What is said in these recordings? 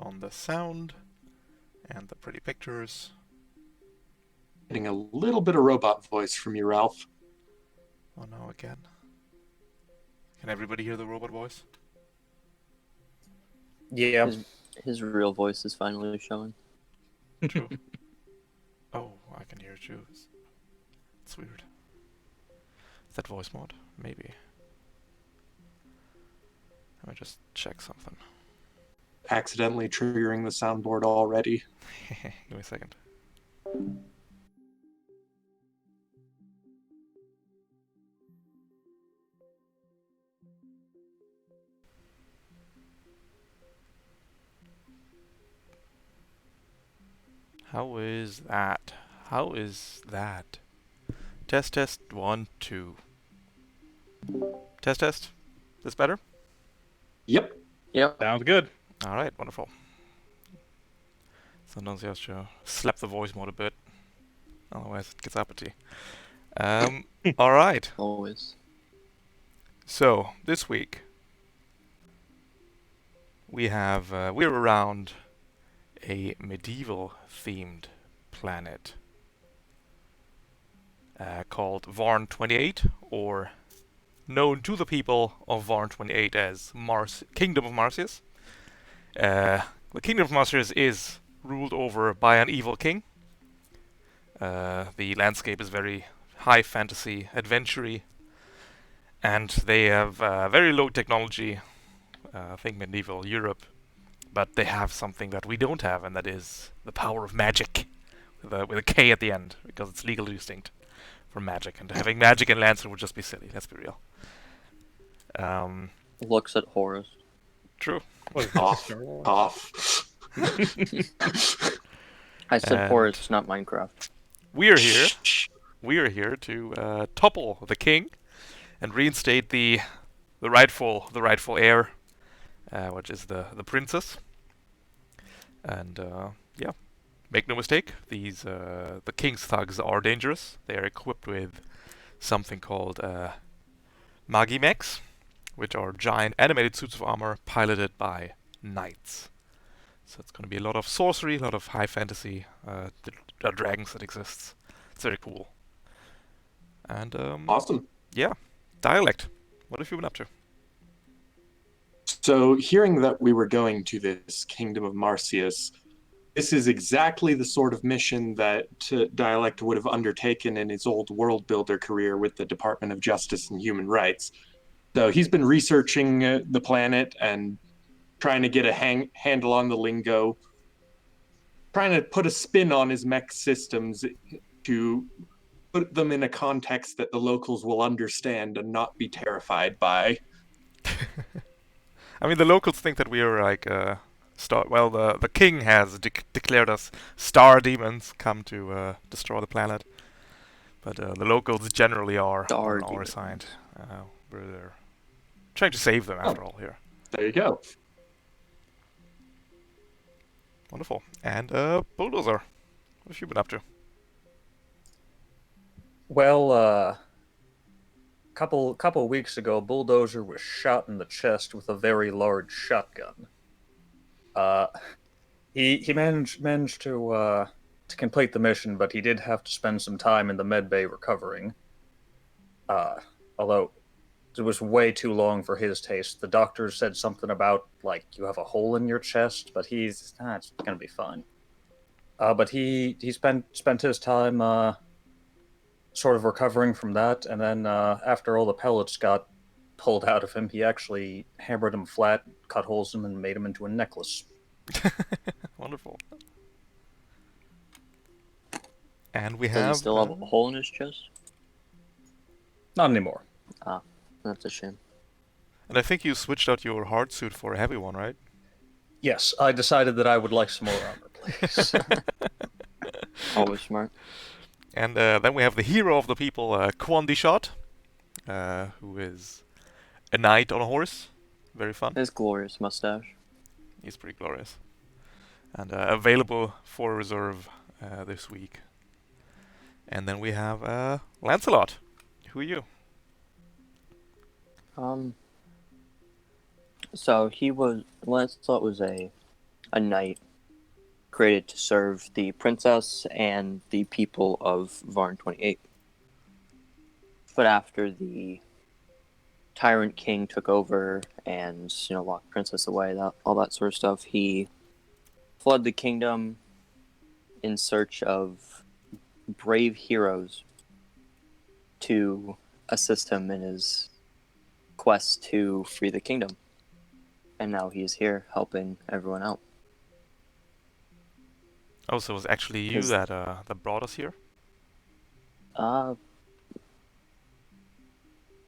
on the sound and the pretty pictures. Getting a little bit of robot voice from you, Ralph. Oh no, again. Can everybody hear the robot voice? Yeah. His real voice is finally showing. True. Oh, I can hear it too. It's weird. Is that voice mod? Maybe. Let me just check something. Accidentally triggering the soundboard already. Give me a second. How is that? How is that? Test, test, 1, 2. Test, test. This better? Yep. Yep. Sounds good. Alright, wonderful. Sometimes you have to slap the voice mod a bit. Otherwise it gets uppity. Alright. Always. So, this week we're around a medieval themed planet called Varn 28, or known to the people of Varn 28 as Kingdom of Marsyas. The Kingdom of Marsyas is ruled over by an evil king. The landscape is very high fantasy, adventure-y, and they have very low technology. Think medieval Europe, but they have something that we don't have, and that is the power of magic, with a K at the end, because it's legally distinct from magic. And having magic in Lancer would just be silly. Let's be real. Looks at Horus. True. Off. Off. I said And- Horus, not Minecraft. We are here. We are here to topple the king and reinstate the rightful heir, which is the princess. And yeah, make no mistake, the king's thugs are dangerous. They are equipped with something called Magimechs, which are giant animated suits of armor piloted by knights. So it's going to be a lot of sorcery, a lot of high fantasy, dragons that exists. It's very cool. And Awesome. yeah, dialect. What have you been up to? So, hearing that we were going to this Kingdom of Marsyas, this is exactly the sort of mission that Dialect would have undertaken in his old world builder career with the Department of Justice and Human Rights. So, he's been researching the planet and trying to get a handle on the lingo, trying to put a spin on his mech systems to put them in a context that the locals will understand and not be terrified by. I mean, the locals think that we are like the king has declared us star demons come to destroy the planet, but the locals generally are Star on our demons. side. We're trying to save them after all here. There you go. Wonderful. And Bulldozer, what have you been up to? Well, couple weeks ago, Bulldozer was shot in the chest with a very large shotgun. He managed to complete the mission, but he did have to spend some time in the med bay recovering. Although it was way too long for his taste. The doctor said something about like you have a hole in your chest, but it's gonna be fine. But he spent his time sort of recovering from that, and then after all the pellets got pulled out of him, he actually hammered him flat, cut holes in him, and made him into a necklace. Wonderful. And we Does he have still have a hole in his chest? Not anymore. That's a shame. and I think you switched out your hard suit for a heavy one, right? Yes, I decided that I would like some more armor, please. Always smart. And then we have the hero of the people, Kwandishot, who is a knight on a horse. Very fun. His glorious mustache. He's pretty glorious. And available for reserve this week. And then we have Lancelot. Who are you? So Lancelot was a a knight created to serve the princess and the people of Varn 28. But after the tyrant king took over and locked princess away, all that sort of stuff, he fled the kingdom in search of brave heroes to assist him in his quest to free the kingdom. And now he is here helping everyone out. Oh, so it was actually you that brought us here?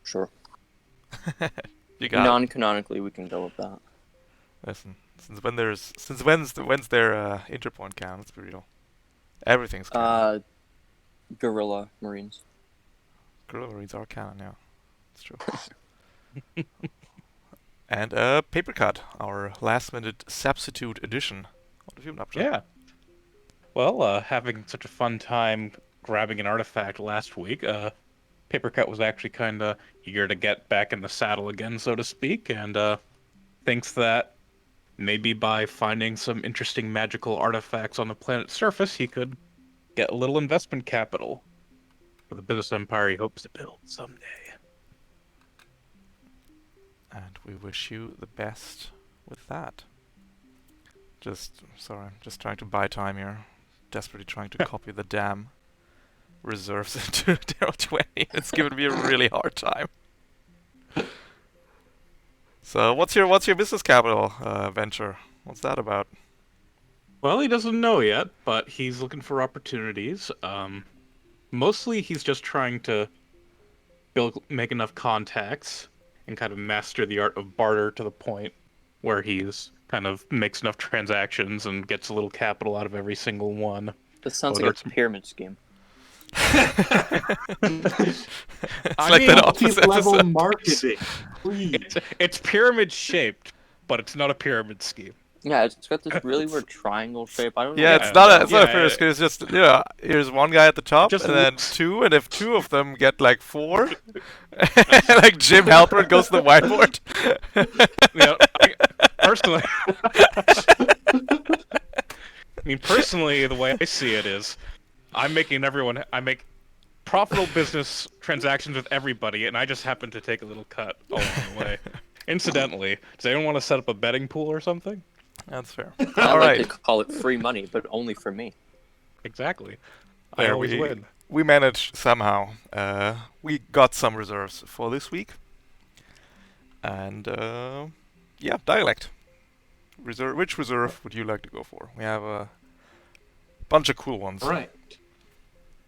Sure. You got it. Non-canonically, we can go with that. Listen, when's their Interpoint count? Let's be real. Everything's canon. Guerrilla Marines. Guerrilla Marines are canon, yeah. It's true. And Paper Cut, our last-minute substitute edition. What have you been up to? Yeah. Well, having such a fun time grabbing an artifact last week, Papercut was actually kind of eager to get back in the saddle again, so to speak, and thinks that maybe by finding some interesting magical artifacts on the planet's surface, he could get a little investment capital for the business empire he hopes to build someday. And we wish you the best with that. Just trying to buy time here. Desperately trying to copy the damn reserves into Darrow 20. It's given me a really hard time. So what's your business capital venture? What's that about? Well, he doesn't know yet, but he's looking for opportunities. Mostly he's just trying to make enough contacts and kind of master the art of barter to the point where he's kind of makes enough transactions and gets a little capital out of every single one. This sounds like a pyramid scheme. It's I like mean, that office multi-level episode. marketing. Please. It's pyramid shaped, but it's not a pyramid scheme. Yeah, it's got this really weird triangle shape. I don't know. Yeah, Yeah, it's not a yeah, pyramid scheme. It's just here's one guy at the top, Just and then looks- two, and if two of them get like 4, like Jim Halpert goes to the whiteboard. Personally, the way I see it is, I make profitable business transactions with everybody, and I just happen to take a little cut along the way. Incidentally, does anyone want to set up a betting pool or something? That's fair. I All like right. to call it free money, but only for me. Exactly. I There always win. we managed somehow. We got some reserves for this week, and yeah, dialect. Which reserve would you like to go for? We have a bunch of cool ones. Right.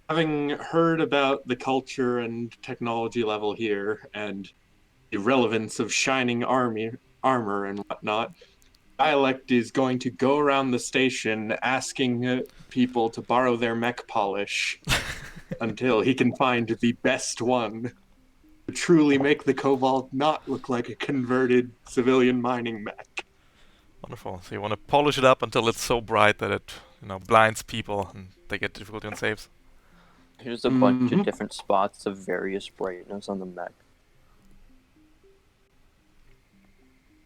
Having heard about the culture and technology level here and the relevance of shining armor and whatnot, Dialect is going to go around the station asking people to borrow their mech polish until he can find the best one to truly make the Cobalt not look like a converted civilian mining mech. Wonderful. So you want to polish it up until it's so bright that it, blinds people and they get difficulty on saves. Here's a bunch of Mhm. different spots of various brightness on the mech.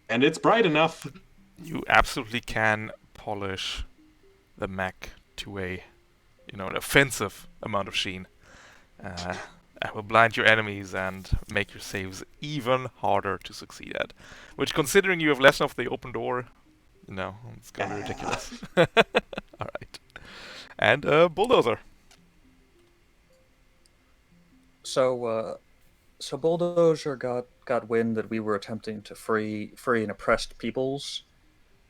And it's bright enough. You absolutely can polish the mech to an offensive amount of sheen. It will blind your enemies and make your saves even harder to succeed at. Which, considering you have less of the open door, it's gonna be ridiculous. Alright. And Bulldozer. So Bulldozer got wind that we were attempting to free and oppressed peoples,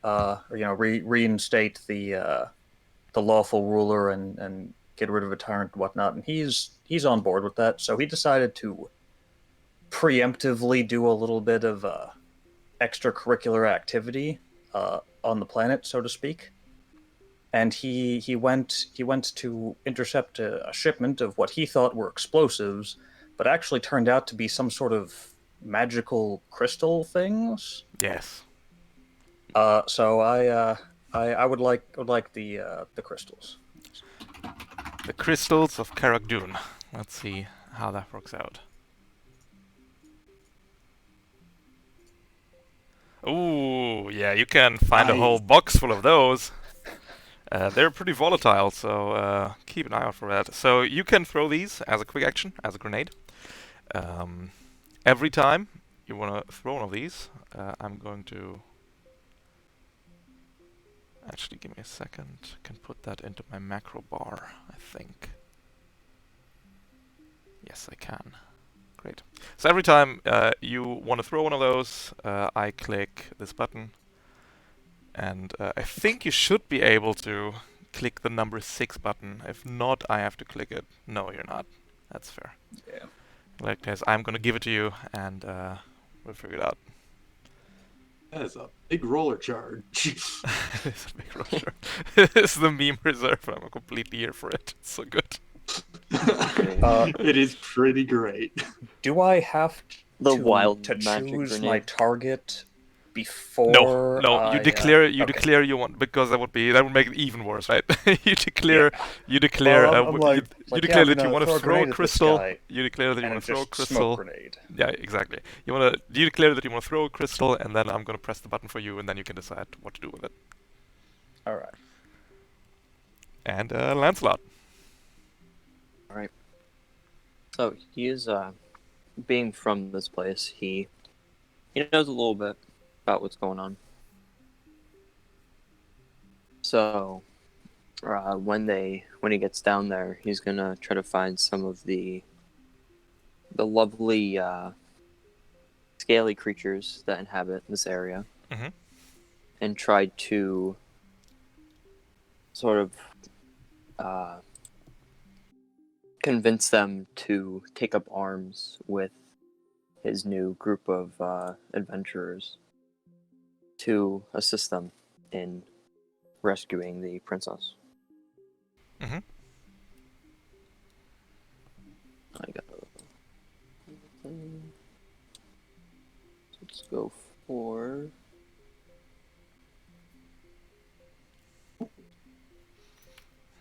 reinstate the lawful ruler and get rid of a tyrant and whatnot. And he's on board with that. So he decided to preemptively do a little bit of extracurricular activity on the planet, so to speak. And he went to intercept a shipment of what he thought were explosives, but actually turned out to be some sort of magical crystal things. Yes. So I would like the crystals. The Crystals of Karak-Dûn. Let's see how that works out. Ooh, yeah, you can find a whole Nice. box full of those. They're pretty volatile, so keep an eye out for that. So you can throw these as a quick action, as a grenade. Um, every time you want to throw one of these, I'm going to... Actually, give me a second. I can put that into my macro bar, I think. Yes, I can. Great. So every time you want to throw one of those, I click this button. And I think you should be able to click the number 6 button. If not, I have to click it. No, you're not. That's fair. Yeah. In that case, I'm going to give it to you, and we'll figure it out. That is a big roller charge. It's a big rusher. It's the meme reserve. I'm completely here for it. It's so good. It is pretty great. Do I have The to, wild to magic choose grenade. my target before? No. You declare. You okay. declare you want, because that would make it even worse, right? You declare. You declare. Well, I'm like, you yeah, declare I'm that you gonna want to throw a throw a grenade at this crystal. guy, You declare that you and want it's to throw a just crystal. smoke grenade. Yeah, exactly. You declare that you want to throw a crystal, and then I'm gonna press the button for you, and then you can decide what to do with it. All right. And Lancelot. All right. So he is, being from this place, he knows a little bit about what's going on. So, when he gets down there, he's gonna try to find some of the lovely scaly creatures that inhabit this area, Mhm. and try to sort of convince them to take up arms with his new group of adventurers to assist them in rescuing the princess. Mhm. I got. Let's go for.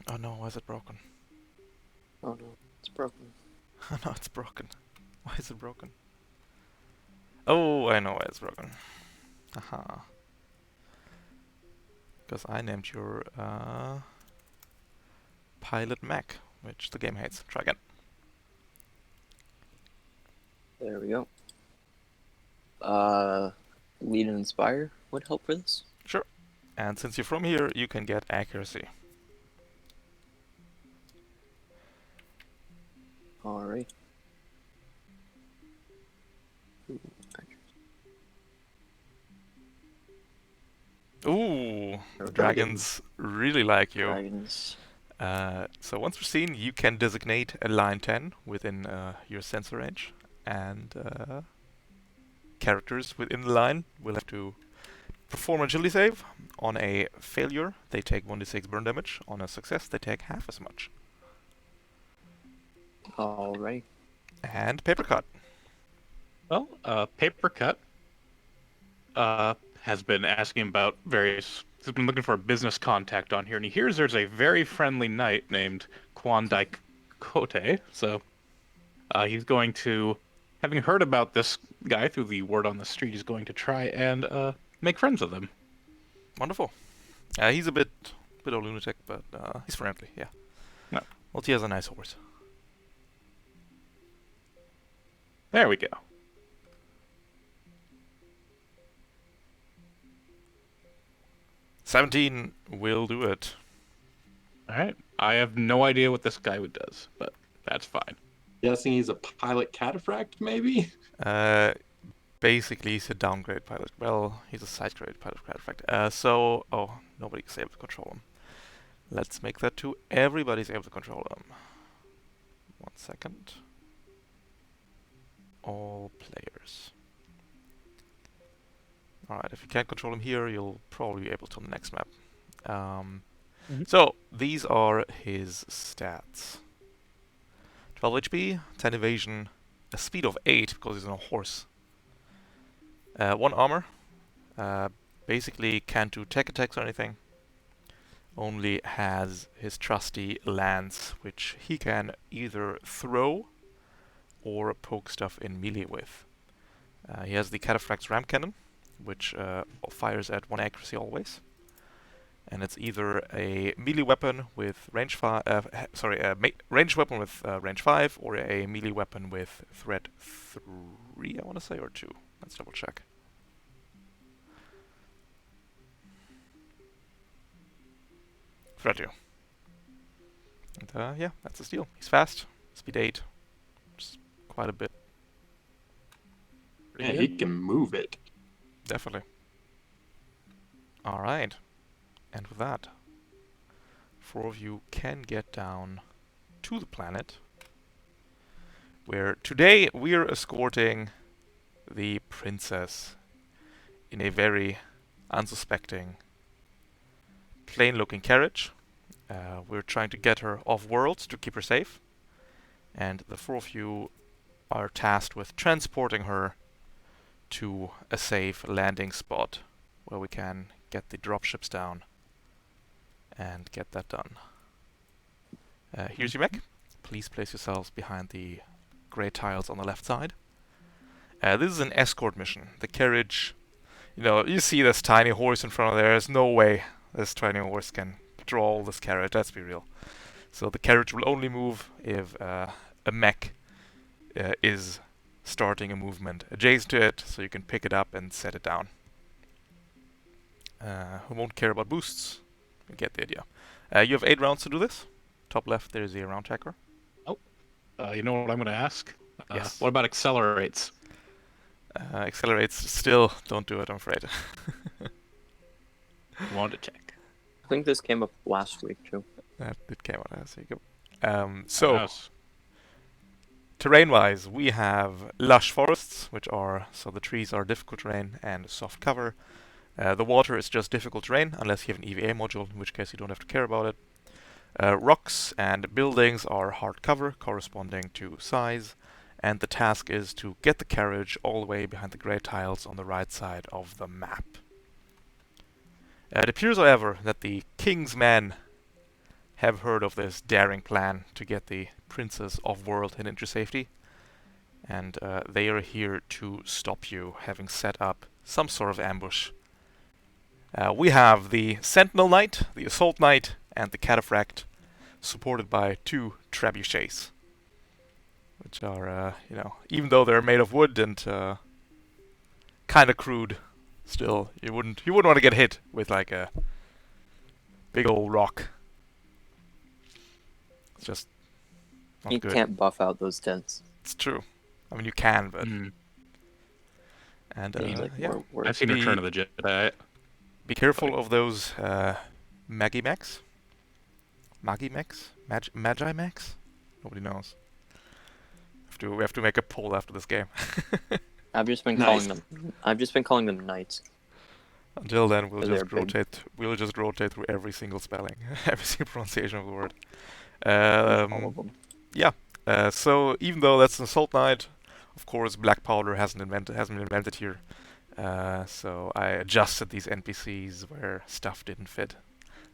Oh no, why is it broken? Oh no, it's broken. Oh no, it's broken. Why is it broken? Oh, I know why it's broken. Aha. Because I named your pilot mech, which the game hates. Try again. There we go. Lead and inspire would help for this. Sure. And since you're from here, you can get accuracy. Alright. Ooh, the dragons really like you. Dragons. So once we're seen, you can designate a line 10 within your sensor range, and characters within the line will have to perform a agility save. On a failure, they take 1d6 burn damage. On a success, they take half as much. Alright. And paper cut. Well, Paper Cut has been asking about various. He's been looking for a business contact on here, and he hears there's a very friendly knight named Kwandike Kote. So he's going to, having heard about this guy through the word on the street, he's going to try and make friends with him. Wonderful. He's a bit of a lunatic, but he's friendly, yeah. No. Well, he has a nice horse. There we go. $17 will do it. All right. I have no idea what this guy does, but that's fine. Guessing he's a pilot cataphract, maybe? Basically, he's a downgrade pilot. Well, he's a side-grade pilot cataphract. Oh, nobody's able to control him. Let's make that 2. Everybody's able to control him. 1 second. All players. Alright, if you can't control him here, you'll probably be able to on the next map. So, these are his stats. 12 HP, 10 evasion, a speed of 8 because he's on a horse. 1 armor. Basically can't do tech attacks or anything. Only has his trusty lance, which he can either throw or poke stuff in melee with. He has the Cataphract's ram cannon, which fires at 1 accuracy always. And it's either a melee weapon with range 5, ranged weapon with range 5, or a melee weapon with threat 3, I want to say, or 2. Let's double check. Threat 2. And yeah, that's his deal. He's fast, speed 8, just quite a bit. Yeah, he can move it. Definitely. Alright. And with that, 4 of you can get down to the planet, where today we're escorting the princess in a very unsuspecting, plain-looking carriage. We're trying to get her off-world to keep her safe, and the 4 of you are tasked with transporting her to a safe landing spot where we can get the dropships down and get that done. Here's your mech. Please place yourselves behind the grey tiles on the left side. This is an escort mission. The carriage, you see this tiny horse in front of there. There's no way this tiny horse can draw all this carriage, let's be real. So the carriage will only move if a mech is starting a movement adjacent to it, so you can pick it up and set it down. We won't care about boosts. You get the idea. You have 8 rounds to do this. Top left, there's a round tracker. You know what I'm going to ask? Yes. What about accelerates? Accelerates, still don't do it, I'm afraid. Wanted to check. I think this came up last week too. That did came out as you go. So, Nice. terrain-wise, we have lush forests, so the trees are difficult terrain and soft cover. The water is just difficult terrain, unless you have an EVA module, in which case you don't have to care about it. Rocks and buildings are hard cover, corresponding to size, and the task is to get the carriage all the way behind the grey tiles on the right side of the map. It appears, however, that the King's men have heard of this daring plan to get the princess off-world and into safety, and they are here to stop you, having set up some sort of ambush. We have the Sentinel Knight, the Assault Knight, and the Cataphract, supported by 2 trebuchets, which are, even though they're made of wood and kind of crude, still you wouldn't want to get hit with like a big old rock. It's just not You good. can't buff out those tents. It's true. I mean, you can, but Mm. and There's, like, yeah, more work. I've seen Return of the Jedi. be careful of those Magi mechs. Magi mechs? Magi mechs? Nobody knows. We have to make a poll after this game. I've just been Nice. calling them knights. Until then, we'll They're just big. rotate. We'll just rotate through every single spelling, every single pronunciation of the word. All of them. So even though that's an assault knight, of course, black powder hasn't been invented here. So I adjusted these NPCs where stuff didn't fit.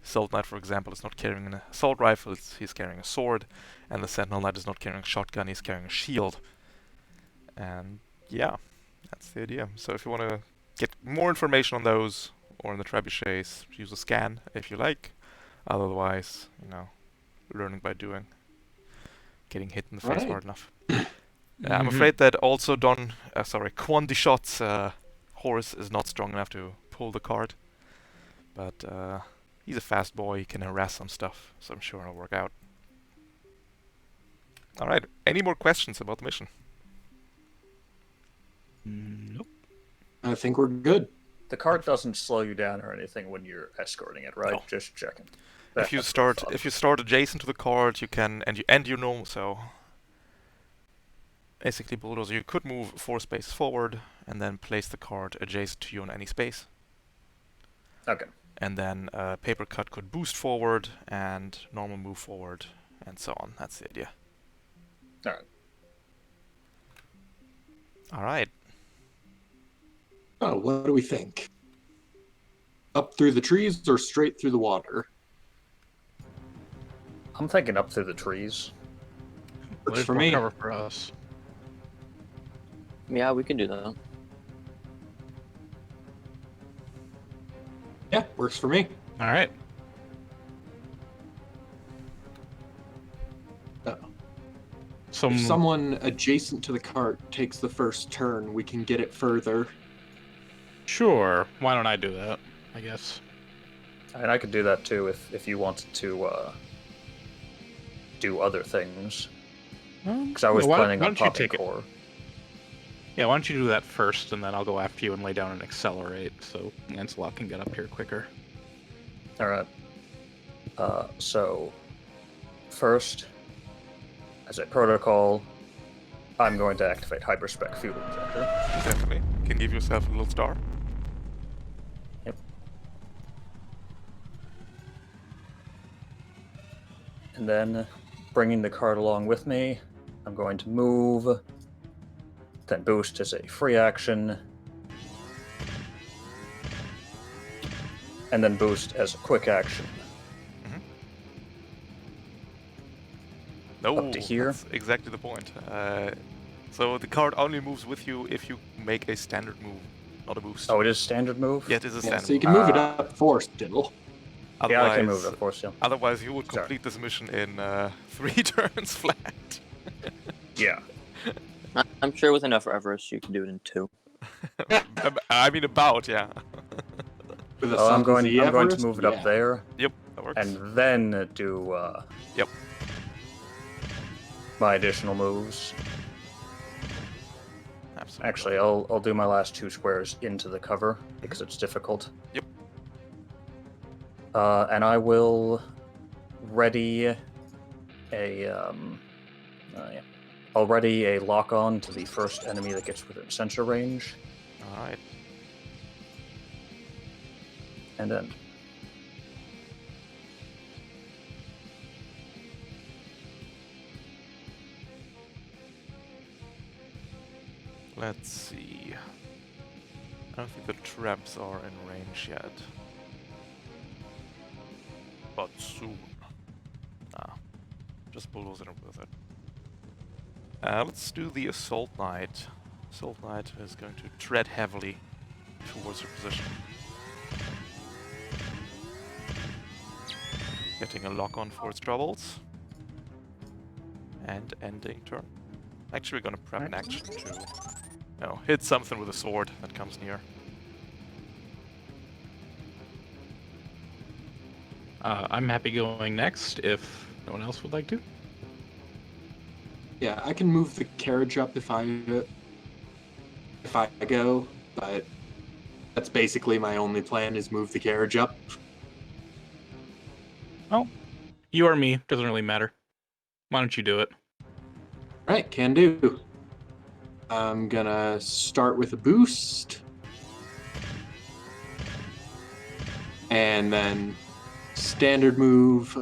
Assault Knight, for example, is not carrying an assault rifle, he's carrying a sword, and the Sentinel Knight is not carrying a shotgun, he's carrying a shield. And yeah, that's the idea. So if you want to get more information on those, or on the trebuchets, use a scan if you like. Otherwise, learning by doing. Getting hit in the face Right. hard enough. I'm afraid that also Quan Dishot's horse is not strong enough to pull the cart. But he's a fast boy, he can harass some stuff, so I'm sure it'll work out. Alright, any more questions about the mission? Nope. I think we're good. The cart doesn't slow you down or anything when you're escorting it, right? No. Just checking. If you start adjacent to the cart, you can and you know so. Basically, bulldozer, you could move 4 spaces forward and then place the cart adjacent to you in any space. Okay. And then paper cut could boost forward and normal move forward and so on. That's the idea. All right. All right. Oh, what do we think? Up through the trees or straight through the water? I'm thinking up through the trees. Works There's for more me. cover for us. Yeah, we can do that. Yeah, works for me. All right. If someone adjacent to the cart takes the first turn, we can get it further. Sure. Why don't I do that? I guess. And I could do that too if you wanted to do other things. Because I was planning on popping core. Yeah, why don't you do that first, and then I'll go after you and lay down and accelerate, so Lancelot can get up here quicker. Alright. So, first, as a protocol, I'm going to activate Hyperspec Fuel Injector. Definitely. You can give yourself a little star. Yep. And then, bringing the card along with me, I'm going to move, then boost as a free action, and then boost as a quick action. No, Up to here. that's exactly the point. So the card only moves with you if you make a standard move, not a boost. Oh, it is standard move? Yeah, it is a standard So you move. can move it up 4 still. Yeah, I can move it up 4 still. Otherwise, you would complete this mission in 3 turns flat. Yeah. I'm sure with enough Everest you can do it in 2. I mean, about, yeah. With a I'm going to Everest? move it up there. Yep, that works. And then do Yep. my additional moves. Absolutely. Actually, I'll do my last 2 squares into the cover because it's difficult. Yep. And I will ready a yeah. I'll ready a lock on to the first enemy that gets within sensor range. All right. And then Let's see. I don't think the traps are in range yet. But soon. Just bulldoze it with it. Let's do the Assault Knight. Assault Knight is going to tread heavily towards your position. Getting a lock on for its troubles. And ending turn. Actually, we're gonna prep an action to hit something with a sword that comes near. I'm happy going next if no one else would like to. Yeah, I can move the carriage up if I go, but that's basically my only plan is move the carriage up. Oh, you or me, doesn't really matter. Why don't you do it? Right, can do. I'm gonna start with a boost. And then standard move.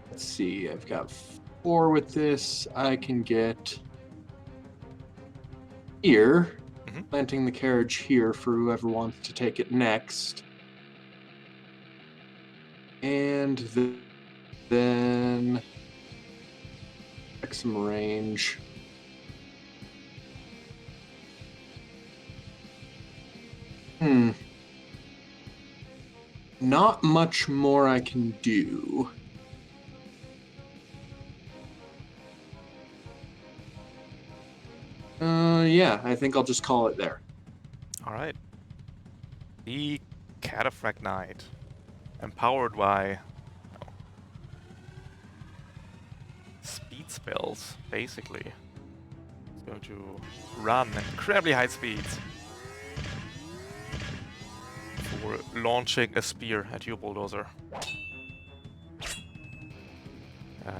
Let's see, I've got 4 with this. I can get here, planting the carriage here for whoever wants to take it next. And then check some range. Not much more I can do. Yeah, I think I'll just call it there. Alright. The Cataphract Knight. Empowered by speed spells, basically. It's going to run at incredibly high speeds for launching a spear at your bulldozer.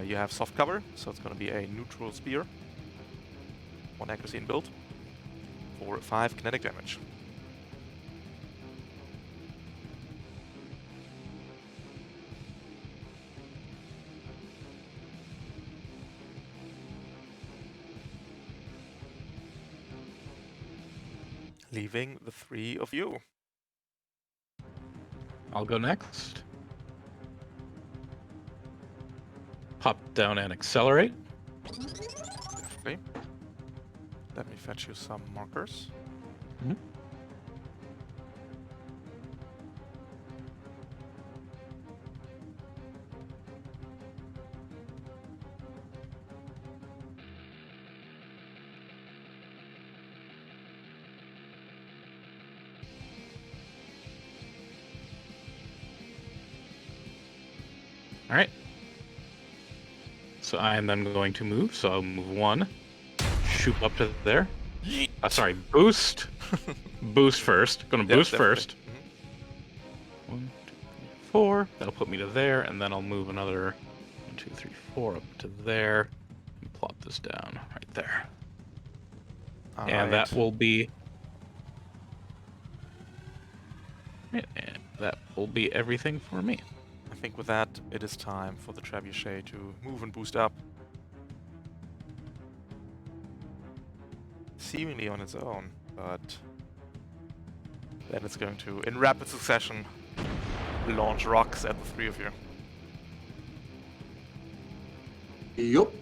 You have soft cover, so it's going to be a neutral spear. 1 accuracy in build for 5 kinetic damage. Leaving the 3 of you. I'll go next. Pop down and accelerate. Definitely. Let me fetch you some markers. Alright. So I am then going to move, so I'll move 1. Shoot up to there. Yeet. Sorry, boost. Boost first. Gonna boost definitely. first. 1, 2, 3, 4. That'll put me to there, and then I'll move another 1, 2, 3, 4 up to there. And plop this down right there. All And right. that will be... And that will be everything for me. I think with that, it is time for the trebuchet to move and boost up. Seemingly on its own, but then it's going to, in rapid succession, launch rocks at the 3 of you. Yup.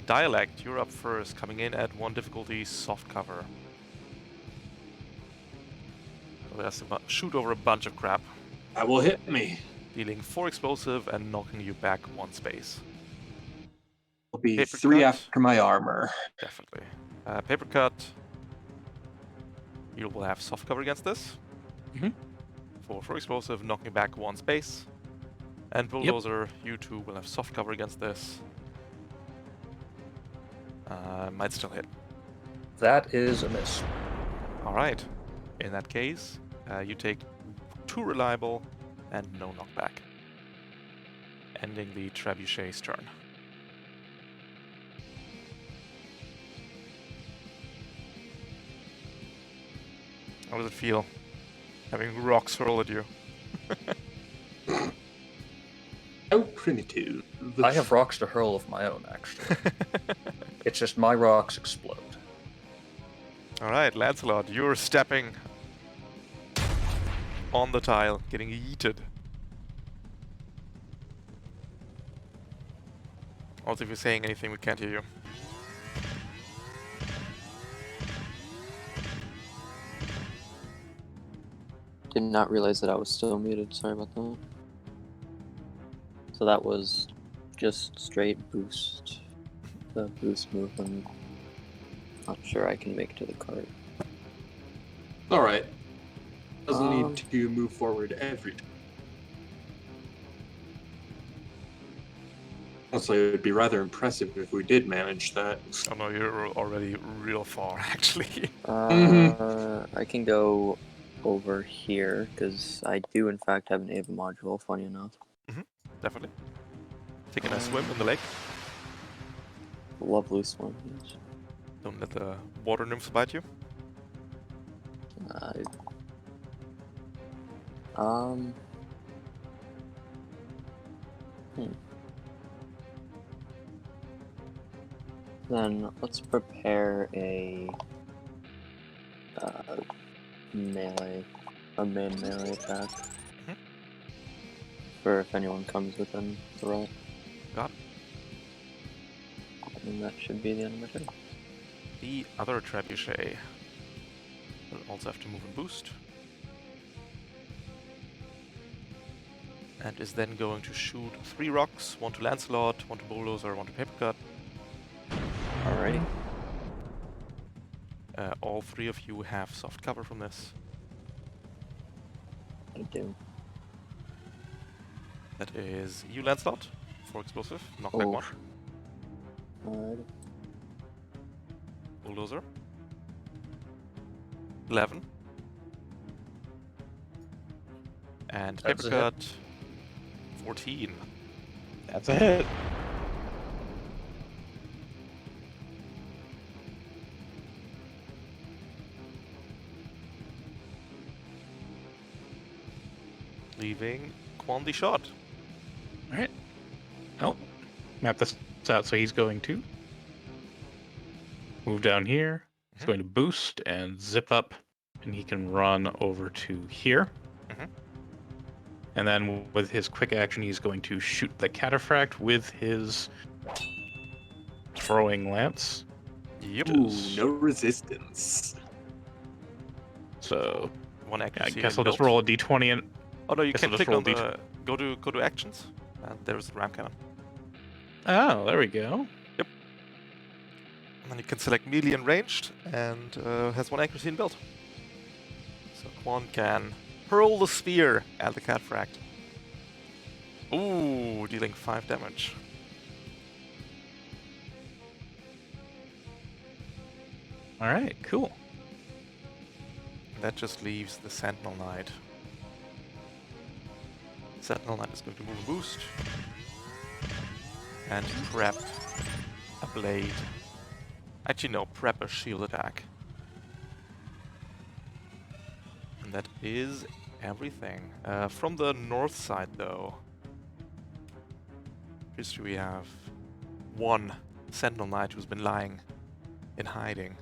Dialect, you're up first, coming in at 1 difficulty, soft cover. So that's a shoot over a bunch of crap, That will hit me. dealing 4 explosive and knocking you back 1 space. It'll be Paper 3 cut. after my armor. Definitely. Paper cut. You will have soft cover against this. Mhm. For explosive, knocking back 1 space. And bulldozer, you 2 will have soft cover against this. Might still hit. That is a miss. Alright. In that case, you take 2 reliable and no knockback. Ending the trebuchet's turn. How does it feel? Having rocks hurl at you. How primitive. I have rocks to hurl of my own, actually. It's just my rocks explode. Alright, Lancelot, you're stepping on the tile, getting yeeted. Also, if you're saying anything, we can't hear you. Did not realize that I was still muted. Sorry about that. So that was just straight boost. The boost move. I'm not sure I can make to the cart. Alright. Doesn't Um, need to move forward every time. Honestly, it would be rather impressive if we did manage that. Oh no, you're already real far, actually. I can go over here because I do in fact have an Ava module. Funny enough, Definitely. Taking a swim in the lake. lovely swim. Yes. Don't let the water nymphs bite you. I- um. Then let's prepare a melee, a main melee attack. Mhm. For if anyone comes within threat. Got it. And that should be the end of my turn. The other trebuchet will also have to move and boost. And is then going to shoot 3 rocks, 1 to Lancelot, 1 to Bulldozer, 1 to Paper Cut. Alrighty. All 3 of you have soft cover from this. I do. That is you, Lancelot, 4 explosive, knockback Oh. 1. Alrighty. Bulldozer. 11. And That's Paper a hit. Cut. 14. That's a hit. Leaving Quan the shot. Alright. Oh, map this out. So he's going to move down here. He's Mhm. going to boost and zip up, and he can run over to here. Mhm. And then with his quick action, he's going to shoot the cataphract with his throwing lance. Yep. Ooh, no resistance. So 1 yeah, I accuracy. guess and I'll just build. roll a d20 and Oh no, you guess can I'll just click on roll the go to actions, and there's the ram cannon. oh, there we go. And then you can select melee and ranged, and has 1 accuracy and build. So Quan can hurl the spear at the cataphract. Ooh, Ooh, dealing 5 damage. Alright, cool. That just leaves the Sentinel Knight. Sentinel Knight is going to move a boost. And prep a blade. Actually, no, prep a shield attack. And that is everything. From the north side, though, just we have one Sentinel Knight who's been lying in hiding.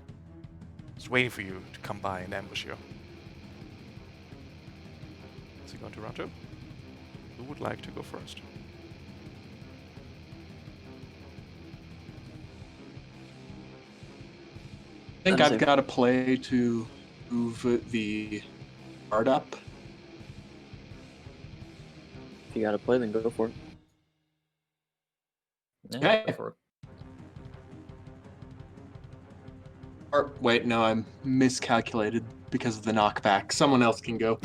Just waiting for you to come by and ambush you. Is he going to round 2? Who would like to go first? I think I've got a play to move the guard up. If you got to play, then go for it. Yeah, Okay. go for it. Or, wait, no, I'm miscalculated because of the knockback. Someone else can go.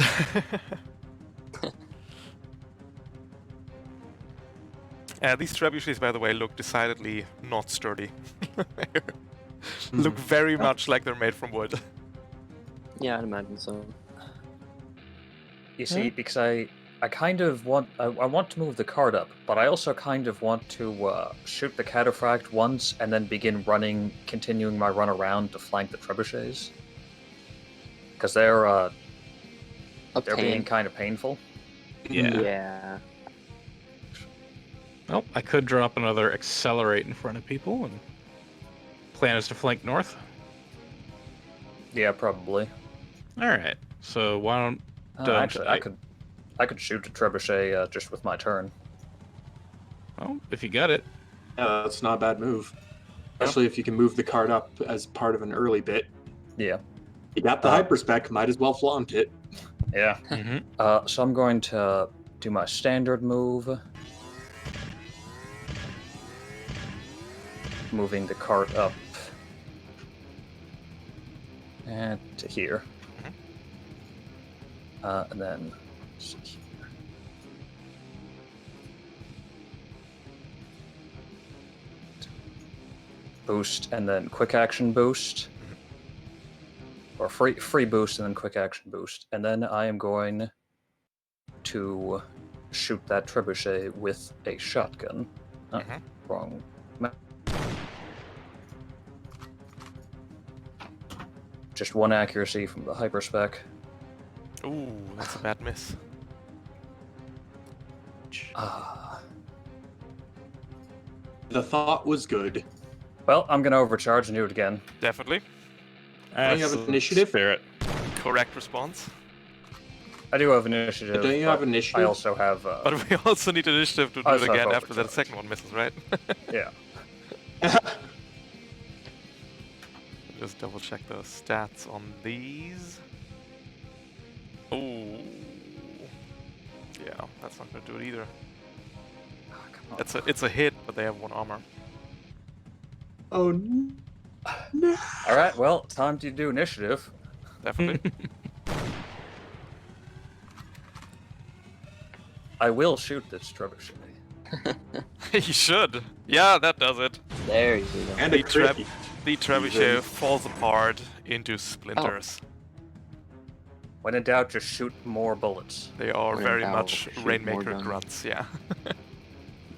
These trebuchets, by the way, look decidedly not sturdy. Look very much like they're made from wood. Yeah, I'd imagine so. You see, because I kind of want I want to move the card up, but I also kind of want to shoot the cataphract once and then begin running, continuing my run around to flank the trebuchets. Because they're being kind of painful. Yeah. Yeah. Well, I could drop another accelerate in front of people, and plan is to flank north. Yeah, probably. All right. So why don't Actually, I could shoot a trebuchet just with my turn. well, if you got it. Yeah, that's not a bad move. Especially if you can move the card up as part of an early bit. Yeah. You got the hyperspec, might as well flaunt it. Yeah. Mm-hmm. So I'm going to do my standard move. Moving the cart up. And to here. And then let's see here. Boost and then quick action boost. Or free boost and then quick action boost. And then I am going to shoot that trebuchet with a shotgun. Wrong. Just one accuracy from the hyperspec. Ooh, that's a bad miss. The thought was good. Well, I'm gonna overcharge and do it again. Definitely. Don't you have initiative? Spirit. Correct response. I do have initiative. Don't you have but initiative? I also have. But we also need initiative to do I it also have again after that overcharge. second one misses, right? Yeah. Just double check the stats on these. Ooh. Yeah, that's not gonna do it either. Oh, come on. It's a hit, but they have 1 armor. Oh no. All right. Well, time to do initiative. Definitely. I will shoot this trebuchet. You should. Yeah, that does it. There you go. And The, a crit. the trebuchet falls apart into splinters. When in doubt, just shoot more bullets. They are When in very doubt, much shoot more Rainmaker guns. grunts, yeah.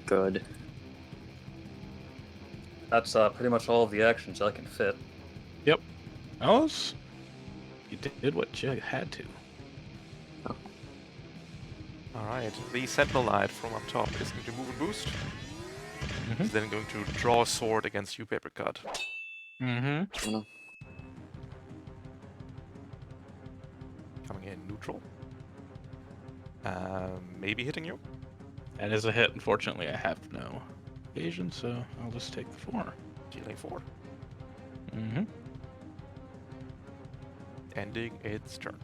Good. That's pretty much all of the actions I can fit. Yep. Alice, you did what you had to. Alright, the Sentinel Knight from up top is going to move and boost. Mhm. He's then going to draw a sword against you, Paper Cut. Mm-hmm. Oh, no. Coming in neutral. Maybe hitting you? That is a hit. Unfortunately, I have no evasion, so I'll just take the 4. Dealing 4. Mm-hmm. Ending its turn.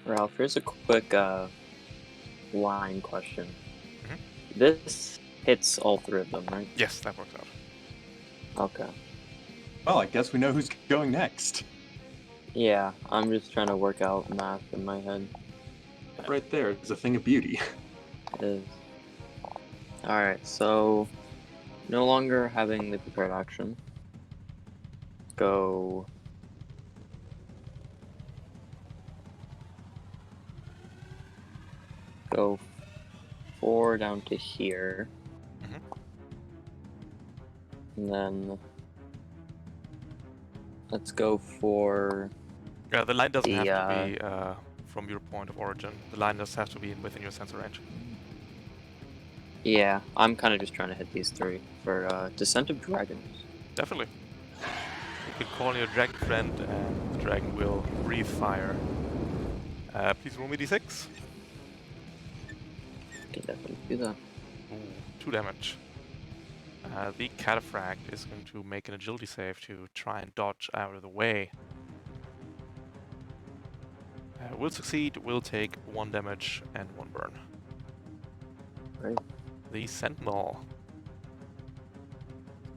Ralph, here's a quick line question. Mhm. This hits all 3 of them, right? Yes, that works out. Okay. Well, I guess we know who's going next. Yeah, I'm just trying to work out math in my head. That right there is a thing of beauty. It is. Alright, so no longer having the prepared action. Go. Go 4 down to here. Mhm. And then let's go for Yeah, the line doesn't the have to be from your point of origin. The line just has to be within your sensor range. yeah, I'm kind of just trying to hit these 3 for Descent of Dragons. Definitely. You can call your dragon friend, and the dragon will breathe fire. Please roll me d6. Can definitely do that. Ooh, 2 damage. The cataphract is going to make an agility save to try and dodge out of the way. Will succeed, will take 1 damage and 1 burn. Right. The sentinel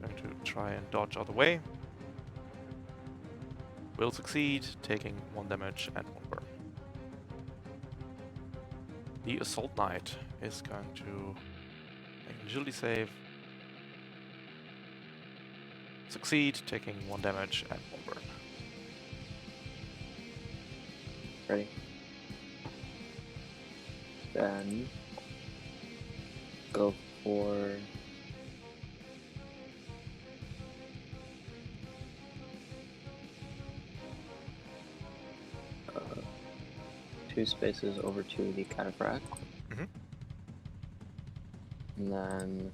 is going to try and dodge out of the way. Will succeed, taking 1 damage and 1 burn. The assault knight is going to make an agility save. Succeed, taking 1 damage and 1 burn. Ready. Then go for uh, 2 spaces over to the cataphract. Mhm. And then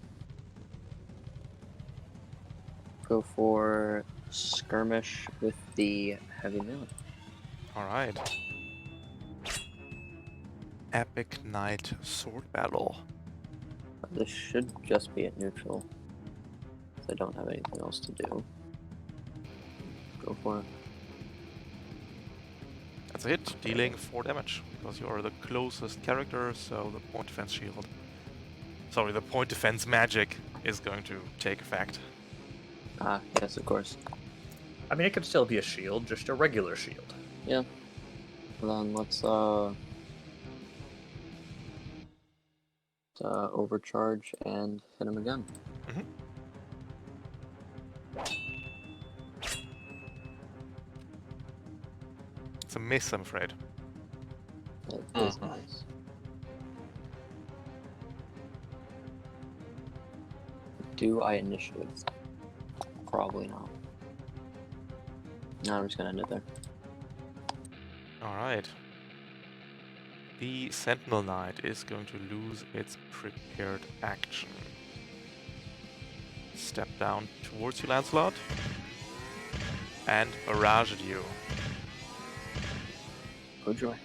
go for skirmish with the heavy melee. Alright. Epic Knight Sword Battle. This should just be at neutral, because I don't have anything else to do. Go for it. That's a hit, dealing 4 damage, because you're the closest character, so the point defense shield. Sorry, the point defense magic is going to take effect. Ah, yes, of course. I mean, it could still be a shield, just a regular shield. Yeah. Well, then let's overcharge and hit him again. Mhm. It's a miss, I'm afraid. It is nice. Do I initiative? Probably not. No, I'm just gonna end it there. Alright. The Sentinel Knight is going to lose its prepared action. Step down towards you, Lancelot. And barrage at you. Oh joy.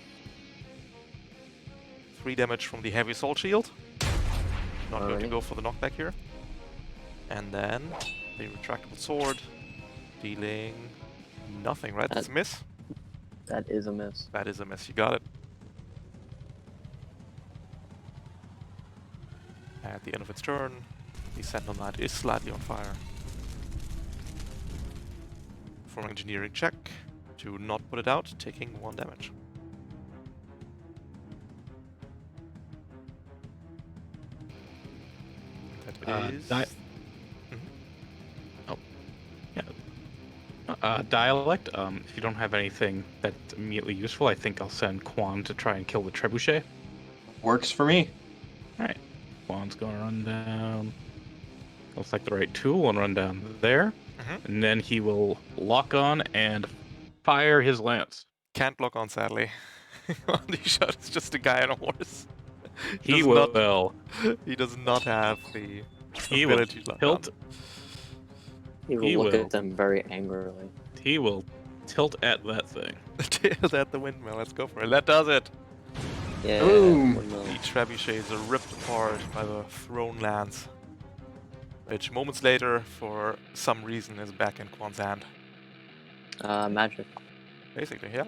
3 damage from the heavy assault shield. Not going to Alrighty. go for the knockback here. And then the retractable sword, dealing nothing, right? That's a miss? That is a miss. That is a miss, you got it. At the end of its turn, the Sentinel Knight is slightly on fire. Performing engineering check to not put it out, taking 1 damage. That is... Dialect. If you don't have anything that's immediately useful, I think I'll send Quan to try and kill the trebuchet. Works for me. Alright. Quan's gonna run down. Looks like the right tool and run down there. Mhm. And then he will lock on and fire his lance. Can't lock on, sadly. The shot is just a guy on a horse. He does will. He does not have the He will ability to lock tilt. on. He will He look will. at them very angrily. He will tilt at that thing. Tails at the windmill. Let's go for it. That does it. Yeah. Boom. windmill. The trebuchets are ripped apart by the thrown lance, which moments later, for some reason, is back in Quan's hand. Magic. Basically, yeah.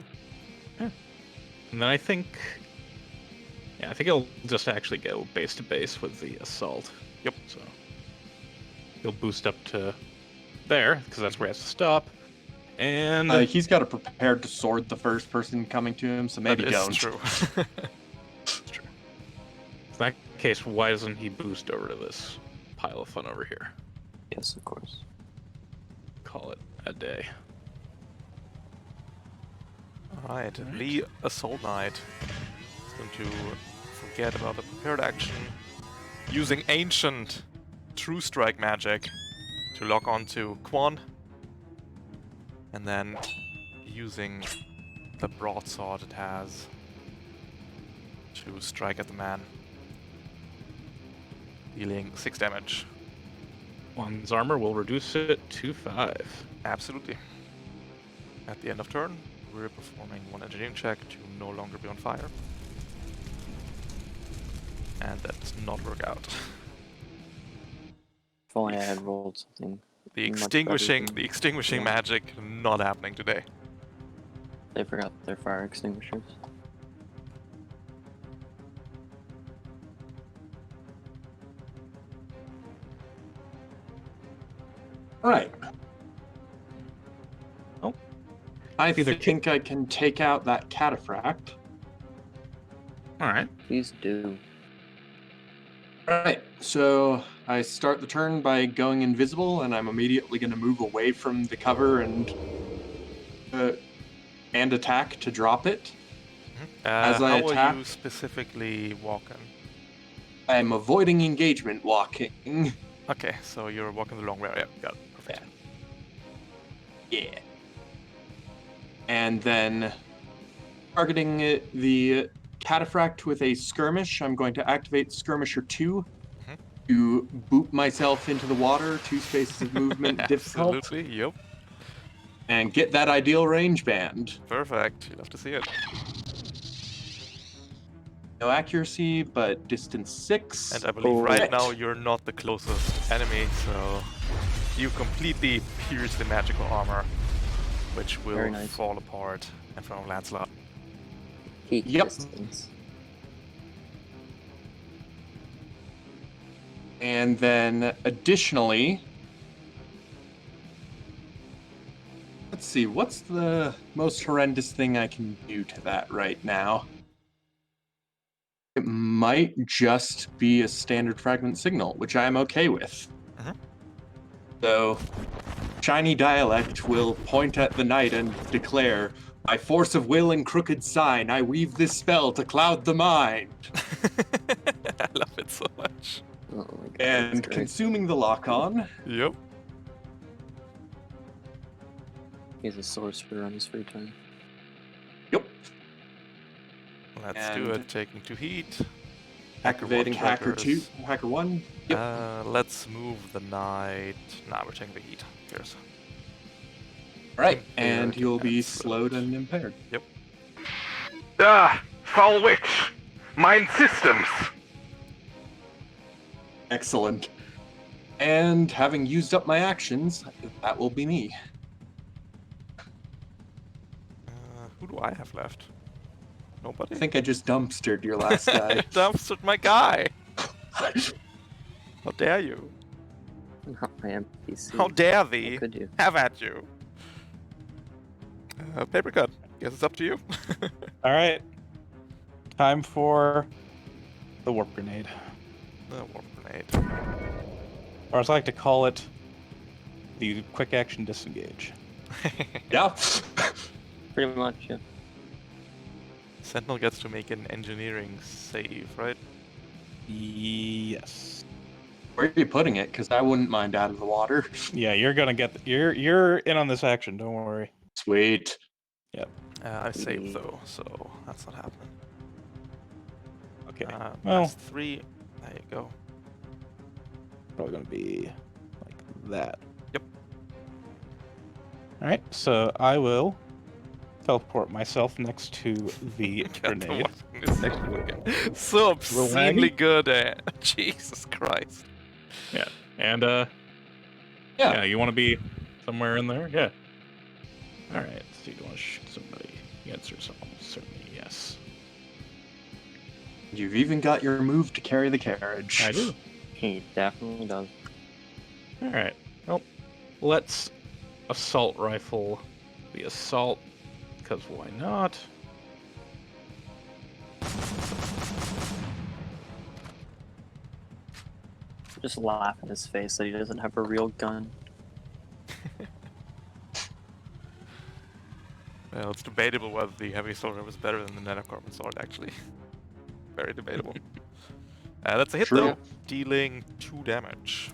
And then I think he'll just actually go base to base with the assault. Yep. So he'll boost up to there, because that's where he has to stop. And He's got to prepare to sword the first person coming to him, so maybe That is don't. true. it's true. In that case, why doesn't he boost over to this pile of fun over here? Yes, of course. Call it a day. Alright, the Assault Knight is going to forget about the prepared action, using ancient True Strike magic to lock onto Quan, and then using the broadsword it has to strike at the man, dealing 6 damage. One's armor will reduce it to 5. Absolutely. At the end of turn, we're performing one engineering check to no longer be on fire. And that does not work out. If only I had rolled something. The much better extinguishing yeah. magic not happening today. They forgot their fire extinguishers. All right. Oh. I Either think I can take out that cataphract. Alright. Please do. Alright, so I start the turn by going invisible, and I'm immediately going to move away from the cover and attack to drop it. As I how attack, are you specifically walking? I'm avoiding engagement walking. Okay, so you're walking the long way. Yeah, got it. Perfect. Yeah. And then targeting the cataphract with a skirmish, I'm going to activate Skirmisher 2 to boot myself into the water, 2 spaces of movement difficult, Absolutely, yep. and get that ideal range band. Perfect. You love to see it. No accuracy, but distance 6. And I believe right Right. now you're not the closest enemy, so you completely pierce the magical armor, which will Very nice. fall apart in front of Lancelot. Peak Yep. distance. And then additionally, let's see, what's the most horrendous thing I can do to that right now? It might just be a standard fragment signal, which I am okay with. Mhm. So, Shiny Dialect will point at the knight and declare, "By force of will and crooked sign, I weave this spell to cloud the mind." I love it so much. Oh my god. And that's great. consuming the lock-on, Yep. He's a sorcerer on his free time. yep, Let's do And- it. Taking 2 heat. activating Hacker 2, triggers. Hacker 1. Yep. Let's move the knight. Nah, we're taking the heat. Cheers. Right, impaired and you'll be and slowed slowed. and impaired. Foul witch! Mind systems! Excellent. And having used up my actions, that will be me. Who do I have left? Nobody? I think I just dumpstered your last guy. Dumpstered my guy! How dare you? Not my NPC. How dare What thee? could you? Have at you! Paper cut. Guess it's up to you. Alright. Time for the warp grenade. The warp grenade. Or as I like to call it, the quick action disengage. Yeah. Pretty much, yeah. Sentinel gets to make an engineering save, right? Yes. Where are you putting it? Because I wouldn't mind out of the water. Yeah, you're gonna get you're in on this action, don't worry. Sweet. I saved though, so that's not happening. Okay. Well, That's 3. There you go. probably gonna be like that. Yep. Alright, so I will teleport myself next to the God, grenade. I'm watching this section again. So obscenely good at Jesus Christ. And Yeah. you wanna be somewhere in there? Yeah. Alright, so you wanna shoot somebody. The answer is almost certainly yes. You've even got your move to carry the carriage. I do. He definitely does. Alright. Well, let's assault rifle the assault, because why not? Just laugh in his face that he doesn't have a real gun. Well, it's debatable whether the heavy assault rifle is better than the nanocarbon sword, actually. Very debatable. That's a hit, True. though, dealing 2 damage.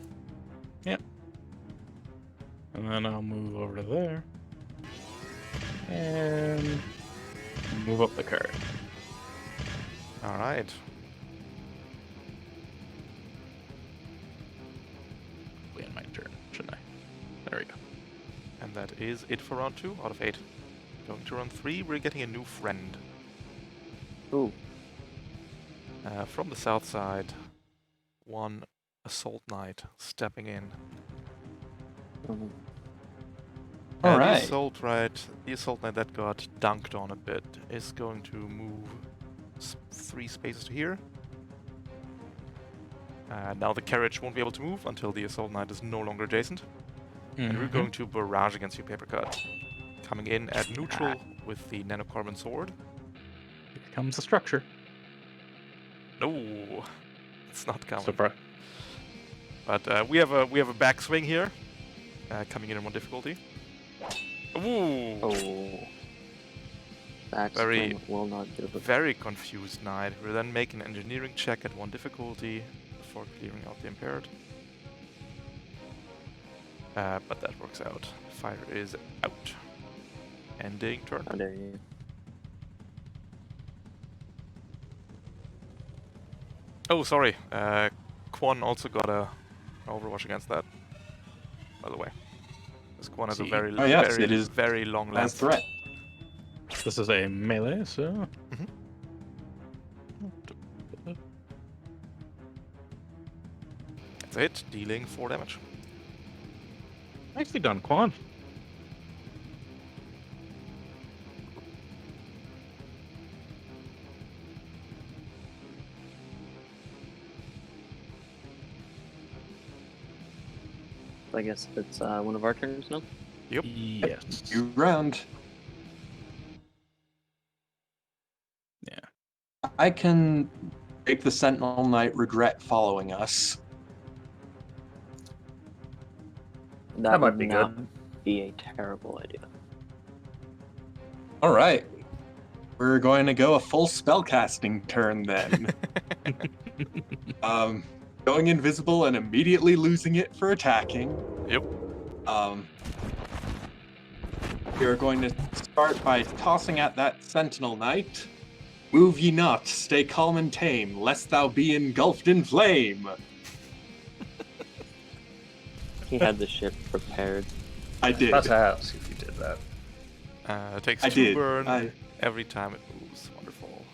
Yep. And then I'll move over to there. And move up the card. Alright. Wait, my turn, shouldn't I? There we go. And that is it for round 2 out of 8. Going to round 3, we're getting a new friend. Ooh. From the south side, one assault knight stepping in. Mhm. Alright. The assault knight that got dunked on a bit is going to move 3 spaces to here. Now the carriage won't be able to move until the assault knight is no longer adjacent. And we're going to barrage against you, paper cut. Coming in at neutral with the nanocarbon sword. Here comes the structure. No, it's not coming. Surprise. But we have a backswing here, coming in 1 difficulty. Ooh, Oh. Very- Backswing will not do it. very confused knight. We're then making an engineering check at 1 difficulty before clearing out the impaired. But that works out. Fire is out. Ending turn. How dare you? Oh, sorry. Quan also got a Overwatch against that. By the way, this Quan has a See? very, Oh, yes, very, it is very long As lance. threat. This is a melee, so. That's a hit, dealing 4 damage. Nicely done, Quan. I guess it's one of our turns now. Yep. Yes. You round. Yeah. I can make the Sentinel Knight regret following us. That might would be not good. be a terrible idea. All right. We're going to go a full spellcasting turn then. Going invisible and immediately losing it for attacking. Yep. We are going to start by tossing at that Sentinel Knight. Move ye not, stay calm and tame, lest thou be engulfed in flame. He had the ship prepared. I did. About to ask if you did that. It takes I 2 did. burn every time it moves. Wonderful.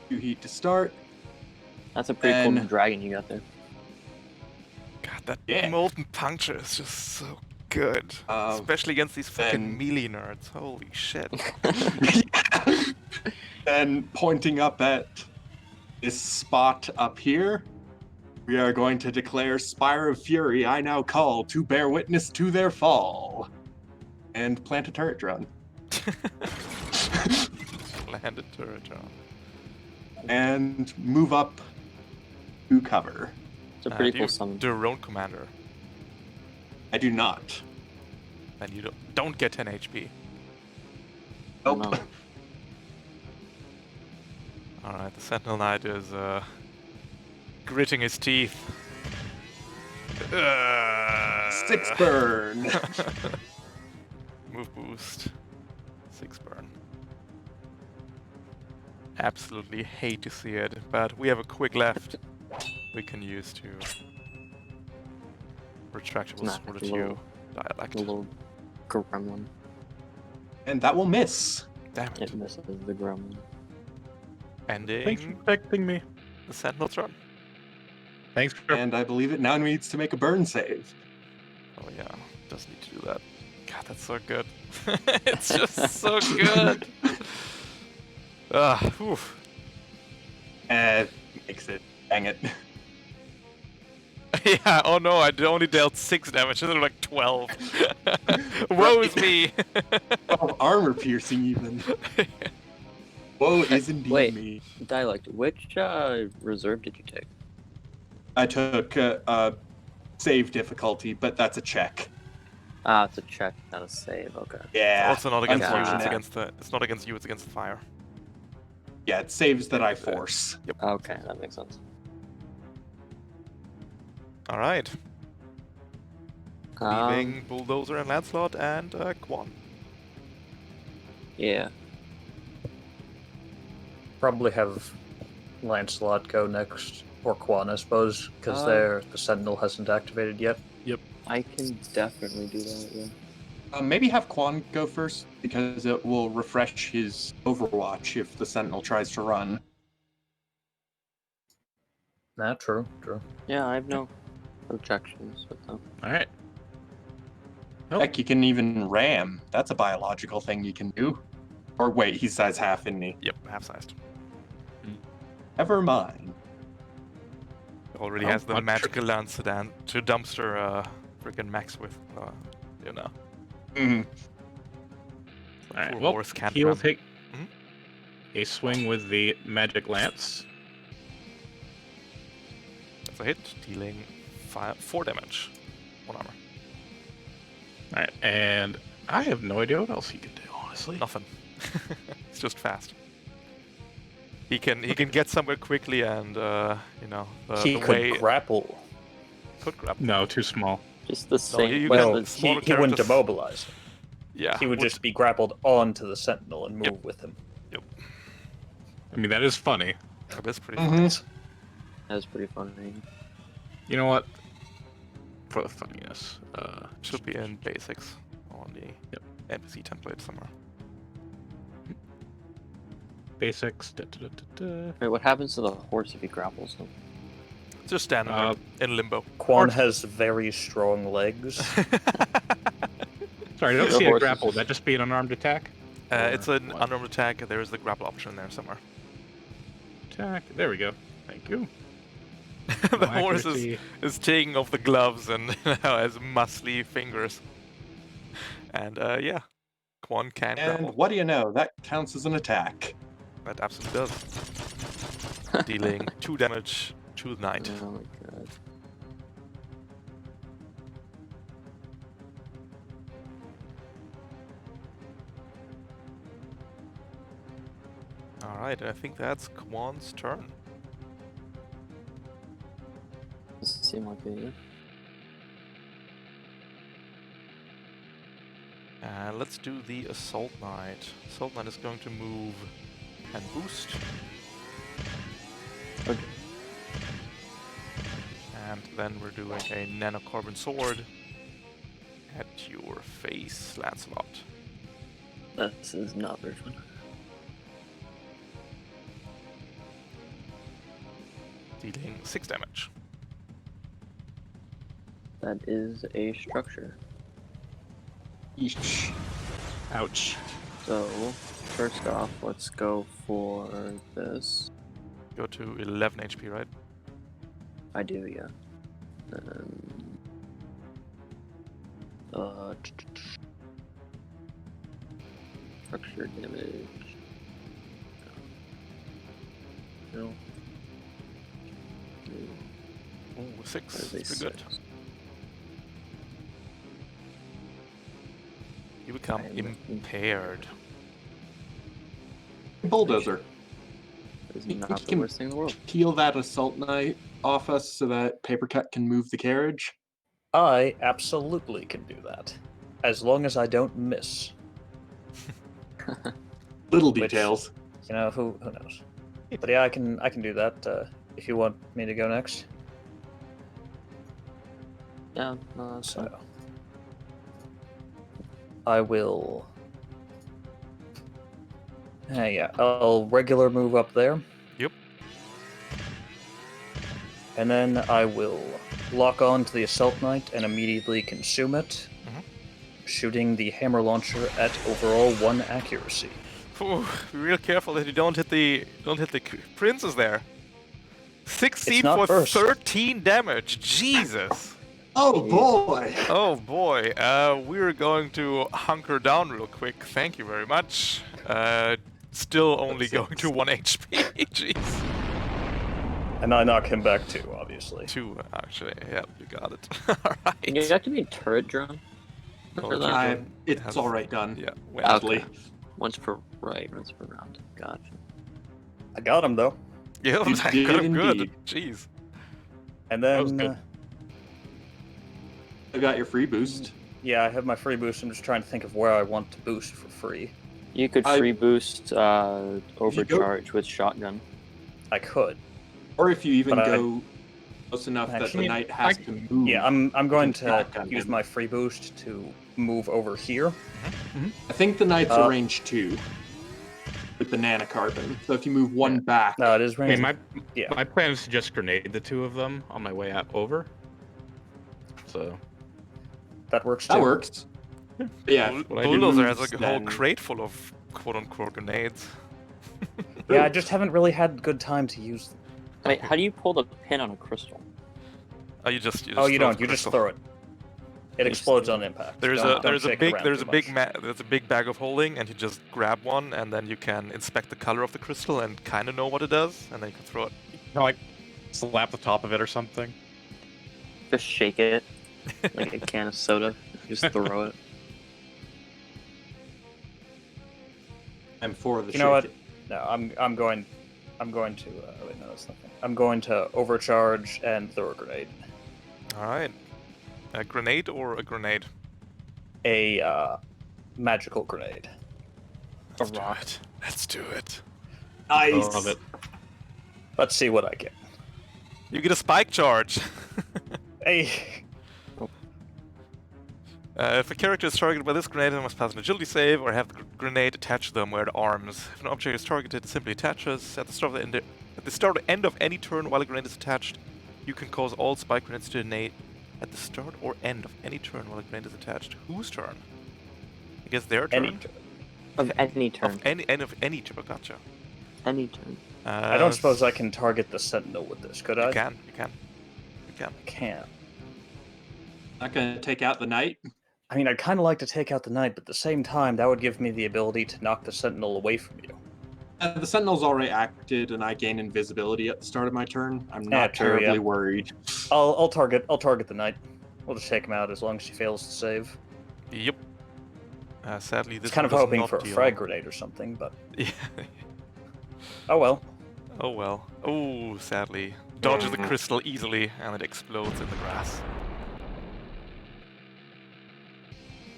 2 heat to start. That's a pretty cool And- dragon you got there. God, that Yeah. molten puncture is just so good. Especially against these fucking then- melee nerds. Holy shit. Then pointing up at this spot up here, we are going to declare Spire of Fury I now call to bear witness to their fall. And plant a turret drone. Landed turret on. And move up to cover. It's a pretty Do cool you summon. your own commander, I do not. and you don't get 10 HP. Nope. No. Alright, the Sentinel Knight is gritting his teeth. 6 burn. Move boost. 6 burn. Absolutely hate to see it, but we have a quick left we can use to retractable Nah, sword it's a to little- dialect. A little gremlin. And that will miss. Damn it. It misses the gremlin. Ending Thanks for protecting me. the Sentinel's run. Thanks for. And I believe it now needs to make a burn save. Oh yeah, does need to do that. God, that's so good. It's just so good. Whew. Makes it. Dang it. Yeah, oh no, I only dealt 6 damage, and they're like 12. Woe is me! 12 armor piercing, even. Woe is indeed Wait. me. Dialect, which reserve did you take? I took save difficulty, but that's a check. Ah, it's a check, not a save. Okay. It's Yeah. also not against you, it's unfortunate. against the... It's not against you, it's against the fire. Yeah, it saves that I force. Yep. Okay, that makes sense. Alright. Leaving Bulldozer and Lancelot and Quan. Yeah. Probably have Lancelot go next, or Quan, I suppose, because the Sentinel hasn't activated yet. I can definitely do that, yeah. Maybe have Quan go first, because it will refresh his Overwatch if the Sentinel tries to run. Nah, true. Yeah, I have no objections with them. Alright. Oh. Heck, you can even ram. That's a biological thing you can do. Or wait, he's size half, isn't he? Yep, half-sized. Never mind. Already Oh, has the what magical lance sedan to dumpster freaking Max with, you know. Mhm. Alright, Poor well, horse can't he will run. take Mhm. a swing with the magic lance. That's a hit, dealing 4 damage. 1 armor. Alright, and I have no idea what else he can do, honestly. Nothing. It's just fast. He can get somewhere quickly and you know He the could way grapple. could grab. No, too small. Just the same. you wait, can- Well, the- smaller he wouldn't characters- immobilize him. Yeah, He would just be grappled onto the Sentinel and move with him. I mean, that is funny. That is pretty Mhm. fast. that was pretty funny. You know what? For the funniness. Should be in basics on the Yep. NPC template somewhere. Basics. Da, da, da, da, da. Wait, what happens to the horse if he grapples him? Just stand there in limbo. Quan has very strong legs. Sorry, I don't The see a horse is grapple. Would just- that just be an unarmed attack? It's an what? unarmed attack. There is the grapple option there somewhere. Attack. There we go. Thank you. The No horse accuracy. is taking off the gloves and has muscly fingers. And yeah, Quan can And grapple. what do you know? That counts as an attack. That absolutely does. Dealing 2 damage to the knight. Oh my god. Alright, I think that's Quan's turn. Doesn't seem like it. Let's do the Assault Knight. Assault Knight is going to move and boost. Okay. And then we're doing a Nanocarbon Sword at your face, Lancelot. This is not very fun. Dealing 6 damage. That is a structure. Eesh. Ouch. So, first off, let's go for this. Go to 11 HP, right? I do, yeah. Structure damage. No. Oh, 6. That is a That's pretty good. 6. You become I am impaired. Bulldozer. That is We not the can- worst thing in the world. Peel that Assault Knight off us so that Paper Cut can move the carriage. I absolutely can do that, as long as I don't miss. Little Which- details. You know, who knows? But yeah, I can do that. If you want me to go next, Yeah, no, that's fine. so I will. Yeah, I'll regular move up there. Yep. And then I will lock on to the Assault Knight and immediately consume it, shooting the hammer launcher at overall 1 accuracy. Ooh, be real careful that you don't hit the princess there. 16 not for burst. 13 damage. Jesus. Oh boy! Oh boy. We're going to hunker down real quick. Thank you very much. Still only going to 1 HP. Jeez. And I knock him back too, obviously. 2, actually. Yeah, you got it. You Alright. have to be turret drone Oh, for that. It's has- alright done. Yeah. Badly. Okay. Once per once per round. Gotcha. I got him though. Yeah, You I did got him good. indeed. Jeez. And That was then, good. I got your free boost. yeah, I have my free boost. I'm just trying to think of where I want to boost for free. You could free boost overcharge with shotgun. I could. Or if you even But I- go close enough that the Actually, knight has to move. Yeah, I'm going can to shotgun use him. my free boost to move over here. I think the knight's a Uh, range 2 with the nanocarbon. So if you move one back, No, it is I range. mean, Yeah. my plan is to just grenade the two of them on my way out over. So That works too. that works. But yeah, What I do Bulldozer has moves, like a whole then- crate full of quote-unquote grenades. Yeah, I just haven't really had good time to use them. Wait, how do you pull the pin on a crystal? Oh, you just Oh, you throw don't. the You just crystal. throw it. It explodes on impact. There's Don't a shake it big around there's too a big much. there's a big bag of holding, and you just grab one, and then you can inspect the color of the crystal and kind of know what it does, and then you can throw it. like slap the top of it or something. Just shake it like a can of soda. Just throw it. I'm for the You know what? shake it. No, I'm going to. Wait, no, that's nothing. I'm going to overcharge and throw a grenade. All right, a grenade or a grenade? A magical grenade. Let's do it. Let's do it. Nice. Love it. Let's see what I get. You get a spike charge. Hey, If a character is targeted by this grenade, they must pass an agility save or have the grenade attached to them where the arms. If an object is targeted, it simply attaches. At the start or end of any turn while a grenade is attached, you can cause all spike grenades to detonate at the start or end of any turn while a grenade is attached. Whose turn? I guess their turn. any. Of any turn. Of any turn. Gotcha. Any turn. I don't suppose I can target the sentinel with this, could I? You can. I can. Not gonna take out the knight. I mean, I'd kind of like to take out the knight, but at the same time, that would give me the ability to knock the sentinel away from you. The sentinel's already acted, and I gain invisibility at the start of my turn. I'm Yeah, not true, terribly yeah. worried. I'll target the knight. We'll just take him out as long as she fails to save. Yep. Sadly, this It's kind of one does hoping not for a deal- frag grenade or something, but Yeah. oh well. Oh well. Oh, sadly. Dodges the crystal easily, and it explodes in the grass.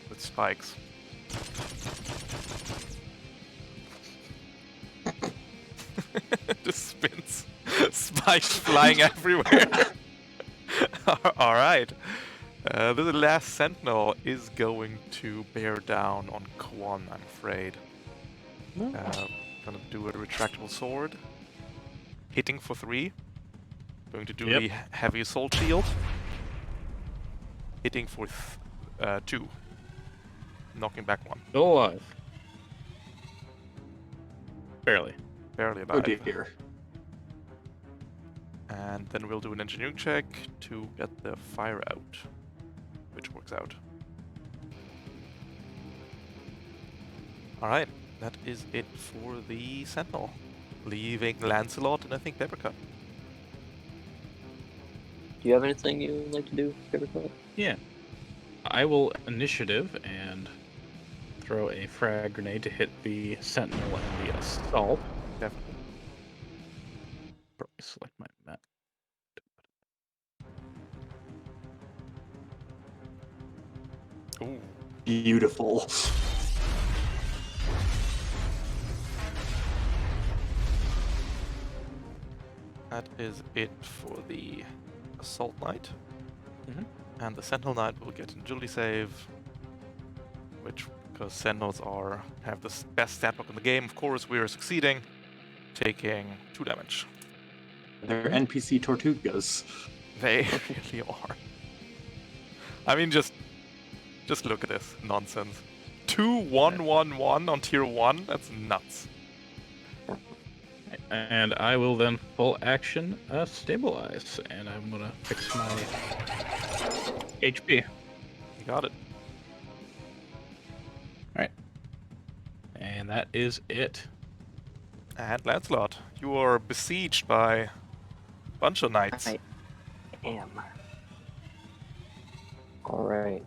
With spikes. Just spins. Spikes flying everywhere. Alright. The last sentinel is going to bear down on Kwon, I'm afraid. Gonna do a retractable sword. Hitting for 3. Going to do Yep. the heavy assault shield. Hitting for 2. Knocking back 1. Still alive. Barely. Barely Oh alive. dear. And then we'll do an engineering check to get the fire out. Which works out. Alright, that is it for the Sentinel. Leaving Lancelot and I think Peppercut. Do you have anything you would like to do, Papercut? Yeah. I will initiative and throw a frag grenade to hit the sentinel and the assault. Definitely. Probably select my map. Ooh. Beautiful. That is it for the Assault Knight. Mhm. And the Sentinel Knight will get an agility save. Which, because Sentinels have the best stat block in the game, of course, we are succeeding. Taking 2 damage. They're NPC Tortugas. They really are. I mean, just look at this nonsense. 2-1-1-1 on tier 1? That's nuts. And I will then full action stabilize, and I'm gonna fix my HP. You got it. Alright. And that is it. And Lancelot, you are besieged by a bunch of knights. I am. Alright.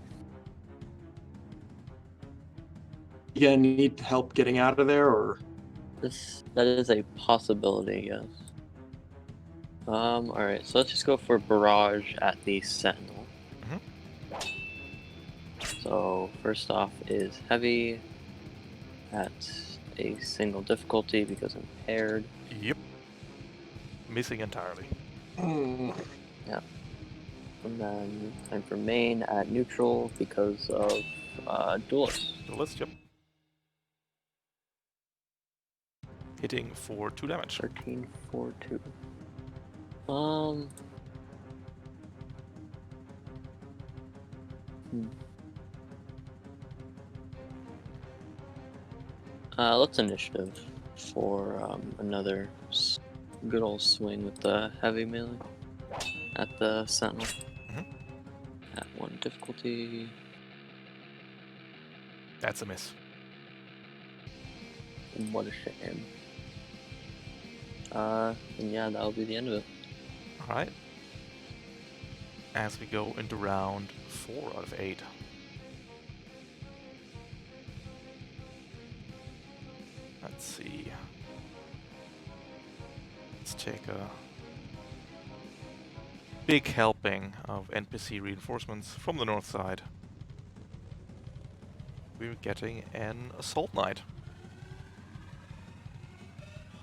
You gonna need help getting out of there, or That is a possibility, yes. Alright, so let's just go for barrage at the Sentinel. So first off is heavy at a single difficulty because I'm paired. Yep. Missing entirely. Yeah. And then time for main at neutral because of duelist. Duelist, yep. Hitting for 2 damage. 13, 4, 2. Let's initiative for another good old swing with the heavy melee at the Sentinel. At 1 difficulty. That's a miss. What a shame. And yeah, that'll be the end of it. Alright. As we go into round 4 out of 8. Let's see. Let's take a big helping of NPC reinforcements from the north side. We're getting an Assault Knight.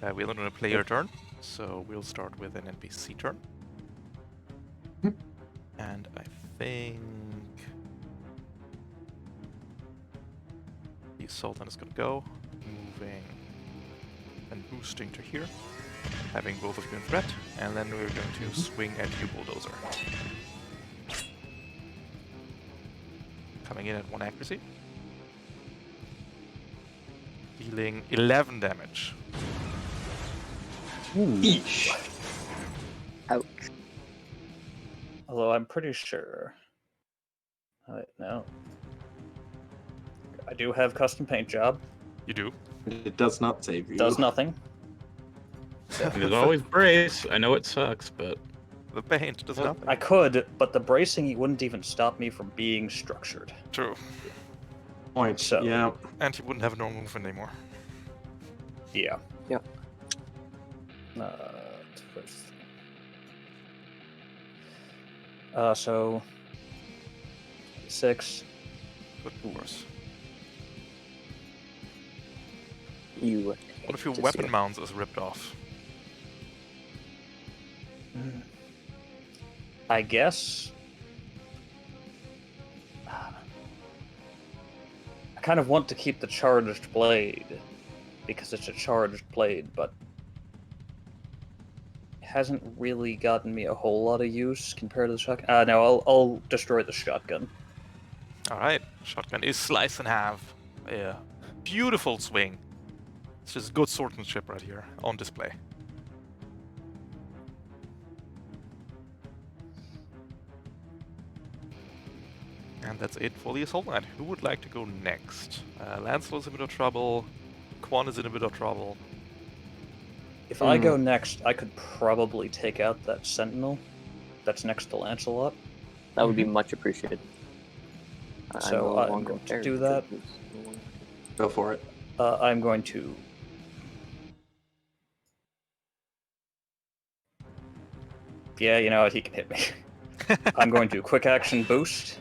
We're not going to play your turn, so we'll start with an NPC turn. And I think the Assault Knight is going to go, moving and boosting to here, having both of you in threat, and then we're going to swing at you, Bulldozer. Coming in at 1 accuracy. Dealing 11 damage. eesh. Ouch. Although I'm pretty sure. No. I do have custom paint job. You do. It does not save you. Does nothing. There's always brace. I know it sucks, but The paint does nothing. I could, but the bracing wouldn't even stop me from being structured. True. Point. So- Yeah. And you wouldn't have normal movement anymore. Yeah. Yep. So 6. Could be worse. You. What if your hate to see weapon it. mounts is ripped off? I guess. I kind of want to keep the charged blade because it's a charged blade, but it hasn't really gotten me a whole lot of use compared to the shotgun. No, I'll destroy the shotgun. Alright, shotgun is sliced in half. Yeah. Beautiful swing. It's just good swordsmanship right here on display. And that's it for the Assault Knight. Who would like to go next? Lancelot's in a bit of trouble. Quan is in a bit of trouble. If I go next, I could probably take out that sentinel that's next to Lancelot. That would be much appreciated. So I'm going to do that. Go for it. I'm going to. Yeah, you know what? He can hit me. I'm going to quick action boost.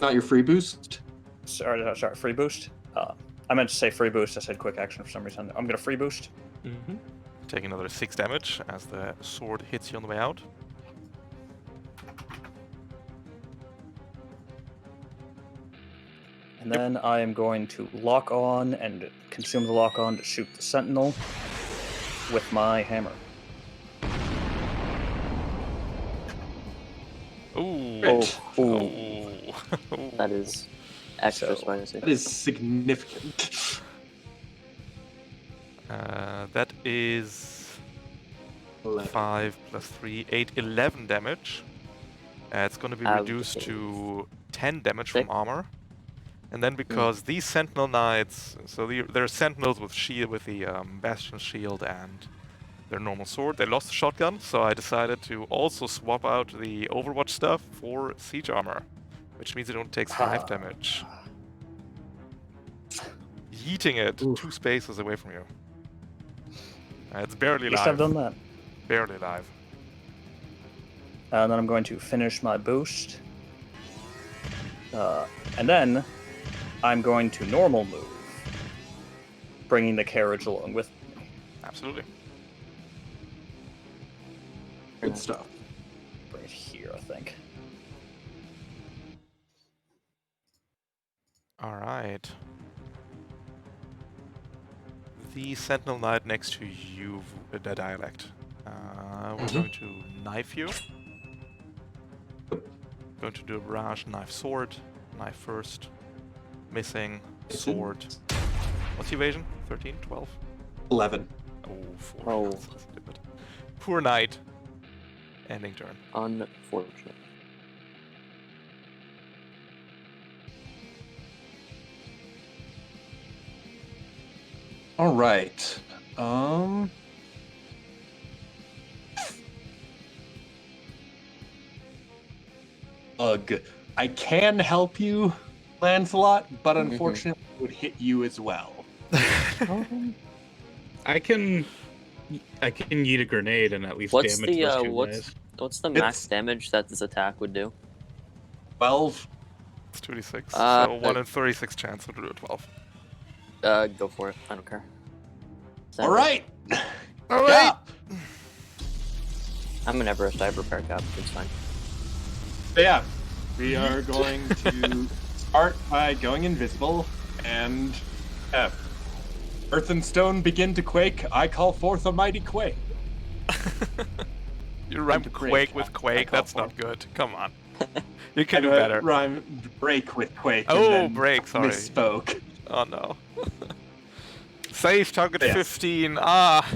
Not your free boost. Sorry, free boost. I meant to say free boost. I said quick action for some reason. I'm going to free boost. Take another 6 damage as the sword hits you on the way out. And then I am going to lock on and consume the lock on to shoot the sentinel with my hammer. Ooh. Crit. Ooh. That is extra So- spicy. That is significant. That is 11. 5 plus 3, 8, 11 damage. It's going to be reduced to 10 damage from armor. And then because these Sentinel Knights, so they're Sentinels with shield, with the Bastion shield and their normal sword. They lost the shotgun, so I decided to also swap out the Overwatch stuff for siege armor, which means it only takes 5 damage. Yeeting it 2 spaces away from you. It's barely At least live. I've done that. Barely live. And then I'm going to finish my boost. And then I'm going to normal move, bringing the carriage along with me. Absolutely. Good stuff. Right here, I think. Alright. The Sentinel Knight next to you, the dialect. We're going to knife you. Going to do a barrage, knife, sword. Knife first. Missing. Sword. What's evasion? 13? 12? 11. Oh, 4. Oh. That's stupid. Poor knight. Ending turn. Unfortunate. All right. Ugh. I can help you, Lancelot, but unfortunately it would hit you as well. I can yeet a grenade and at least What's damage the those two guys. what's the max damage that this attack would do? 12. It's 2d6. So 1 in 36 chance to do a 12. Go for it. I don't care. All right. All right. I'm an Everest. I have repair cap. It's fine. Yeah, we are going to start by going invisible, and earth and stone begin to quake. I call forth a mighty quake. You rhyme quake with quake. That's not good. Come on. You can do better. Rhyme break with quake. Oh, and then break, sorry. Misspoke. Oh no. Save target Yes. 15. Ah.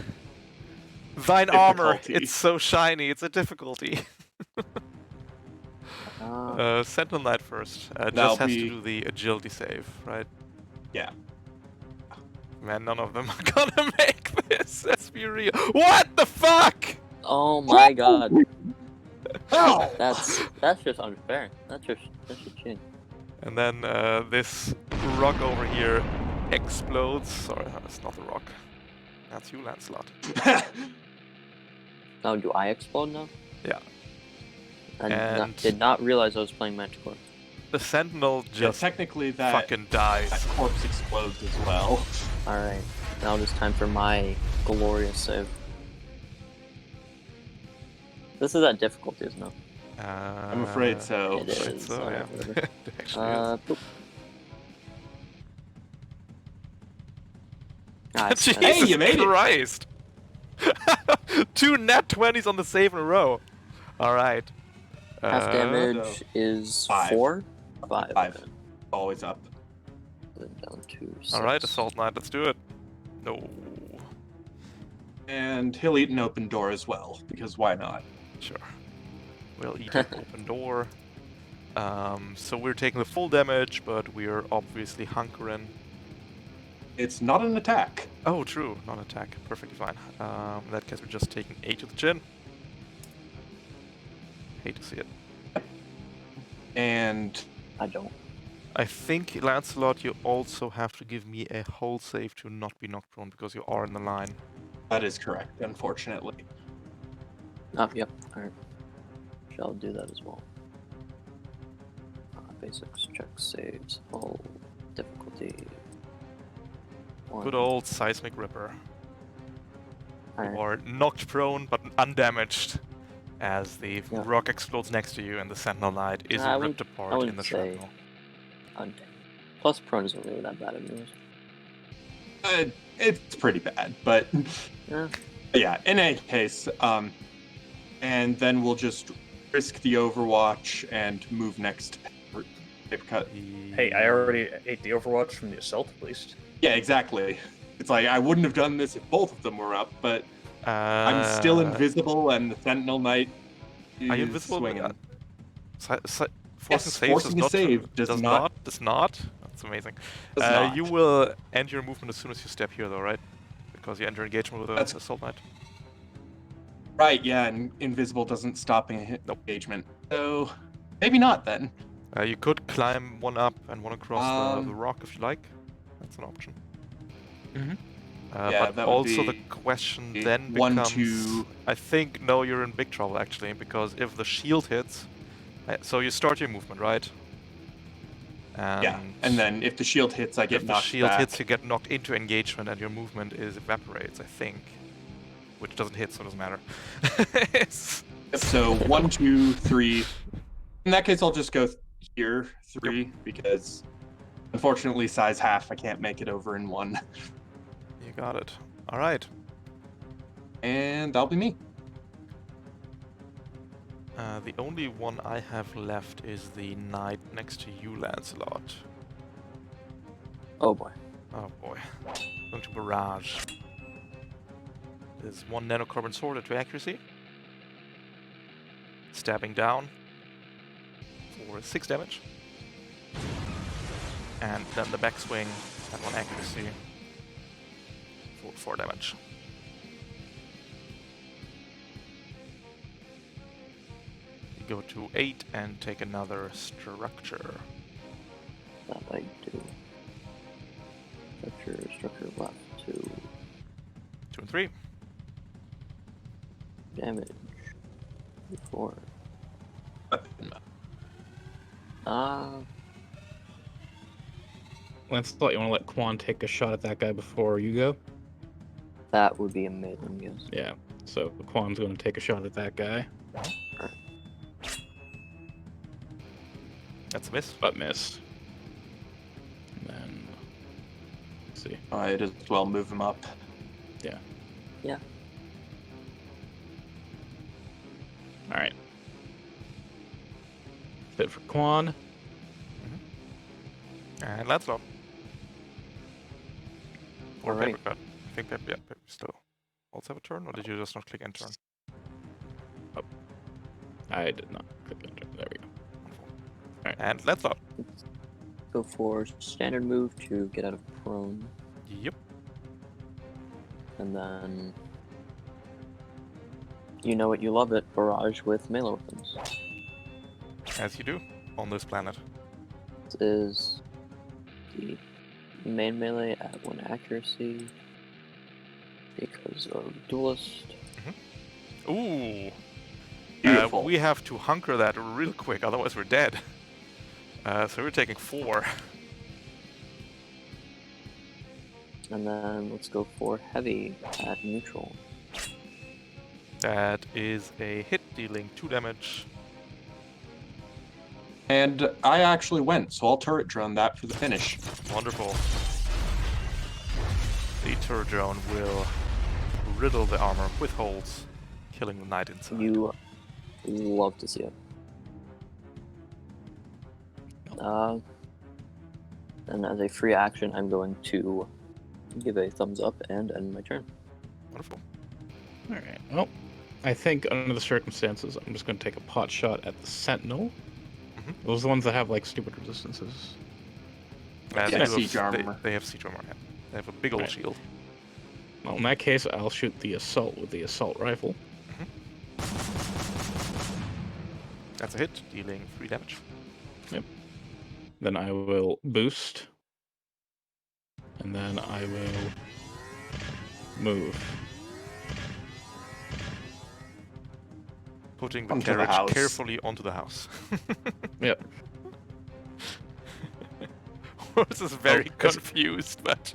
Thine armor. Difficulty. It's so shiny. It's a difficulty. Sentinel Knight first. Just has to do the agility save, right? Yeah. Man, none of them are gonna make this. Let's be real. What the fuck? Oh my god. Oh! That's just unfair. That's just cheating. And then this rock over here explodes. Sorry, that's not a rock. That's you, Lancelot. Oh, do I explode now? Yeah. I did not realize I was playing Manticore. The Sentinel Yeah, just technically that fucking dies. corpse explodes as well. Alright, now it's time for my glorious save. This is at difficulty, isn't it? I'm afraid so. It Afraid is. so, Alright, yeah. whatever. It actually is. Boop. Nice. Jesus Hey, you made it! Christ! 2 nat 20s on the save in a row. Alright. Half damage is 5. 4? 5. 5. Okay. Always up. Then down to 6. Alright, Assault Knight, let's do it. No. And he'll eat an open door as well, because why not? Sure. We'll eat an open door. So we're taking the full damage, but we're obviously hunkering. It's not an attack. Oh, true. Non-attack. Perfectly fine. In that case, we're just taking 8 to the chin. Hate to see it. And I don't. I think, Lancelot, you also have to give me a hull save to not be knocked prone, because you are in the line. that is correct, unfortunately. Oh, yep. Alright. Shall do that as well. Basics, check, saves, all difficulty. 1. Good old Seismic Ripper. You Alright. are knocked prone, but undamaged, as the Yeah. rock explodes next to you, and the Sentinel Knight is I ripped wouldn't- I apart in wouldn't the say- shrapnel. Plus, prone isn't really that bad anyways. It's pretty bad, but Yeah. yeah, in any case, and then we'll just risk the Overwatch and move next. Paper cut. Hey, I already ate the Overwatch from the assault, at least. Yeah, exactly. It's like I wouldn't have done this if both of them were up, but I'm still invisible, and the Sentinel Knight Are you is invisible? swinging. Forcing Yes, saves forcing a does save does not. Does not. That's amazing. Does not. You will end your movement as soon as you step here, though, right? Because you enter engagement with That's- the Assault Knight. Right, yeah, and invisible doesn't stop Nope. engagement. So maybe not then. You could climb one up and one across the rock if you like. That's an option. Mhm. Yeah, but that would also the be question then 1, becomes... 2. I think, no, you're in big trouble, actually, because if the shield hits... so you start your movement, right? Yeah, and then if the shield hits, I get if the knocked shield back. hits, you get knocked into engagement and your movement is evaporates, I think. Which doesn't hit, so it doesn't matter. So 1, 2, 3. In that case, I'll just go here 3 because unfortunately, size half, I can't make it over in 1. You got it. All right. And that'll be me. The only one I have left is the knight next to you, Lancelot. Oh boy. Oh boy. Going to barrage. There's one nanocarbon sword at 2 accuracy. Stabbing down for 6 damage. And then the backswing at 1 accuracy for 4 damage. You go to 8 and take another structure. That I do. Structure left 2. 2 and 3. Damage. 4. Weapon. Lancelot, you want to let Quan take a shot at that guy before you go? That would be amazing, yes. Yeah. So Quan's going to take a shot at that guy, That's a miss. but missed. And then, let's see. I'd as well move him up. Yeah. Yeah. All right. That's it for Quan. And Lancelot. Or Alright. paper cut. I think paper still. Also have a turn, or did you just not click enter? I did not click enter. There we go. Alright. And Lancelot. Go for standard move to get out of prone, Yep. and then you know it, you love it, barrage with melee weapons. As you do on this planet. This is the main melee at 1 accuracy because of duelist. Ooh. Beautiful. We have to hunker that real quick, otherwise we're dead. So we're taking 4. And then let's go for heavy at neutral. That is a hit, dealing 2 damage. And I actually went, so I'll turret drone that for the finish. Wonderful. The turret drone will riddle the armor with holes, killing the knight inside. You love to see it. And as a free action, I'm going to give a thumbs up and end my turn. Wonderful. All right. Well, I think under the circumstances, I'm just going to take a pot shot at the Sentinel. Those are the ones that have like stupid resistances. And Yeah, they, siege have, armor. they have siege armor. Yeah. They have a big old Right. shield. Well, in that case, I'll shoot the assault with the assault rifle. That's a hit, dealing 3 damage. Then I will boost. And then I will move. Putting the Onto the carriage house. carefully onto the house. Yep. Horse is very Oh, confused, but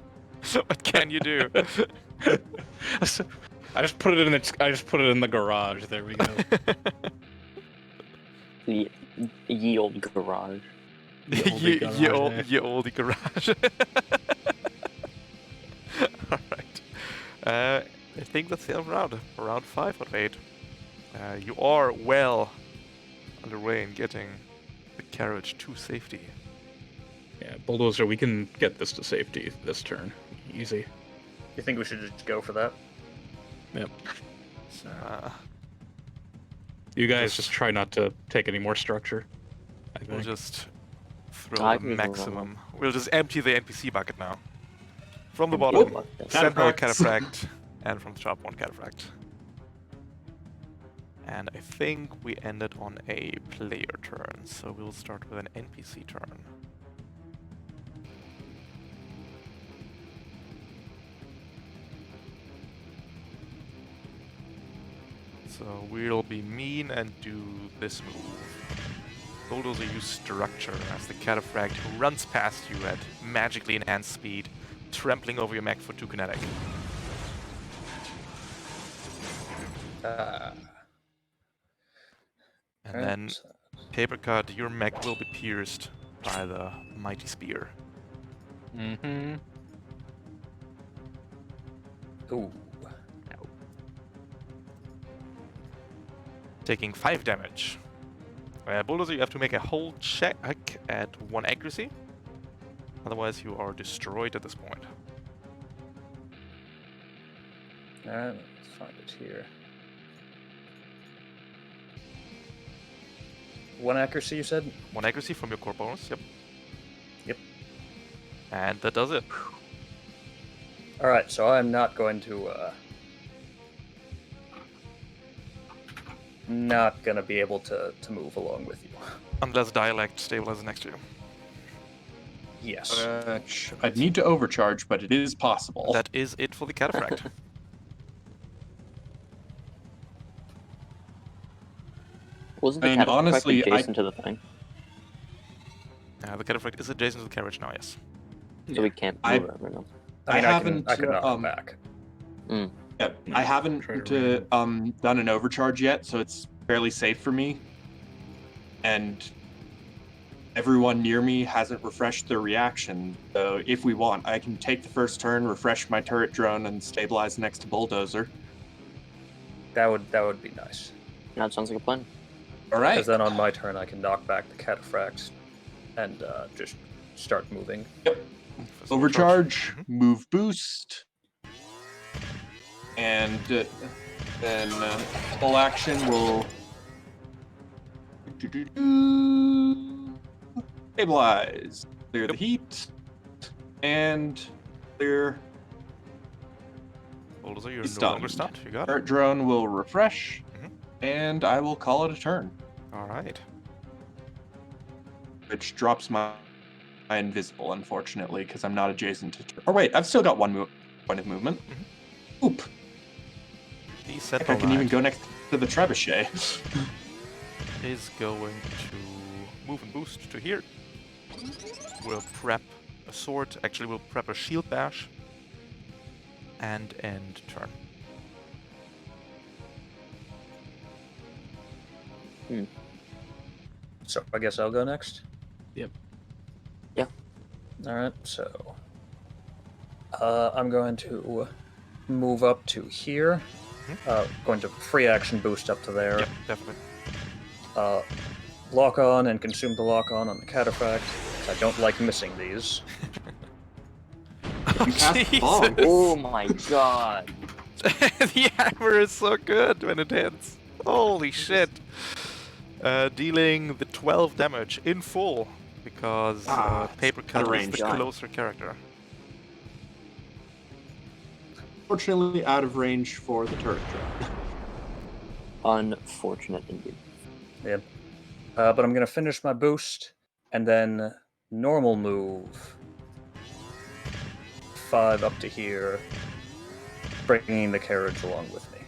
what can you do? I just put it in the garage. There we go. The ye old garage. Ye olde garage, Ye oldie garage. Alright. I think that's the end of round. Round 5 out of 8. You are well underway in getting the carriage to safety. Yeah, bulldozer. We can get this to safety this turn. Easy. You think we should just go for that? Yep. You You guys just try not to take any more structure. I We'll think. just throw I the can go maximum. We'll just empty the NPC bucket now. From the Empty bottom, the bucket. Sentinel Cataphracts. Cataphract, and from the top, 1 Cataphract. And I think we ended on a player turn, so we'll start with an NPC turn. So we'll be mean and do this move. Bulldozer use structure as the Cataphract runs past you at magically enhanced speed, trampling over your mech for 2 kinetic. And then, paper cut, your mech will be pierced by the mighty spear. Mm-hmm. Ooh. Taking 5 damage. Bulldozer, you have to make a whole check at 1 accuracy. Otherwise, you are destroyed at this point. Alright, let's find it here. 1 accuracy, you said? 1 accuracy from your core bonus, yep. Yep. And that does it. Alright, so I'm not going to, not gonna be able to move along with you. Unless Dialect stabilizes next to you. Yes. I'd need to overcharge, but it is possible. That is it for the Cataphract. Wasn't the I mean, Cataphract honestly, adjacent to the thing? The Cataphract is adjacent to the carriage now, yes. So we can't I- move it right now. I mean, I I can knock him haven't, back. Yeah, I haven't Try to done an overcharge yet, so it's fairly safe for me. And everyone near me hasn't refreshed their reaction. So if we want, I can take the first turn, refresh my turret drone, and stabilize next to Bulldozer. That would be nice. That sounds like a plan. All right. Because then on my turn I can knock back the Cataphracts and just start moving. First Overcharge, Mhm. move boost, and then full action will stabilize, clear the heat, and clear. Bulldozer, you're He's no longer stunned. stunned. You got it. Turret drone will refresh, Mhm. and I will call it a turn, Alright. which drops my invisible, unfortunately, because I'm not adjacent to. Oh wait, I've still got 1 point of movement. Oop! The Heck, I Sentinel can even Knight go next to the trebuchet. is going to move and boost to here. We'll prep a sword. Actually, we'll prep a shield bash. And end turn. So I guess I'll go next. Yep. Yeah. All right. So I'm going to move up to here. Going to free action boost up to there. Yep, definitely. Lock on and consume the lock on the Cataphract. I don't like missing these. You cast Jesus. bomb. Oh my god. The hammer is so good when it hits. Holy shit. Dealing the 12 damage in full because Paper Cut is range. the closer character. Fortunately, out of range for the turret drone. Unfortunate indeed. Yep. But I'm going to finish my boost and then normal move 5 up to here, bringing the carriage along with me.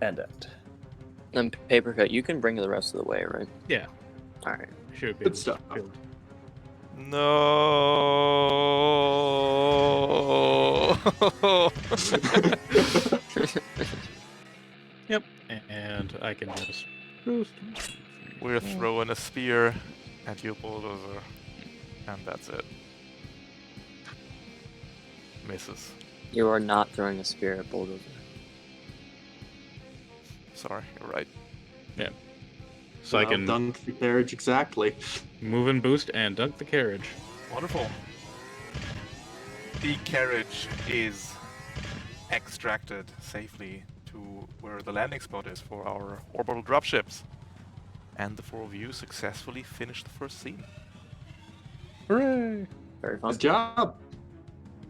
And end. And Paper Cut, you can bring it the rest of the way, right? Yeah. Alright. Should be Good able to stuff. build. No. Yep. And I can just boost. We're throwing a spear at you, Bulldozer. And that's it. Misses. You are not throwing a spear at Bulldozer. Sorry, you're right. So I I'll can dunk the carriage exactly. move and boost and dunk the carriage. Wonderful. the carriage is extracted safely to where the landing spot is for our orbital dropships. And the four of you successfully finished the first scene. Hooray! Very fun. Good job.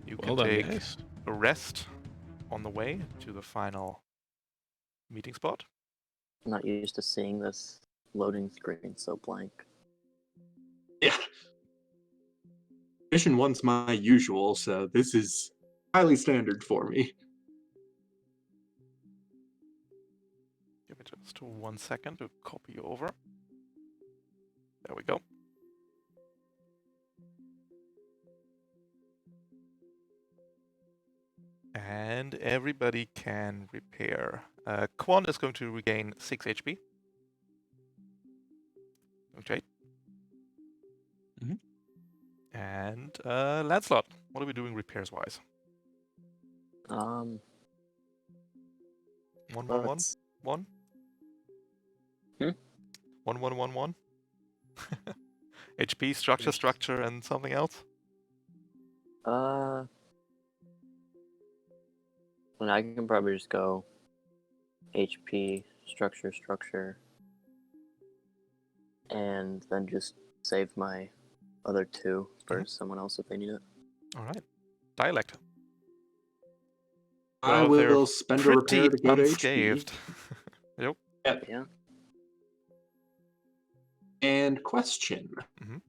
You Well can done, take guys. a rest on the way to the final meeting spot. I'm not used to seeing this loading screen so blank. Yeah. Mission 1's my usual, so this is highly standard for me. Give me just 1 second to copy over. There we go. And everybody can repair. Quan is going to regain 6 HP. Okay. Mhm. And Lancelot, what are we doing repairs-wise? 1-1-1? Let's... 1? Hmm? 1-1-1-1? HP, structure, and something else? Well, I can probably just go HP, structure, and then just save my other two for someone else if they need it. Alright. Dialect. I Well, they're will spend a repair to go to HP. unscathed. Yep. Yep. Yeah. And question. Mhm.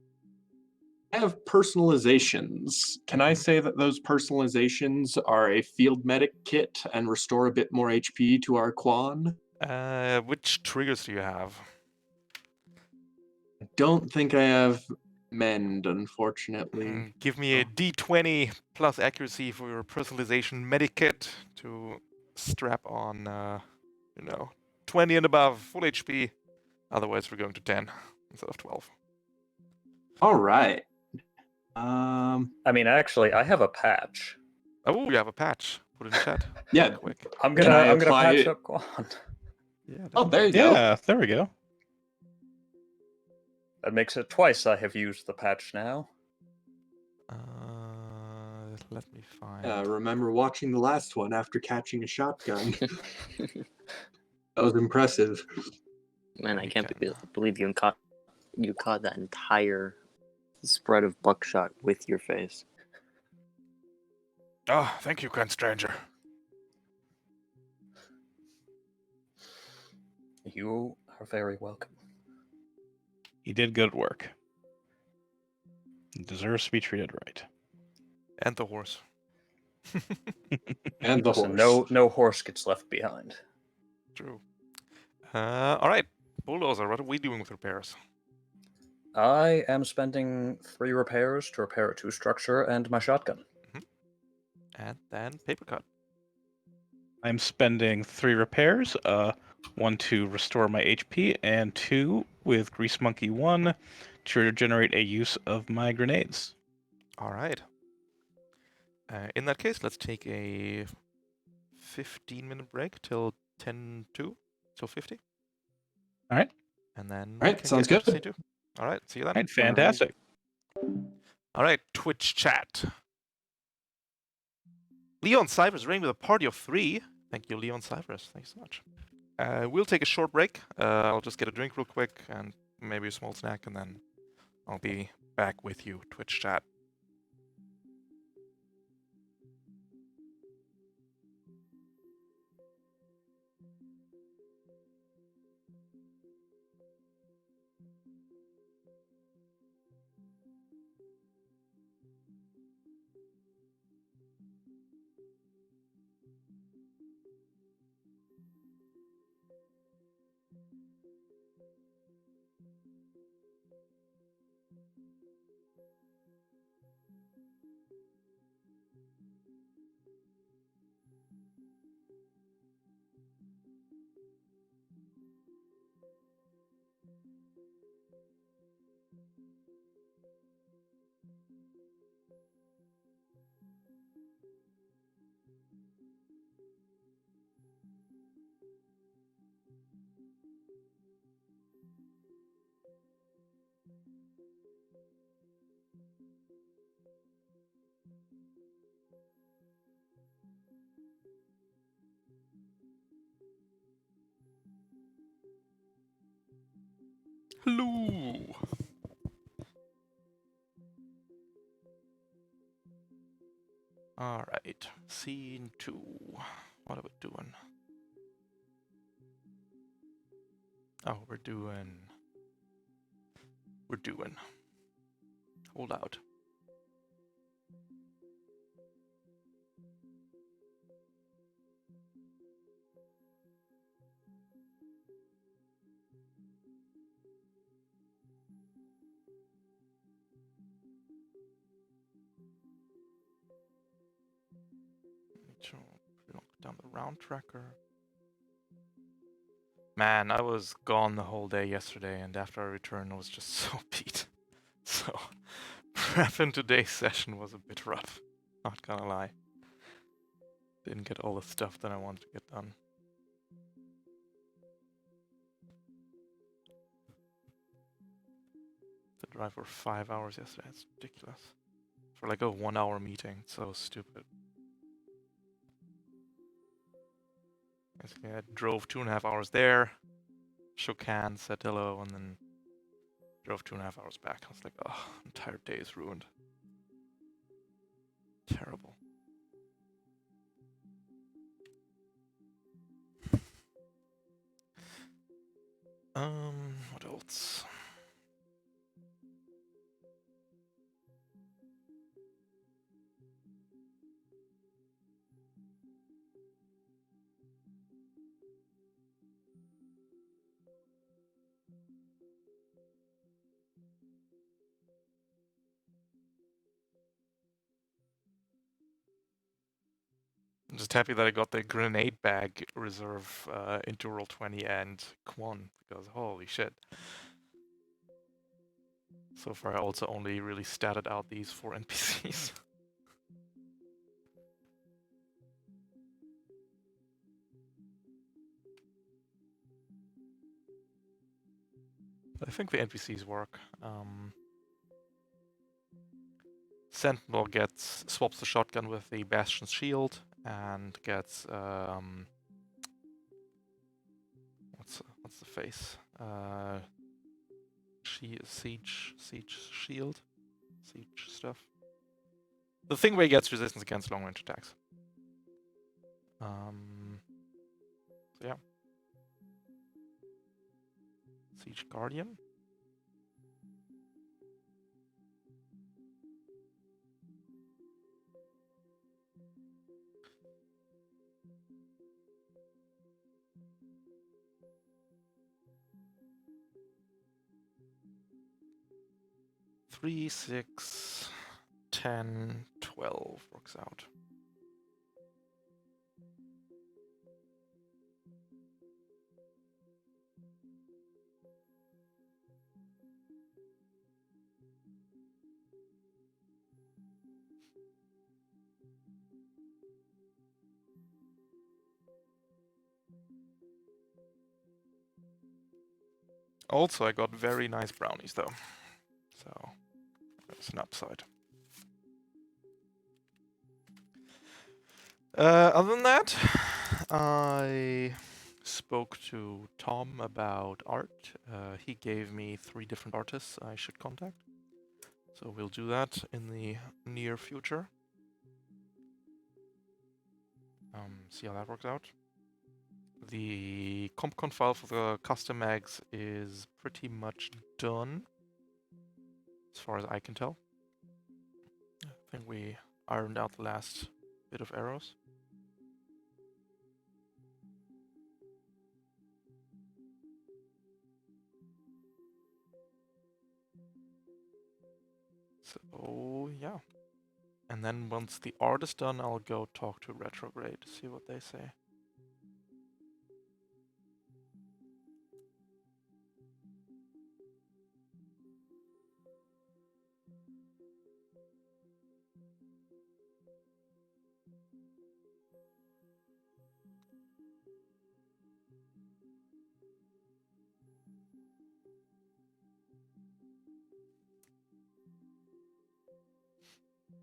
I have personalizations. Can I say that those personalizations are a field medic kit and restore a bit more HP to our Quan? Which triggers do you have? I don't think I have mend, unfortunately. Give me a D20 plus accuracy for your personalization medikit to strap on, 20 and above, full HP. Otherwise, we're going to 10 instead of 12. All right. I mean, actually, I have a patch. Oh, you have a patch. Put it in chat. Yeah. Quick. I'm Can gonna I I'm gonna apply patch it? up Quan. Yeah. Oh, there you go. Yeah, there we go. That makes it twice I have used the patch now. Let me find. Remember watching the last one after catching a shotgun. That was impressive. Man, I You can't can- believe you caught that entire spread of buckshot with your face. Oh, thank you, kind stranger. You are very welcome. He did good work. He deserves to be treated right. And the horse. And the Listen, horse. no horse gets left behind. True. All right, Bulldozer. What are we doing with repairs? I am spending 3 repairs to repair a 2 structure and my shotgun. And then paper cut. I'm spending 3 repairs, 1 to restore my HP, and 2 with Grease Monkey 1 to generate a use of my grenades. All right. In that case, let's take a 15-minute break till 10:02, till 50. All right. And then All right, we can sounds get to good. C2. All right, see you then. All right, fantastic. All right, Twitch chat. Leon Cyphers reigning with a party of 3. Thank you, Leon Cyphers. Thanks so much. We'll take a short break. I'll just get a drink real quick and maybe a small snack, and then I'll be back with you, Twitch chat. Hello. All right, scene 2. What are we doing? Oh, we're doing. Hold out. Need to look down the round tracker. Man, I was gone the whole day yesterday, and after I returned, I was just so beat. So, prepping today's session was a bit rough. Not gonna lie. Didn't get all the stuff that I wanted to get done. The drive for 5 hours yesterday. It's ridiculous. For like a 1-hour meeting. It's so stupid. Basically, I drove 2.5 hours there, shook hands, said hello, and then drove 2.5 hours back. I was like, oh, entire day is ruined. Terrible. What else? I'm just happy that I got the grenade bag reserve into Roll 20 and Quan, because holy shit. So far I also only really statted out these 4 NPCs. I think the NPCs work. Sentinel swaps the shotgun with the Bastion's shield and gets what's the face? Siege shield, siege stuff. The thing where he gets resistance against long range attacks. So yeah. Siege Guardian. Three, 6, 10, 12 works out. Also, I got very nice brownies though, so that's an upside. Other than that, I spoke to Tom about art. He gave me 3 different artists I should contact. So we'll do that in the near future. See how that works out. The CompCon file for the custom mags is pretty much done, as far as I can tell. I think we ironed out the last bit of arrows. So, yeah. And then once the art is done, I'll go talk to Retrograde to see what they say.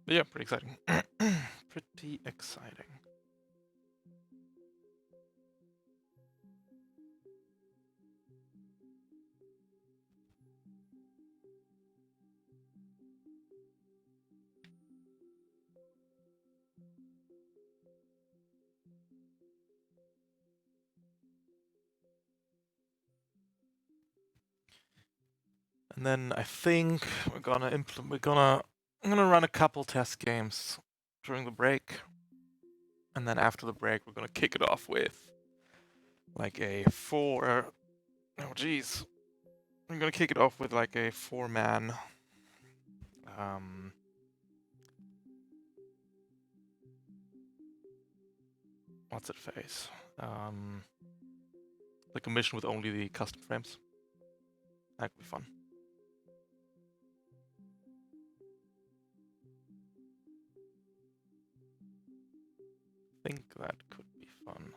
But yeah, pretty exciting. Pretty exciting. And then I think we're gonna I'm gonna run a couple test games during the break, and then after the break we're gonna kick it off with like a four. Oh geez, I'm gonna kick it off with like a four-man. Um, what's it face? Like a mission with only the custom frames. That could be fun. I think that could be fun.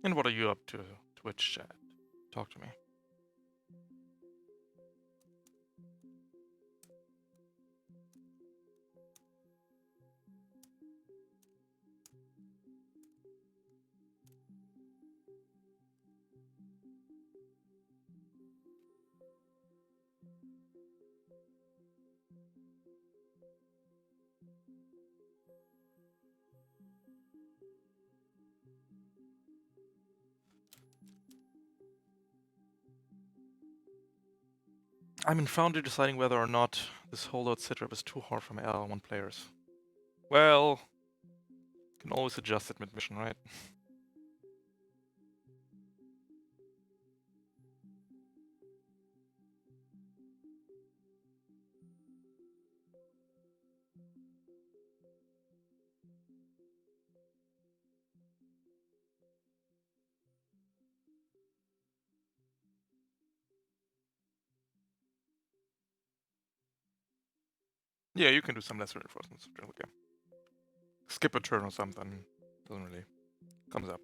And what are you up to, Twitch chat? Talk to me. I'm in Foundry deciding whether or not this holdout sitrep is too hard for my L1 players. Well, can always adjust it mid-mission, right? Yeah, you can do some lesser reinforcements during the game. Skip a turn or something. Doesn't really comes up.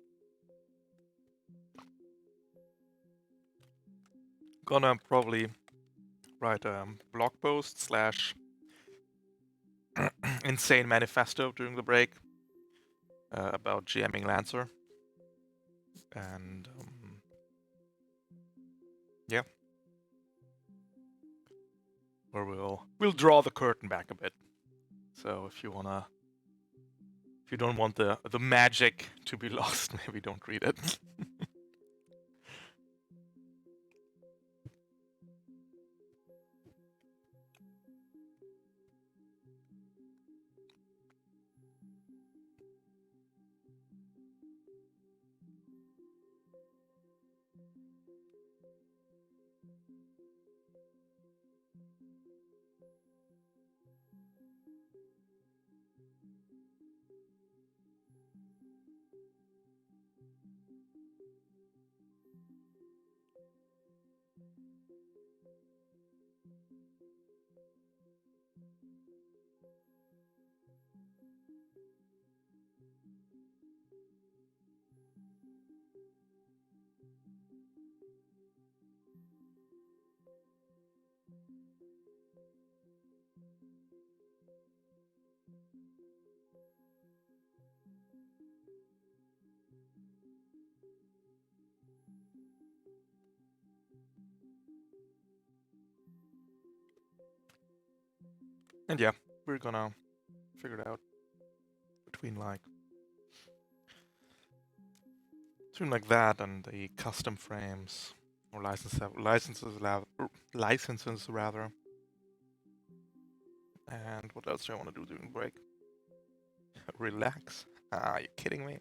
Gonna probably write a blog post slash insane manifesto during the break about GMing Lancer. And yeah. Or we'll draw the curtain back a bit. So if you don't want the magic to be lost, maybe don't read it. And yeah, we're gonna figure it out between like that and the custom frames or licenses rather. And what else do I want to do during break? Relax. Ah, are you kidding me?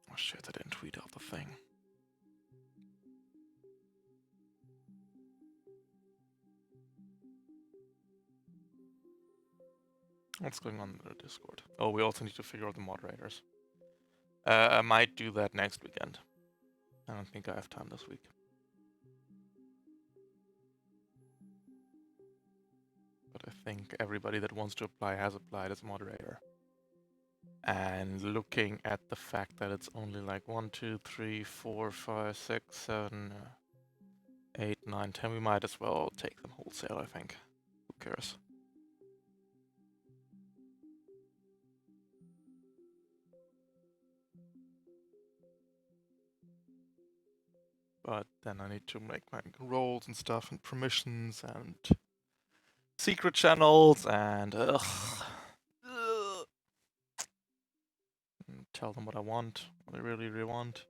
Oh shit, I didn't tweet out the thing. What's going on in the Discord? Oh, we also need to figure out the moderators. I might do that next weekend. I don't think I have time this week. But I think everybody that wants to apply has applied as moderator. And looking at the fact that it's only like 1, 2, 3, 4, 5, 6, 7, 8, 9, 10, we might as well take them wholesale, I think. Who cares? But then I need to make my roles and stuff and permissions and secret channels and and tell them what I want, what I really, really want.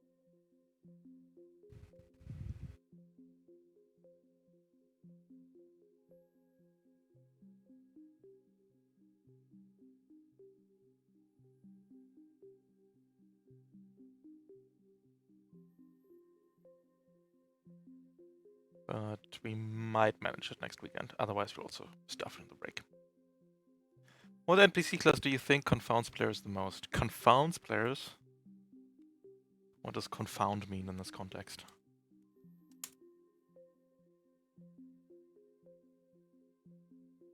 But we might manage it next weekend. Otherwise, we'll also stuff in the break. What NPC class do you think confounds players the most? Confounds players? What does confound mean in this context?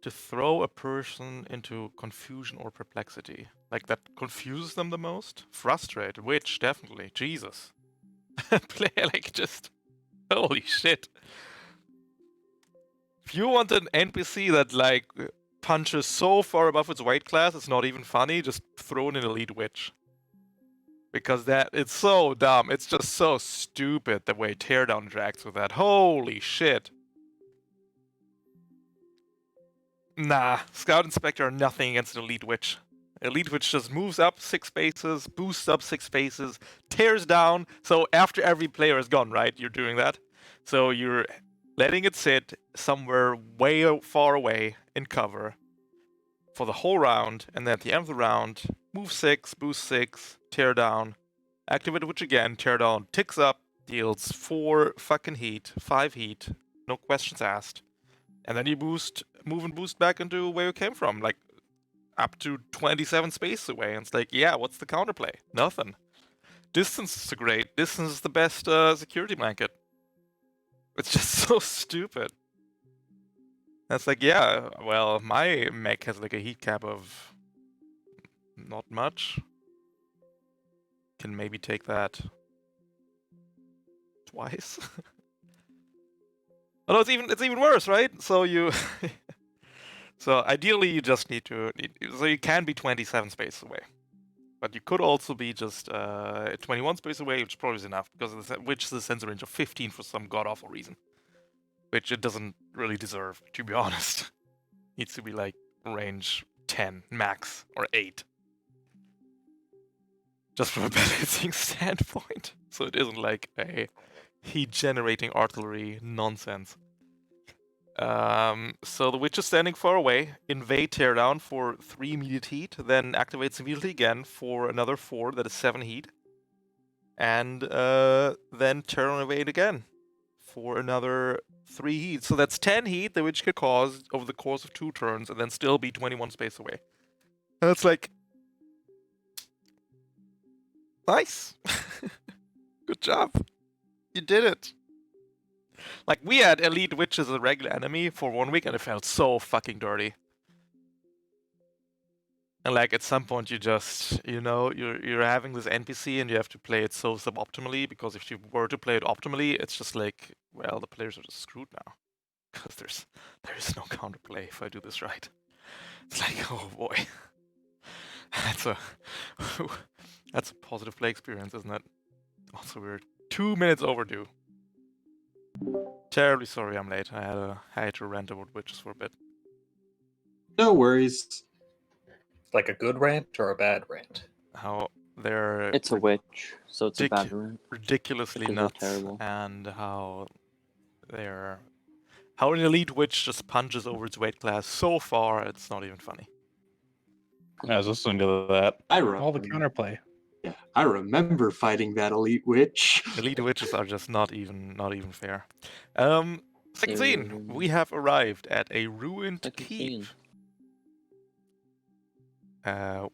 To throw a person into confusion or perplexity. Like that confuses them the most? Frustrate, which, definitely. Jesus. Player like just... Holy shit. If you want an NPC that like punches so far above its weight class, it's not even funny, just throw in an elite witch. Because it's so dumb. It's just so stupid the way Teardown interacts with that. Holy shit. Nah, Scout Inspector are nothing against an Elite Witch. Elite Witch just moves up 6 spaces, boosts up 6 spaces, tears down. So after every player is gone, right? You're doing that. So you're letting it sit somewhere way far away in cover for the whole round, and then at the end of the round, move 6, boost 6, tear down, activate Witch again, tear down, ticks up, deals 4 fucking heat, 5 heat, no questions asked. And then you move and boost back into where you came from, like up to 27 space away. And it's like, yeah, what's the counterplay? Nothing. Distance is great. Distance is the best security blanket. It's just so stupid. That's like, yeah, well, my mech has like a heat cap of not much. Can maybe take that twice. Oh no, it's even worse, right? So so ideally you just need to, so you can be 27 spaces away. But you could also be just 21 space away, which probably is enough, because which is a sensor range of 15 for some god-awful reason. Which it doesn't really deserve, to be honest. Needs to be like range 10 max, or 8. Just from a balancing standpoint. So it isn't like a heat-generating artillery nonsense. So the witch is standing far away. Invade teardown for 3 immediate heat, then activates immediately again for another 4, that is 7 heat. And then turn invade again for another 3 heat. So that's 10 heat, the witch could cause over the course of 2 turns, and then still be 21 space away. And it's like, nice. Good job. You did it. Like, we had elite witch as a regular enemy for 1 week, and it felt so fucking dirty. And like, at some point you just, you're having this NPC and you have to play it so suboptimally, because if you were to play it optimally, it's just like, well, the players are just screwed now. Because there is no counterplay if I do this right. It's like, oh boy. That's a positive play experience, isn't it? Also, we're 2 minutes overdue. Terribly sorry I'm late. I had to rant about witches for a bit. No worries. Like a good rant or a bad rant? How they're It's a witch, so it's a bad rant. ridiculously Witches are nuts, terrible. and how an elite witch just punches over its weight class so far, it's not even funny. I was listening to that. All the counterplay. Yeah, I remember fighting that elite witch. Elite witches are just not even fair. Second scene, we have arrived at a ruined keep,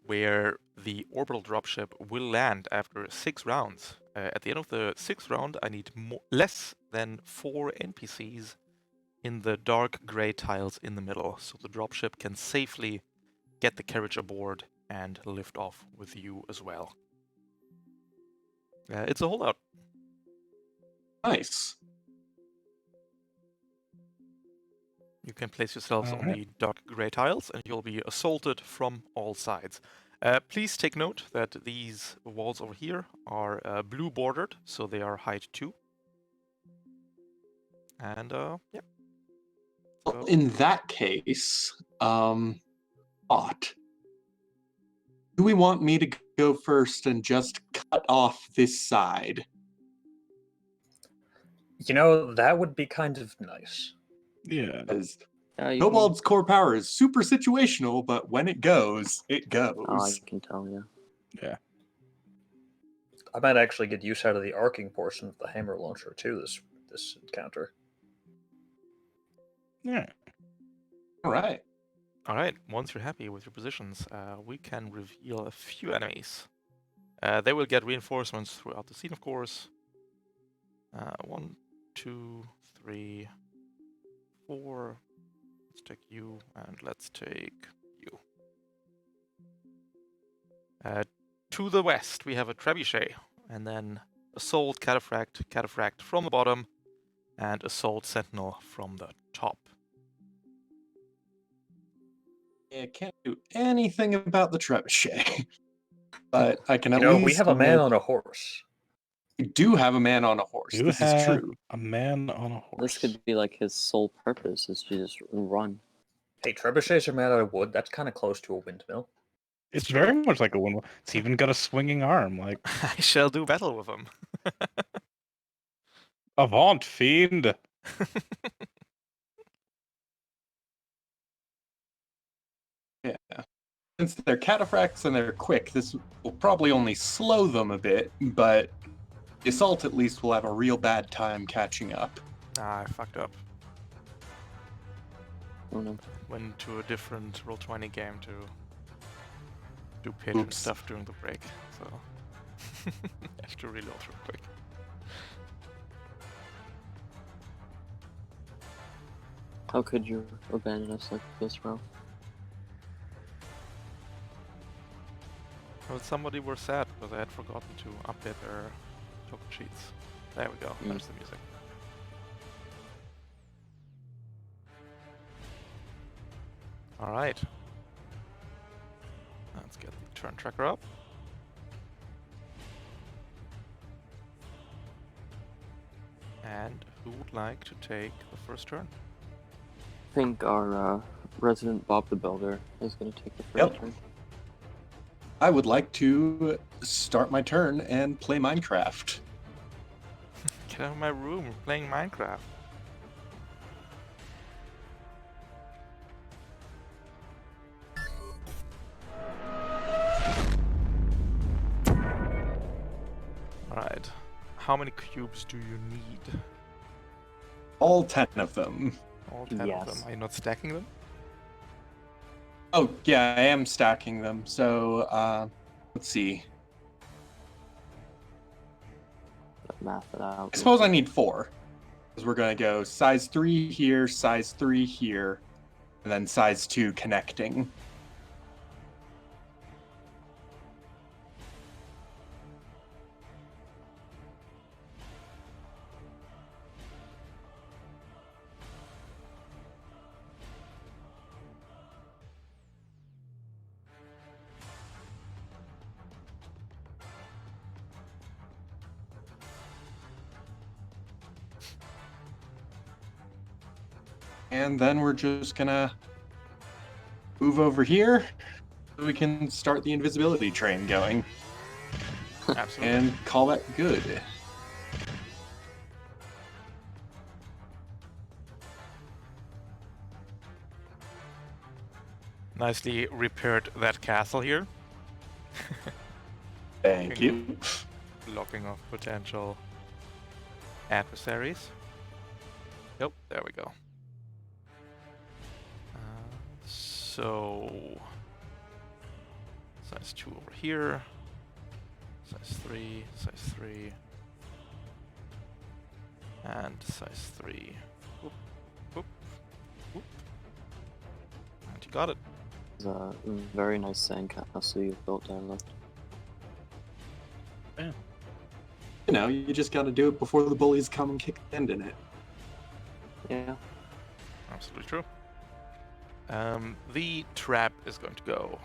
where the orbital dropship will land after 6 rounds. At the end of the 6th round, I need less than 4 NPCs in the dark grey tiles in the middle, so the dropship can safely get the carriage aboard and lift off with you as well. It's a holdout. Nice. You can place yourselves on the dark grey tiles, and you'll be assaulted from all sides. Please take note that these walls over here are blue bordered, so they are height 2. And, yeah. Well, in that case, do we want me to go first and just cut off this side? That would be kind of nice. Yeah. Because Kobold's core power is super situational, but when it goes, it goes. Oh, I can tell you. Yeah. I might actually get use out of the arcing portion of the hammer launcher too this encounter. Yeah. All right. Once you're happy with your positions, we can reveal a few enemies. They will get reinforcements throughout the scene, of course. 1, 2, 3, 4. Let's take you, and let's take you. To the west, we have a trebuchet, and then assault, cataphract from the bottom, and assault sentinel from the top. I can't do anything about the trebuchet, but I can at least. We have a man on a horse. We do have a man on a horse. This is true. A man on a horse. This could be like his sole purpose, is to just run. Hey, trebuchets are made out of wood. That's kind of close to a windmill. It's very much like a windmill. It's even got a swinging arm. Like, I shall do battle with him. Avaunt, fiend! Yeah. Since they're cataphracts and they're quick, this will probably only slow them a bit, but the assault at least will have a real bad time catching up. I fucked up. Oh no. Went to a different Roll20 game to do pitch and stuff during the break, so I have to reload real quick. How could you abandon us like this, Ralph? Well, somebody were sad because I had forgotten to update their token sheets. There we go, there's the music. Alright. Let's get the turn tracker up. And who would like to take the first turn? I think our resident Bob the Builder is going to take the first turn. I would like to start my turn and play Minecraft. Get out of my room, we're playing Minecraft. how many cubes do you need? All 10 of them. All 10 of Yes. them. Are you not stacking them? Oh, yeah, I am stacking them. So, let's see. Math it out. I suppose I need 4. Because we're going to go size 3 here, size 3 here, and then size 2 connecting. And then we're just gonna move over here so we can start the invisibility train going Absolutely. and call that good. Nicely repaired that castle here. Thank you. Blocking off potential adversaries. Yep, there we go. So, size 2 over here. Size 3, size 3. And size 3. Whoop, whoop, whoop. And you got it. It's a very nice sandcastle you've built down there. You know, you just gotta do it before the bullies come and kick the end in it. Yeah. Absolutely true. The trap is going to go.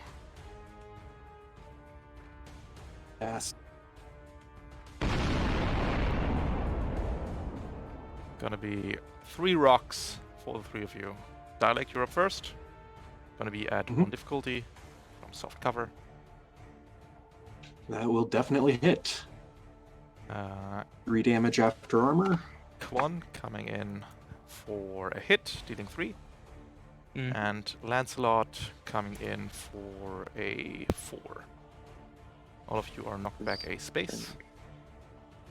Yes. Gonna be 3 rocks for the 3 of you. Dialect, you're up first. Gonna be at 1 difficulty from soft cover. That will definitely hit. 3 damage after armor. Quan coming in for a hit, dealing 3. And Lancelot coming in for a 4. All of you are knocked back a space.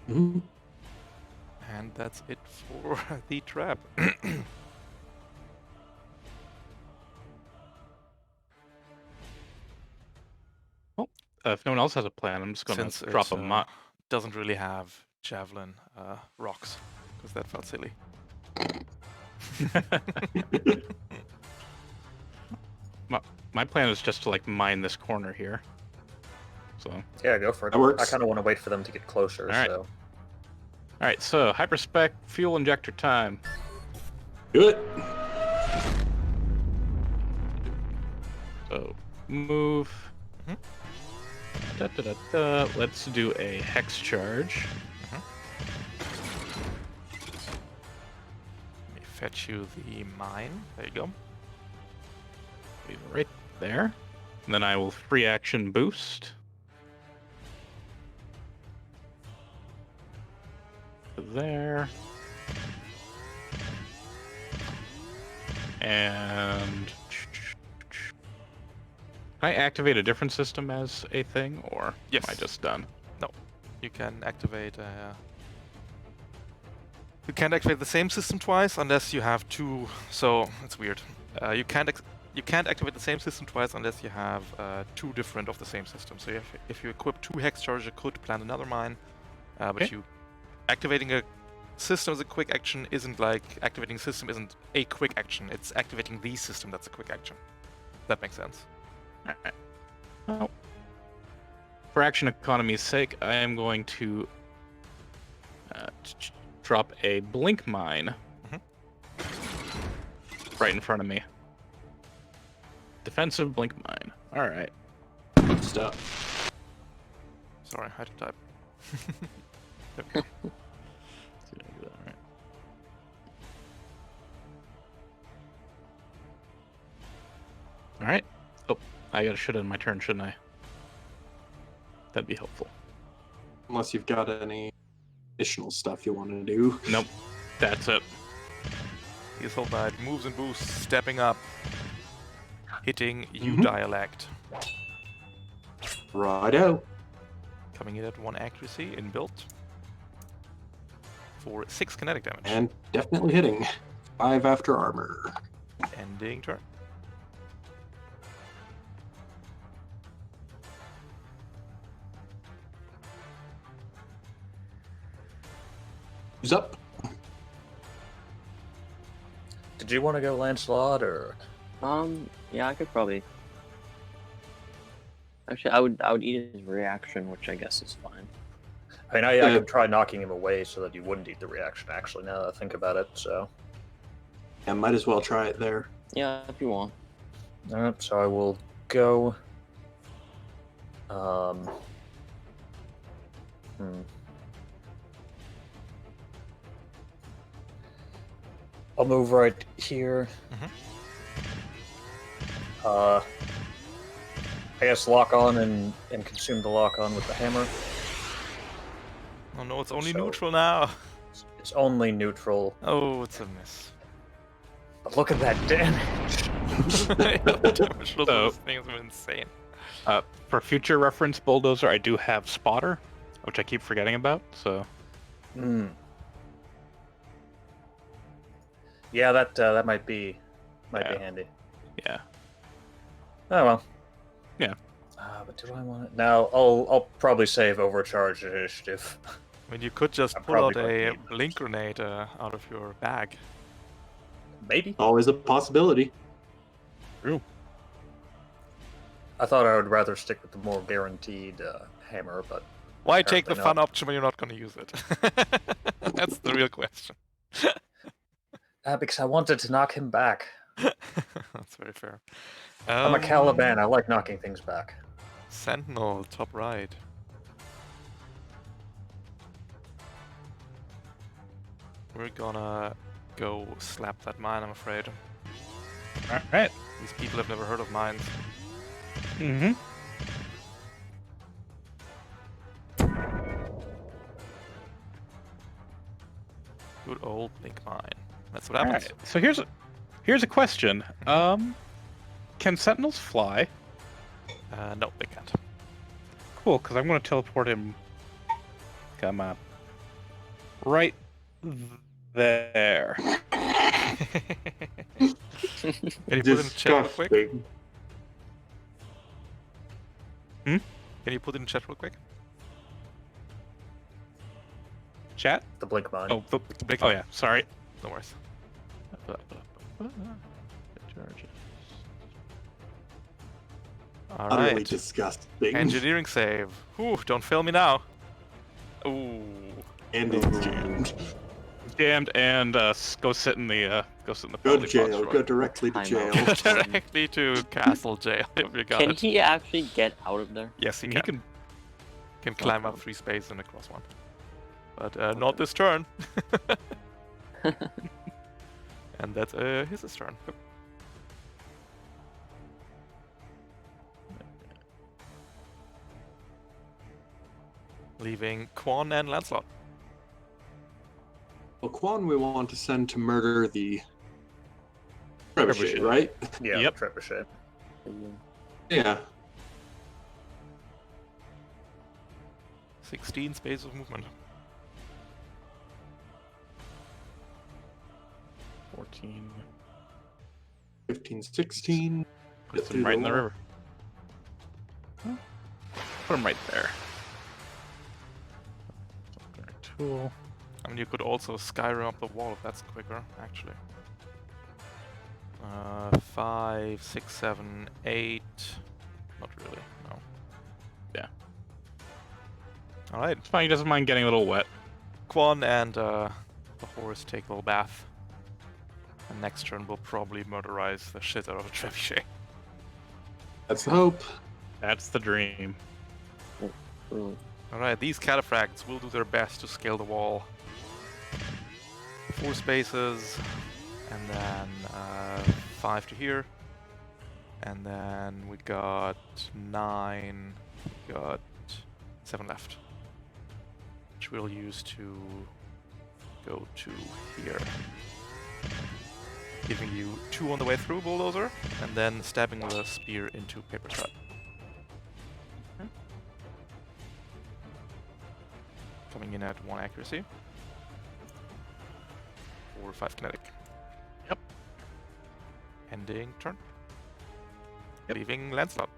Mhm. And that's it for the trap. If no one else has a plan, I'm just gonna Since drop it a mod. doesn't really have javelin rocks, because that felt silly. My plan is just to like mine this corner here. So, all Yeah, go for it. That works. I kind of want to wait for them to get closer. Alright. So right. So, hyperspec fuel injector time. Do it. So, move. Mhm. Da, da, da, da. Let's do a hex charge. Let me fetch you the mine. There you go. Leave it right there. And then I will free action boost. There. And can I activate a different system as a thing, or Yes. am I just done? You can activate. You can't activate the same system twice unless you have 2. So it's weird. You can't activate the same system twice unless you have 2 different of the same system. So if you equip 2 hex charges, you could plant another mine. But Okay. activating a system as a quick action isn't like activating a system isn't a quick action. It's activating the system that's a quick action. That makes sense. Alright. Well, for action economy's sake, I am going to drop a blink mine right in front of me. Defensive blink mine. All right. Good stuff. Sorry, I had to type. See if I can do that, all right. All right. Oh, I got a shit in my turn, shouldn't I? That'd be helpful. Unless you've got any additional stuff you want to do. Nope. That's it. His whole knight moves and boosts, stepping up, hitting you Mhm. dialect. Righto. Coming in at 1 accuracy in build. for 6 kinetic damage. And definitely hitting. 5 after armor. Ending turn. Who's up? Did you want to go Lancelot or? Yeah, I could probably. Actually, I would eat his reaction, which I guess is fine. I mean, I could try knocking him away so that you wouldn't eat the reaction. Actually, now that I think about it, so. Yeah, might as well try it there. Yeah, if you want. Alright, so I will go. I'll move right here. I guess lock on and consume the lock on with the hammer. Oh no, it's only So- neutral now. It's only neutral. Oh, it's a miss. But look at that damage! The damage of So- this thing is insane. For future reference, Bulldozer, I do have Spotter, which I keep forgetting about, so... Hmm. Yeah, that might be Yeah. handy. Yeah. Oh well. Yeah. But do I want it? Now I'll probably save overcharge initiative. I mean, you could just I pull out probably a wouldn't need blink grenade out of your bag. Maybe. Always a possibility. True. I thought I would rather stick with the more guaranteed hammer, but Why take the Apparently fun option when you're not going to use it? That's the real question. because I wanted to knock him back. That's very fair. I'm a Caliban. I like knocking things back. Sentinel, top right. We're gonna go slap that mine, I'm afraid. Alright. These people have never heard of mines. Mm-hmm. Good old blink mine. That's what happens. Alright, so here's a question. Can Sentinels fly? No, they can't. Cool, because I'm going to teleport him. Come on. Right there. Can you put it in chat real quick? Disgusting. Can you put it in chat real quick? Chat? The blink mine. Oh, Blink oh mine. yeah, sorry. No worries. Utterly Alright. disgusting. Engineering save. Whew, don't fail me now. Ooh. And it's jammed. Jammed and go sit in the Go to penalty box jail. for Go it. directly to Time jail. out. Go directly to castle jail if you got Can it. he actually get out of there? Yes, he He can. can. Climb up 3 spaces and across 1. But not this turn. And that's his turn. Yep. Leaving Quan and Lancelot. Well, Quan we want to send to murder the trebuchet, Trebuchet. right? Yeah, Yep. trebuchet. Yeah. 16 space of movement. 14. 15, 16. Puts him right in the river. Put him right there. Tool. I mean, you could also Skyrim up the wall if that's quicker, actually. 5, 6, 7, 8. Not really, no. Yeah. Alright, It's fine. He doesn't mind getting a little wet. Quan and the horse take a little bath. And next turn we'll probably murderize the shit out of a trebuchet. That's the hope. That's the dream. Really? Alright, these cataphracts will do their best to scale the wall. 4 spaces, and then 5 to here. And then we got 9, we got 7 left. Which we'll use to go to here. Giving you 2 on the way through, Bulldozer, and then stabbing the spear into Paper Strut. Coming in at 1 accuracy. over 5 kinetic. Yep. Ending turn. Yep. Leaving Lancelot.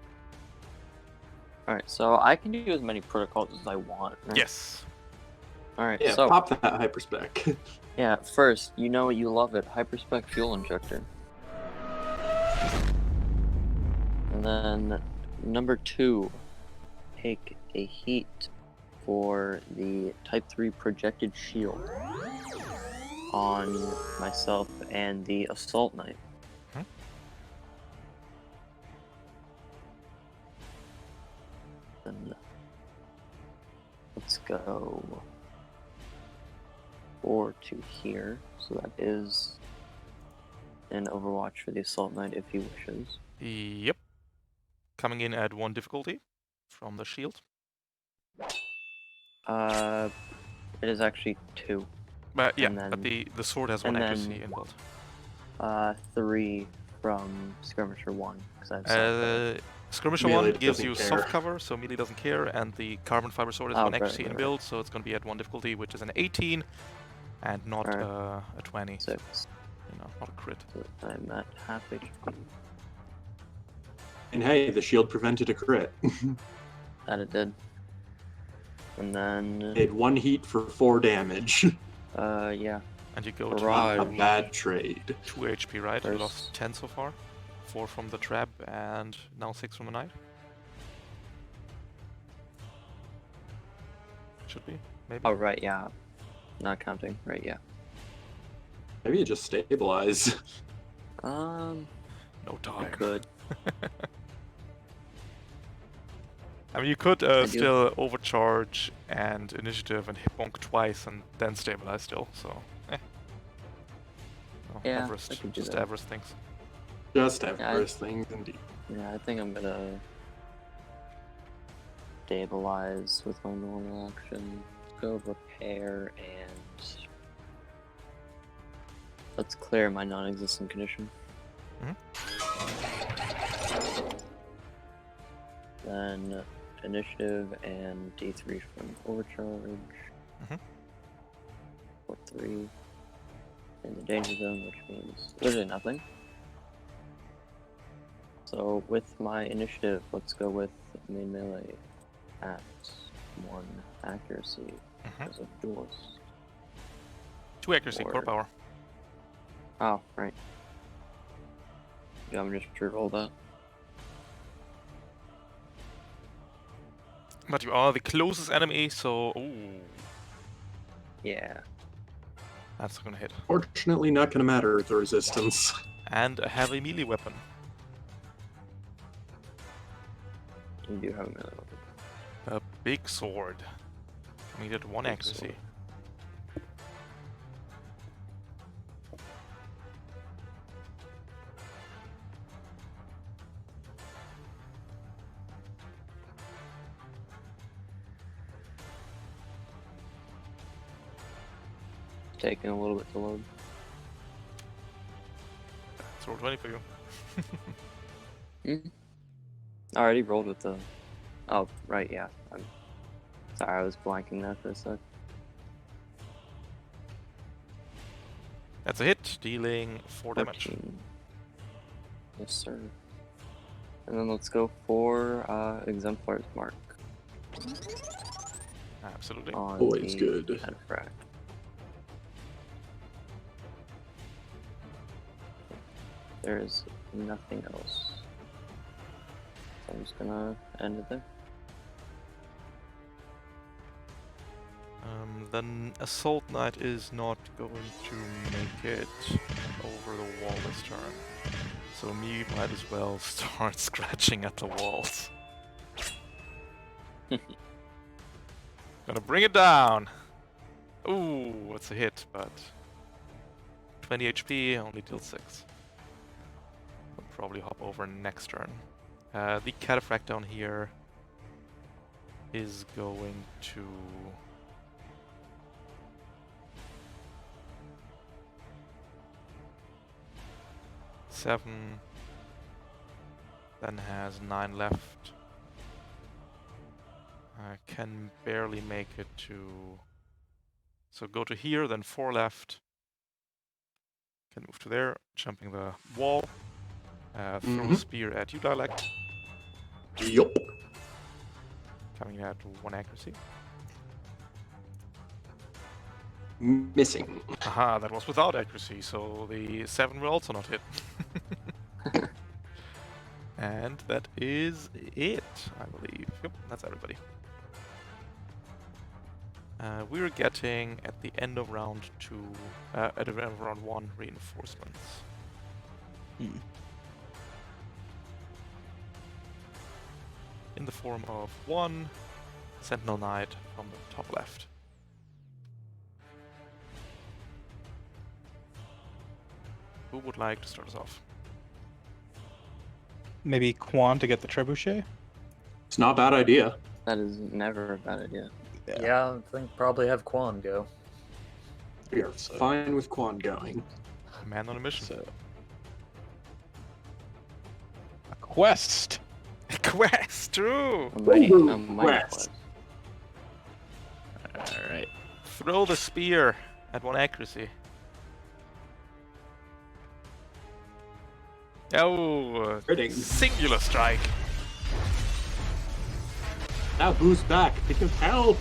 Alright, so I can do as many protocols as I want, right? Yes. Alright, Yeah, so, pop that hyperspec. yeah, first, you know you love it, hyperspec fuel injector. And then, number 2, take a heat for the Type 3 projected shield on myself and the Assault Knight. Mhm. Then let's go 4 to here, so that is an Overwatch for the Assault Knight if he wishes. Yep. Coming in at 1 difficulty from the shield. It is actually 2. But yeah, And but then- the sword has 1 and accuracy then- inbuilt. 3 from Skirmisher 1, because I have soft cover. Skirmisher Melee 1 gives doesn't you care. soft cover, so melee doesn't care, and the carbon fiber sword is Oh, 1 right, accuracy right, inbuilt, so it's going to be at 1 difficulty, which is an 18, and not Right. a 20. So, 6. not a crit. So I'm at half HP. And hey, the shield prevented a crit. That it did. And then, Made 1 heat for 4 damage. yeah. And you go Right. A to bad trade. 2 HP, right? You First- lost 10 so far. 4 from the trap, and now 6 from the knight. Should be, maybe. Oh, right, yeah. Not counting, right, yeah. Maybe you just stabilize. No I time. could. I mean, you could do. still overcharge and initiative and hit bonk twice and then stabilize still, so No, Yeah, Everest, I could do just that. Everest things. Just I- Everest things, indeed. Yeah, I think I'm gonna stabilize with my normal action. Go repair and let's clear my non-existent condition. Then initiative and D3 from overcharge. Mhm. For 3 in the danger zone, which means literally nothing. So with my initiative, let's go with main melee at 1 accuracy Mhm. as a duelist. 2 accuracy, core Or- power. Oh, right. Yeah, I'm just re-roll that. But you are the closest enemy, so ooh, Yeah. that's gonna hit. Fortunately, not going to matter with the resistance. And a heavy melee weapon. You do have a melee weapon. A big sword. Coming at 1 Big accuracy. sword. Taking a little bit to load. It's roll 20 for you. I already rolled with the. Oh, right, yeah. I'm sorry, I was blanking that for a sec. That's a hit, dealing 4 damage. 14. Yes, sir. And then let's go for Exemplar's Mark Absolutely. on Always the good. Cataphract. There's nothing else. So I'm just gonna end it there. Then Assault Knight is not going to make it over the wall this turn. So me might as well start scratching at the walls. Gonna bring it down! Ooh, it's a hit, but 20 HP, only deals 6. I'll probably hop over next turn. The Cataphract down here is going to... Seven, then has 9 left. I can barely make it to... So go to here, then 4 left. Then move to there, jumping the wall. Throw a Mhm. spear at you, Dialect. Yup. Coming at 1 accuracy. Missing. Aha, that was without accuracy, so the 7 will also not hit. And that is it, I believe. Yep, that's everybody. We're getting, at the end of round 2, at the end of round 1, reinforcements. In the form of 1 Sentinel Knight from the top left. Who would like to start us off? Maybe Quan to get the trebuchet? It's not a bad idea. That is never a bad idea. Yeah, I think probably have Quan go. We are fine with Quan going. Man on a mission. So, a quest! Quest, true! A mighty Quest. quest. Alright. Throw the spear at 1 accuracy. Oh, Critting. singular strike. Now boost back. Think of help.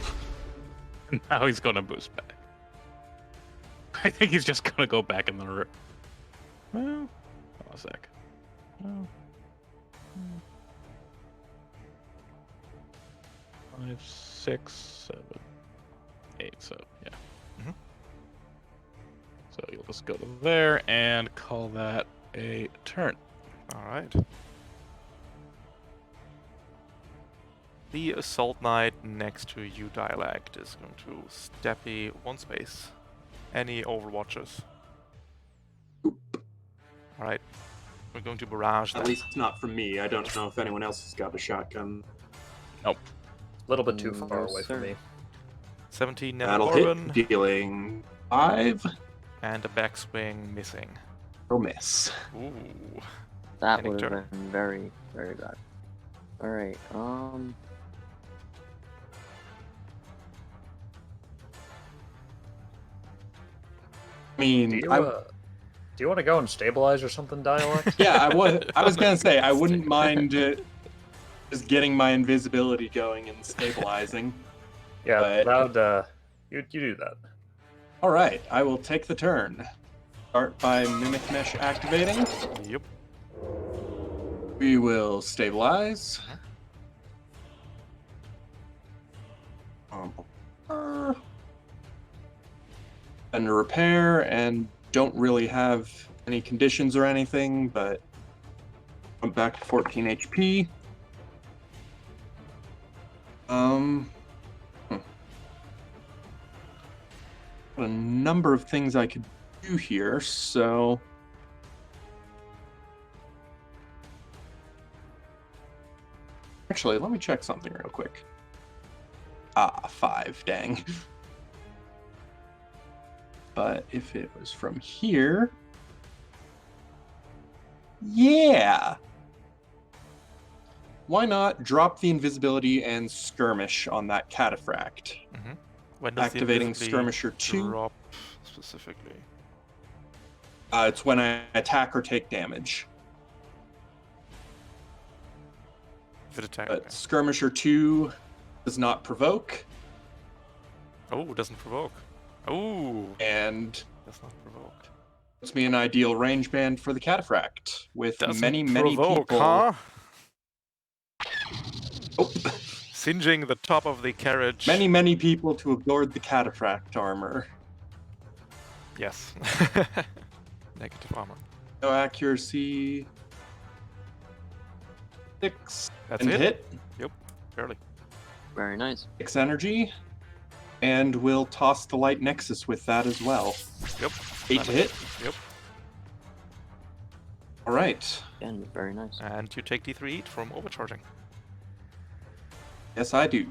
Now he's gonna boost back. I think he's just gonna go back in the room. Well, hold on a sec. Well, 5, 6, 7, 8. So yeah. Mhm. So you'll just go to there and call that a turn. Alright. The Assault Knight next to you, Dialect, is going to steppy 1 space. Any Overwatchers? Alright. We're going to barrage At them. least not from me. I don't know if anyone else has got a shotgun. A little bit too No, far away sir. from me. 17 That'll Carbon, hit, dealing 5 and a backswing missing. or miss. Ooh. That Ending would have turn. been very, very bad. Alright, I mean, Do you want to go and stabilize or something, Dialect? yeah, I was gonna say I wouldn't mind just getting my invisibility going and stabilizing. Yeah, But- that would, you do that. All right, I will take the turn. Start by Mimic Mesh activating. Yep. We will stabilize. And repair, and don't really have any conditions or anything, but I'm back to 14 HP. Got a number of things I could do here, so actually, let me check something real quick. 5, dang. But if it was from here, yeah. Why not drop the invisibility and skirmish on that cataphract? When does Activating the invisibility skirmisher 2. drop specifically? It's when I attack or take damage. If it attack. But skirmisher 2 does not provoke, Oh, it doesn't provoke. Oh, and that's not provoked. puts me in ideal range band for the cataphract with Doesn't many provoke, people. huh? Oh, Singeing the top of the carriage. many people to aboard the cataphract armor. Yes. Negative armor. No accuracy. 6 That's and it. hit. Barely. very nice. 6 energy. And we'll toss the light nexus with that as well. Yep. 8 to hit. Yep. All right. Again, very nice. And you take D3 heat from overcharging. Yes, I do.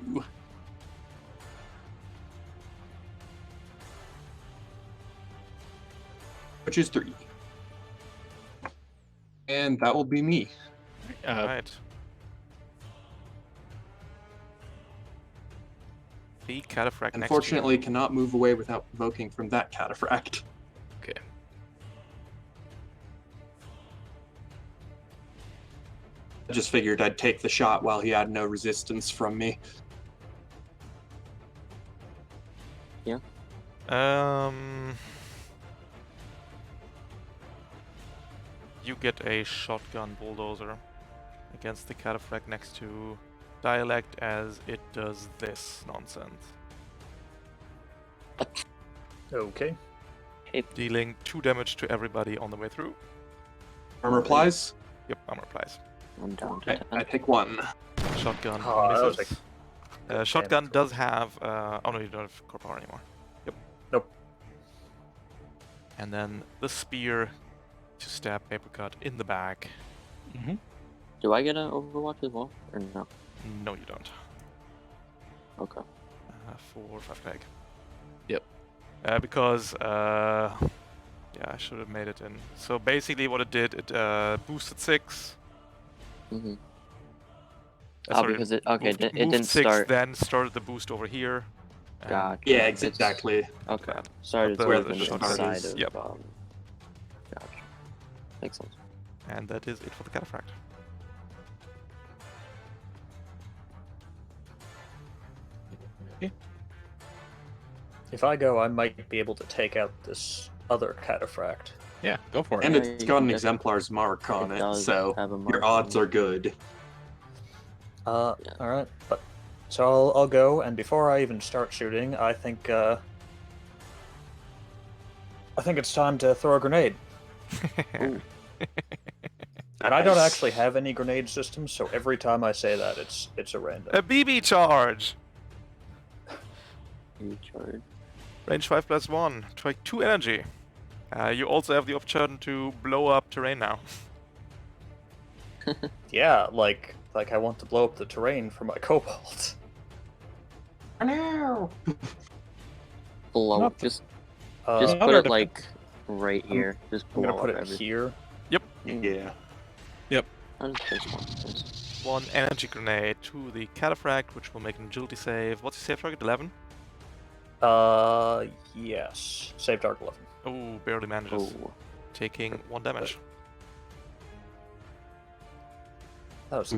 Which is 3. And that will be me. Alright. The cataphract next to you. Unfortunately, cannot move away without provoking from that cataphract. Okay. just figured I'd take the shot while he had no resistance from me. You get a shotgun bulldozer against the cataphract next to Dialect as it does this nonsense. Okay. Dealing 2 damage to everybody on the way through. Armor applies. Yep, armor applies. I'm down to 10. I take 1. Shotgun Oh, that was misses. good Shotgun damage. does have... oh no, you don't have core power anymore. Yep. Nope. And then the spear to stab Papercut in the back. Mm-hmm. Do I get an Overwatch as well? Or no? No, you don't. Okay. 4, 5 peg. Yep. Because... yeah, I should have made it in. So basically what it did, it boosted 6. Mm-hmm. Sorry, because it moved didn't 6, start. then started the boost over here. and Gotcha. Yeah, It's- exactly. Okay. that. Started But where within the the shotgun inside is. of. Yep. Gotcha. Makes sense. And that is it for the cataphract. If I go, I might be able to take out this other cataphract. Yeah, go for it. And Yeah, it's you got can an def- exemplar's mark on It it, does so have a mark your on odds it. are good. Yeah. Yeah. All right, but so I'll go, and before I even start shooting, I think it's time to throw a grenade. Ooh. And I don't actually have any grenade systems, so every time I say that, it's a random. A BB charge! Recharge. Range 5 plus 1. Take 2 energy. You also have the option to blow up terrain now. Yeah, like I want to blow up the terrain for my cobalt. No. Blow Not up. the- Just Uh, put it like right here. Just I'm blow gonna put up it everything. here. Yeah. I'll just place one. Nice. 1 energy grenade to the cataphract, which will make an agility save. What's your save target? 11? Yes. Save target 11. Oh, barely manages. Oh. Taking 1 damage. That was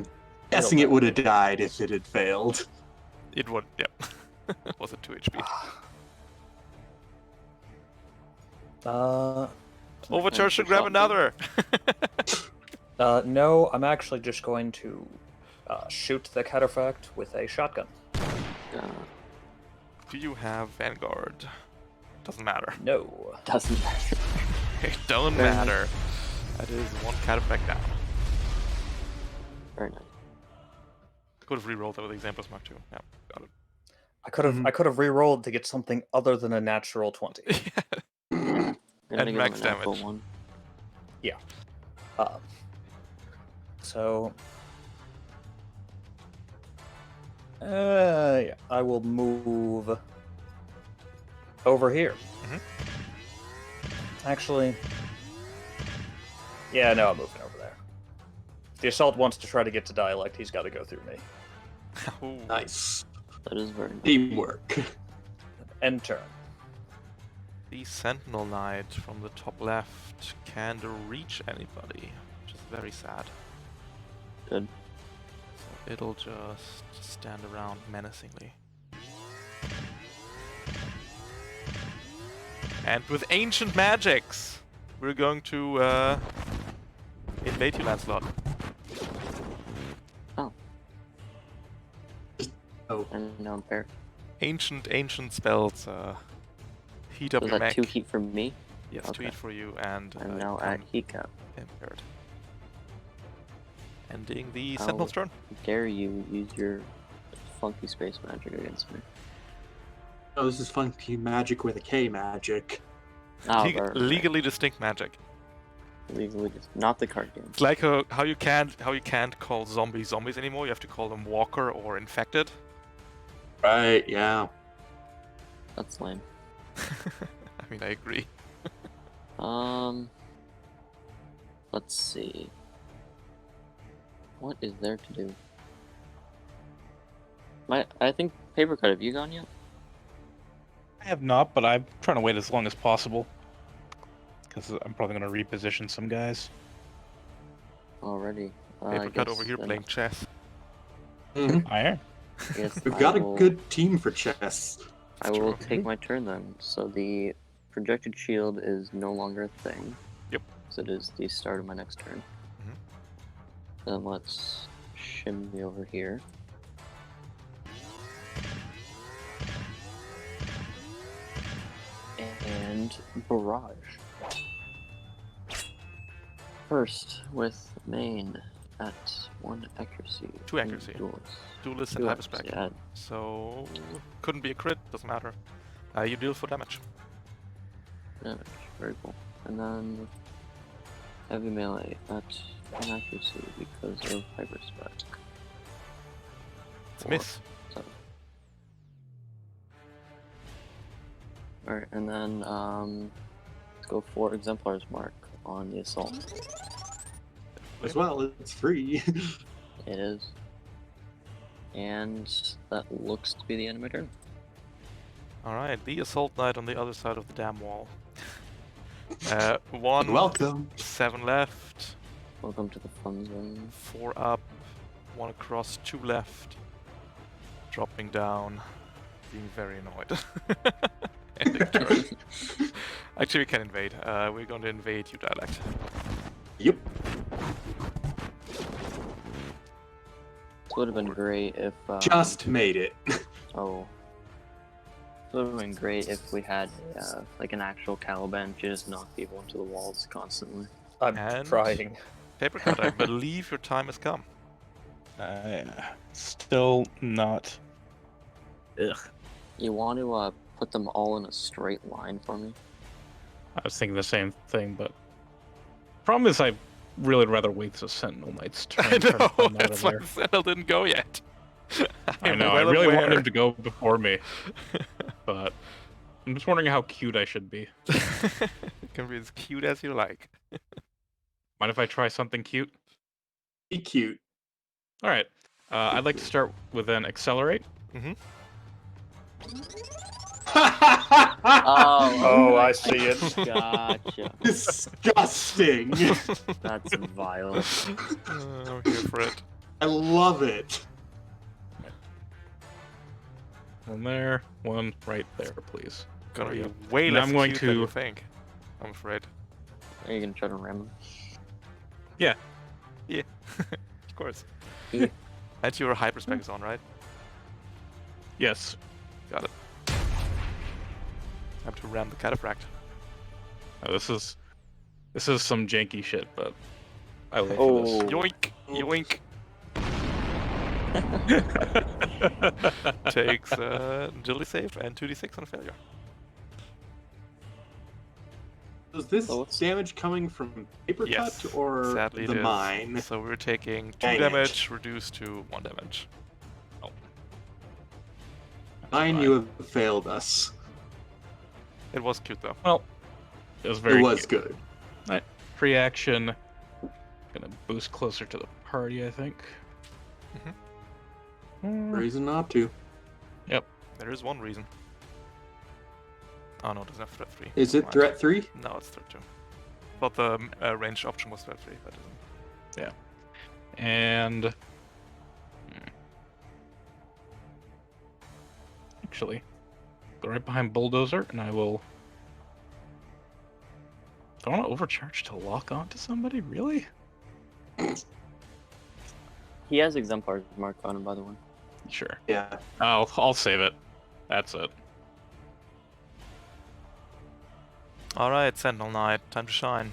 Guessing it would have died if it had failed. It would, yep. Was it 2 HP? Overcharge should grab another! No, I'm actually just going to shoot the cataphract with a shotgun. Do you have Vanguard? Doesn't matter. No. Doesn't matter. It don't Very nice. matter. That is 1 cataphract down. Very nice. Could have rerolled that with examples mark 2. Yeah, got it. I could have re-rolled to get something other than a natural 20. Gonna And make it max a natural damage. One. So yeah, I will move over here. Mhm. Actually, yeah, no, I'm moving over there. If the assault wants to try to get to dialect, he's got to go through me. Ooh. Nice. That is very nice. Teamwork. End turn. The Sentinel Knight from the top left can't reach anybody, which is very sad. Good. So it'll just stand around menacingly. And with ancient magics, we're going to invade you, Lancelot. Oh, And now I'm paired. Ancient spells heat up So is your that mech. 2 heat from me? Yes, 2 Okay. heat for you, and I'm you now at become heat cap. impaired. Ending the How Sentinel's turn. dare you use your funky space magic against me? oh, this is funky magic with a K magic. Oh, Legally distinct magic. Legally, just not the card game. It's like how you can't call zombies zombies anymore. You have to call them walker or infected. Right, yeah. That's lame. I mean, I agree. Let's see. What is there to do? I think paper cut. Have you gone yet? I have not, but I'm trying to wait as long as possible. Because I'm probably going to reposition some guys. Already. Paper cut over here playing chess. Mhm. I am. Yes, We've got a good team for chess. I will True. take my turn then. So the projected shield is no longer a thing. Yep. So it is the start of my next turn. Mhm. Then let's shimmy over here. And barrage. First with main at 1 accuracy. 2 accuracy. Duelist. Duelist and 2 hyperspec. accuracy, yeah. So couldn't be a crit, doesn't matter. You deal for damage. Damage. Very cool. And then heavy melee at 1 accuracy because of hyperspec. It's a miss. Alright, and then let's go for Exemplar's Mark on the assault. As well, it's free. It is. And that looks to be the end of my turn. Alright, the Assault Knight on the other side of the damn wall. 1, Welcome. 7 left, Welcome to the fun zone. 4 up, 1 across, 2 left. Dropping down, being very annoyed. Ending turn. Actually, we can invade. We're going to invade you, Dialect. Yep. This would have been great if. Just made it. Oh. It would have been great if we had like an actual Caliban to just knock people into the walls constantly. I'm And- trying. Paper cut, I believe your time has come. Still not. Ugh. You want to put them all in a straight line for me? I was thinking the same thing, but problem is I really rather wait the Sentinel Knight's turn. I to try to know, find out that's of why there. the Sentinel didn't go yet. I I'm know, well I really aware. want him to go before me, but I'm just wondering how cute I should be. You can be as cute as you like. Mind if I try something cute? Be cute. All right. I'd like to start with an accelerate. Oh, I see it. Gotcha. Disgusting. That's vile. I'm here for it. I love it. One there, one right there, please. Gonna There be you go. way And less I'm going cute than to- you think. I'm afraid. Are you gonna try to ram him? Of course. Yeah. And your hyperspec is on, right? Yes. Got it. Time to ram the cataphract. This is some janky shit, but I live Oh. for Yoink! Yoink! this. Takes agility save and 2d6 on a failure. Is this So what's- damage coming from paper Yes, cut or sadly the it is. mine? So we're taking 2 Dang it. damage, reduced to 1 damage. Mine, you have failed us. It was cute though. Well, it was very It was cute. good. Free action. Gonna boost closer to the party, I think. Reason not to. There is one reason. Oh no, it doesn't have threat 3. Is Never it mind. threat 3? No, it's threat 2. But the range option was threat 3, but it isn't. And actually, go right behind Bulldozer, and I will. Do I want to overcharge to lock onto somebody? Really? He has Exemplar's Mark on him, by the way. Sure. Yeah. I'll save it. That's it. Alright, Sentinel Knight, time to shine.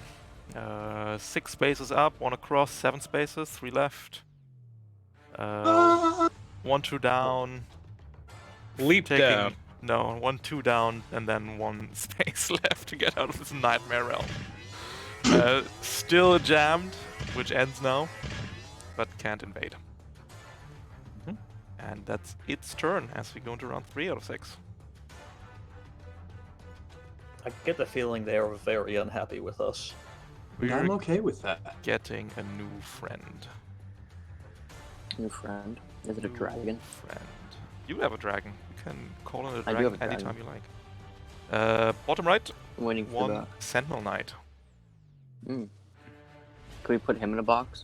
6 spaces up, 1 across, 7 spaces, 3 left. 1, 2 down. Leap Taking, down. No, 1, 2 down, and then 1 space left to get out of this nightmare realm. Still jammed, which ends now, but can't invade. Mhm. And that's its turn as we go into round 3 out of 6. I get the feeling they are very unhappy with us. We're I'm okay with that. getting a new friend. New friend. Is it a New dragon? Friend. You have a dragon. You can call in a I do dragon have a dragon. anytime you like. Bottom right, I'm waiting for 1 Sentinel Knight. Can we put him in a box?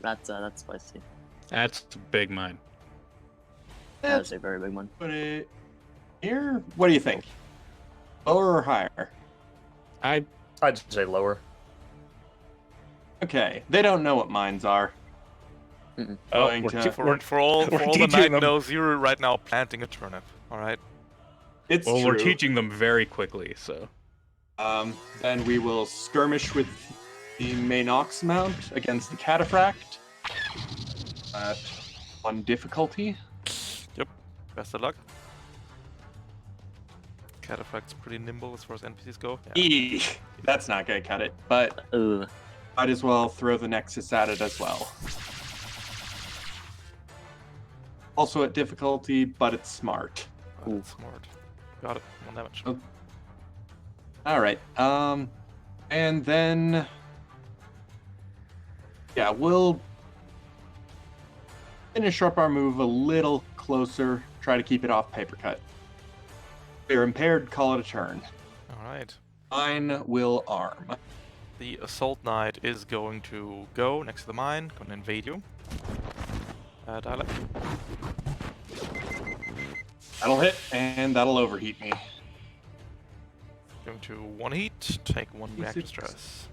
That's spicy. That's a big mine. That is a very big one. Put it here. What do you think? Lower or higher? I'd I'd say lower. Okay, they don't know what mines are. Going we're, to- te- we're, For all We're the teaching night them. knows, you're right now planting a turnip. All right. It's well, true. we're teaching them very quickly, so. Then we will skirmish with the main ox mount against the cataphract. At 1 difficulty. Yep. Best of luck. Cataphract's pretty nimble as far as NPCs go. Yeah. Eek, that's not gonna cut it, but Ugh. might as well throw the Nexus at it as well. Also at difficulty, but it's smart. Oh, that's smart. Got it. 1 damage. Oh. Alright, and then... Yeah, we'll finish up our move a little closer, try to keep it off paper cut. We're impaired, call it a turn. All right. Mine will arm. The assault knight is going to go next to the mine, going to invade you. Dialect. That'll hit, and that'll overheat me. Going to 1 heat, take 1 reactor D6. stress.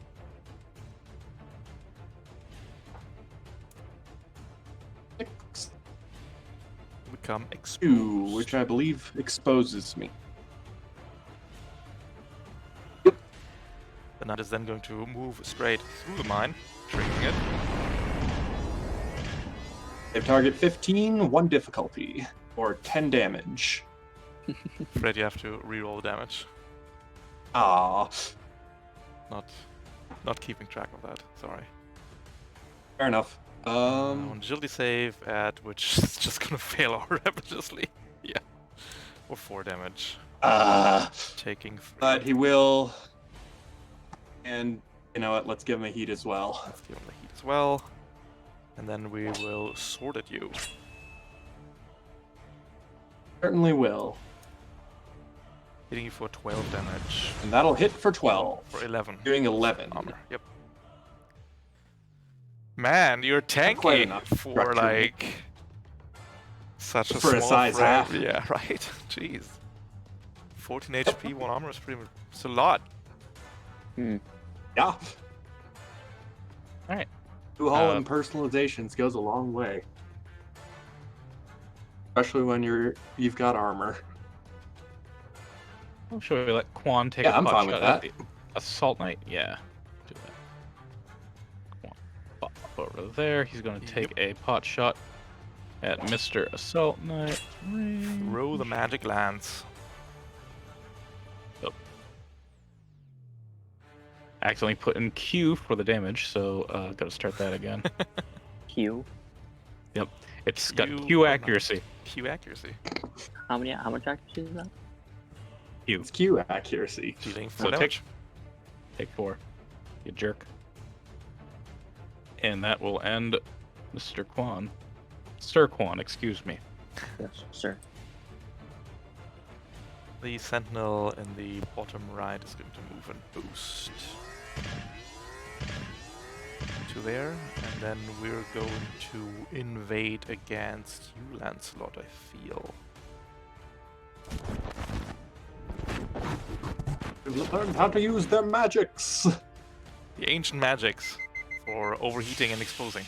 Six, Become 2, exposed. which I believe exposes me. The knight is then going to move straight through the mine, shrinking it. Save target 15, 1 difficulty, or 10 damage. Afraid you have to reroll the damage. Ah, Not keeping track of that. Sorry. fair enough. On agility save at which is just gonna fail horrendously. Yeah. Or 4 damage. Taking 3. But he will. And you know what? Let's give him a heat as well. Let's give him the heat as well. And then we will sword at you. Certainly will. Hitting you for 12 damage. And that'll hit for 12. For 11. Doing 11. Armor. Yep. Man, you're quite tanky enough for structure. like such a For a small size frame. half. Yeah, right. Jeez. 14 HP, 1 armor is pretty. It's a lot. Yeah. Alright. Two Holland personalizations goes a long way. Especially when you've got armor. Well, should we let Quan take Yeah, a I'm pot fine with shot at that. the Assault Knight? Yeah. Do that. Quan, pop over there. He's going to take a pot shot at Mr. Assault Knight. Throw the magic lance. Accidentally put in Q for the damage, so gotta start that again. Q. Yep. It's got Q Q or not. accuracy. Q accuracy. How much accuracy is that? Q. It's Q accuracy. Dealing 4 So damage. Take 4. You jerk. And that will end Mr. Quan. Sir Quan, excuse me. Yes, sir. The sentinel in the bottom right is going to move and boost to there, and then we're going to invade against you, Lancelot, I feel. We've learned how to use their magics. The ancient magics for overheating and exposing,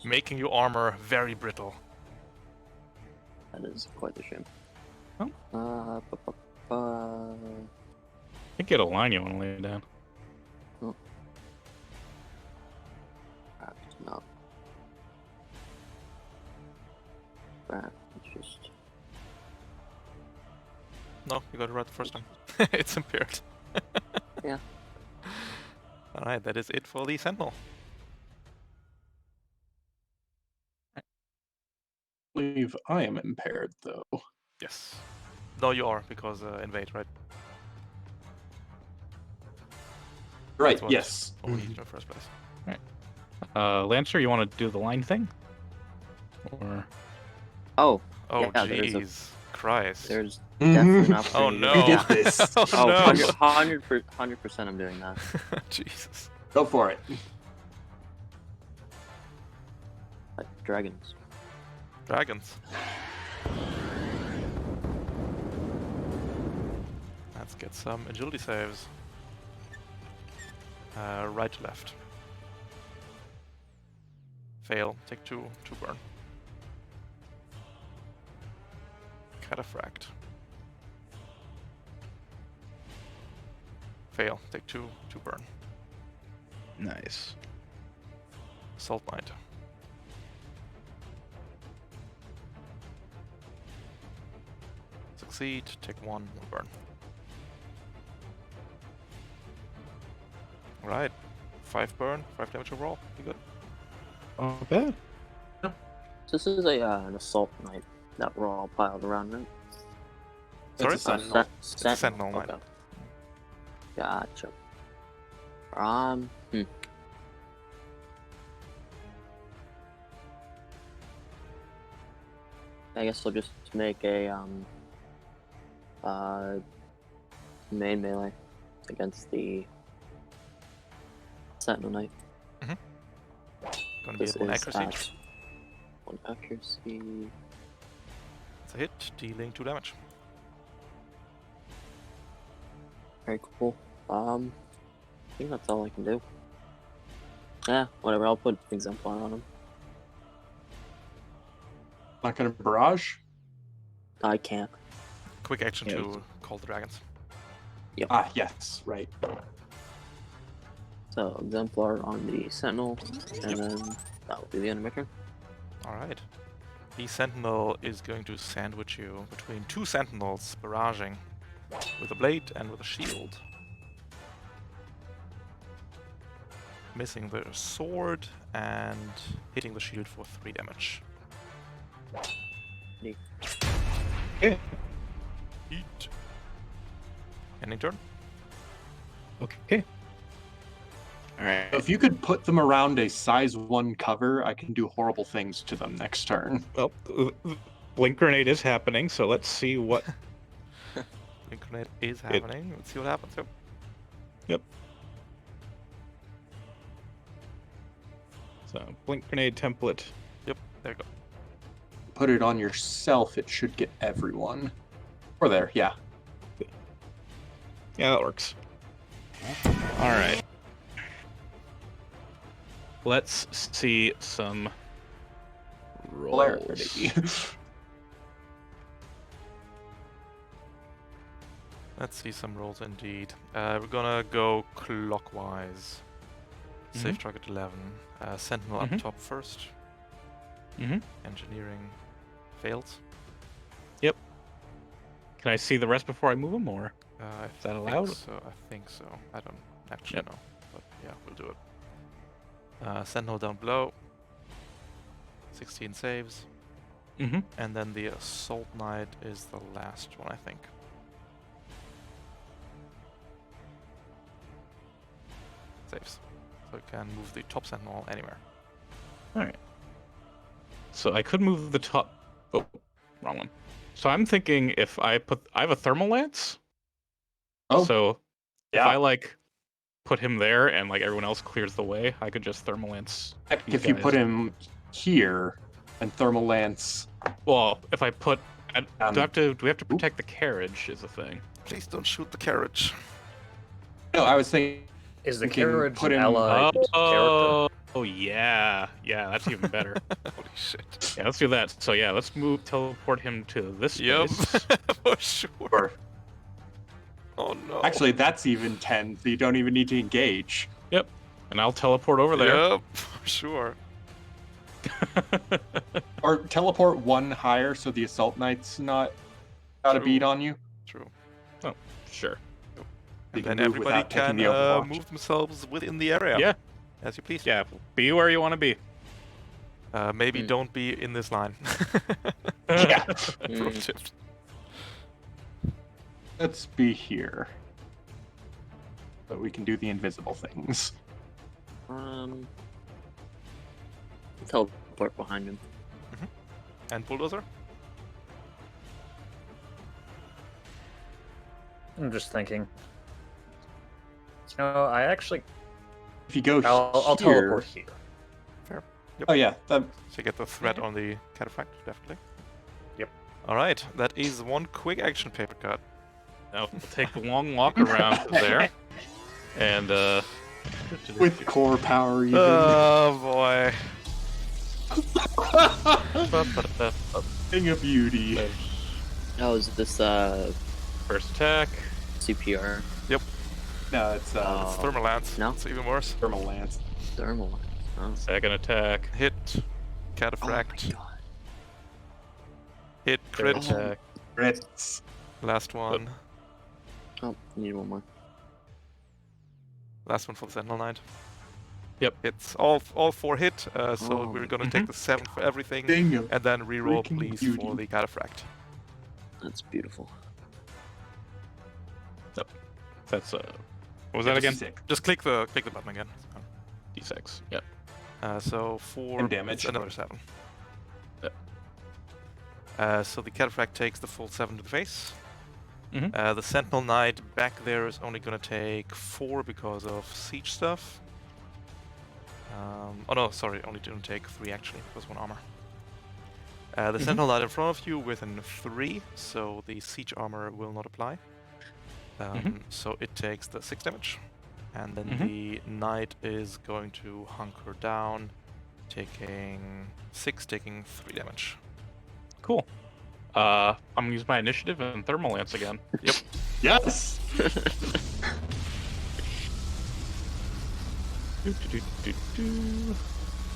making your armor very brittle. That is quite a shame. Oh. Uh, I think you had a line you want to lay down. perhaps not. Perhaps just. No, you got it right the first time. It's impaired. Yeah. Alright, that is it for the sentinel. I believe I am impaired, though. Yes. No, you are, because invade, right? Right, That's what yes. overheated in the first place. Lancer, you want to do the line thing? Or Oh, Oh, Yeah, there is a- jeez. Christ. there's Mhm. definitely an opportunity. Oh no. We did this. Oh Oh, no. 100% I'm doing that. Jesus. Go for it. dragons. Dragons. Let's get some agility saves. Right to left. Fail. Take 2. 2 burn. Cataphract. Fail. Take 2. 2 burn. Nice. Salt Knight. Succeed. Take 1. 1 burn. Alright. 5 burn. 5 damage overall. You good? Oh, bad. So this is an assault knight that we're all piled around, right? Sorry? It's a sentinel. It's a sentinel knight. Okay. Gotcha. I guess I'll just make a main melee against the Sentinel Knight. Gonna be This a 1 is accuracy. at 1 accuracy. It's a hit, dealing 2 damage. Very cool. I think that's all I can do. Yeah, whatever. I'll put Exemplar on him. Not gonna barrage? I can't. Quick action Yeah. to call the dragons. Ah, yes, right. So Exemplar on the Sentinel, and then that will be the end of my turn. Alright. The sentinel is going to sandwich you between 2 sentinels barraging with a blade and with a shield. Missing the sword and hitting the shield for 3 damage. Neat. Okay. Eat. Ending turn. Okay. Alright. If you could put them around a size 1 cover, I can do horrible things to them next turn. Well, Blink Grenade is happening, so let's see what... Blink Grenade is happening. Let's see what happens. Yep. Yep. So, Blink Grenade template. Yep. There you go. Put it on yourself, it should get everyone. Or there, yeah. Yeah, that works. Alright. Let's see some rolls. Polarity. Let's see some rolls indeed. We're gonna go clockwise. Safe target 11. Sentinel up top first. Engineering fails. Yep. Can I see the rest before I move them, or I is that think allowed? So. I think so. I don't actually Yep. know, but yeah, we'll do it. Sentinel down below. 16 saves, and then the Assault Knight is the last one, I think. Saves. So you can move the top Sentinel anywhere. Alright. So I could move the top... Oh, wrong one. So I'm thinking if I have a Thermal Lance. Oh, So yeah. if I, like, put him there and, like, everyone else clears the way, I could just Thermal Lance Heck, these if you guys. put him here and Thermal Lance. Well, if I put... do we have to protect the carriage is the thing. Please don't shoot the carriage. No, I was thinking Is the We can carriage put an him- allied character? Oh, yeah. Yeah, that's even better. Holy shit. Yeah, let's do that. So yeah, let's teleport him to this Yep. space. For sure. or Oh no. actually that's even 10, so you don't even need to engage. Yep. And I'll teleport over there. Yep, for sure. Or teleport 1 higher so the Assault Knight's not got a True. beat on you. True. Sure. You And can then move everybody without taking can the Overwatch. move themselves within the area. Yeah. As you please. Yeah. Be where you want to be. Maybe don't be in this line. Yeah. Pro tip. Let's be here. So we can do the invisible things. Teleport behind him. And Bulldozer? I'm just thinking. You know, I actually... If you go I'll here, teleport here. Oh yeah, that, So you get the threat on the cataphract, definitely. Yep. Alright, that is one quick action paper cut. Now we'll take the long walk around to there, and with core power even. Oh boy. Thing of beauty. Oh, is this first attack. CPR No, it's Oh. Thermal Lance. No? It's even worse. thermal lance. thermal? Oh. Second attack. Hit. Oh my Cataphract. god. Hit. Third Crit. attack. Crits. Last one. Oh, need one more. Last one for the Sentinel Knight. Yep. It's all 4 hit, so Oh we're my gonna take the 7 for everything, Thing of and then reroll freaking please beauty. for the Cataphract. That's beautiful. That's what was that again? Sick. Just click the button again. D6. Yep. So 4 And damage. it's another 7. Yep. So the Cataphract takes the full 7 to the face. Mhm. The Sentinel Knight back there is only gonna take 4 because of siege stuff. Oh no, sorry, only didn't take 3 actually, because 1 armor. The Sentinel Knight in front of you within 3, so the siege armor will not apply. So it takes the 6 damage. And then the Knight is going to hunker down, taking 6, taking 3 damage. Cool. I'm gonna use my initiative and thermal lance again. Yep. Yes.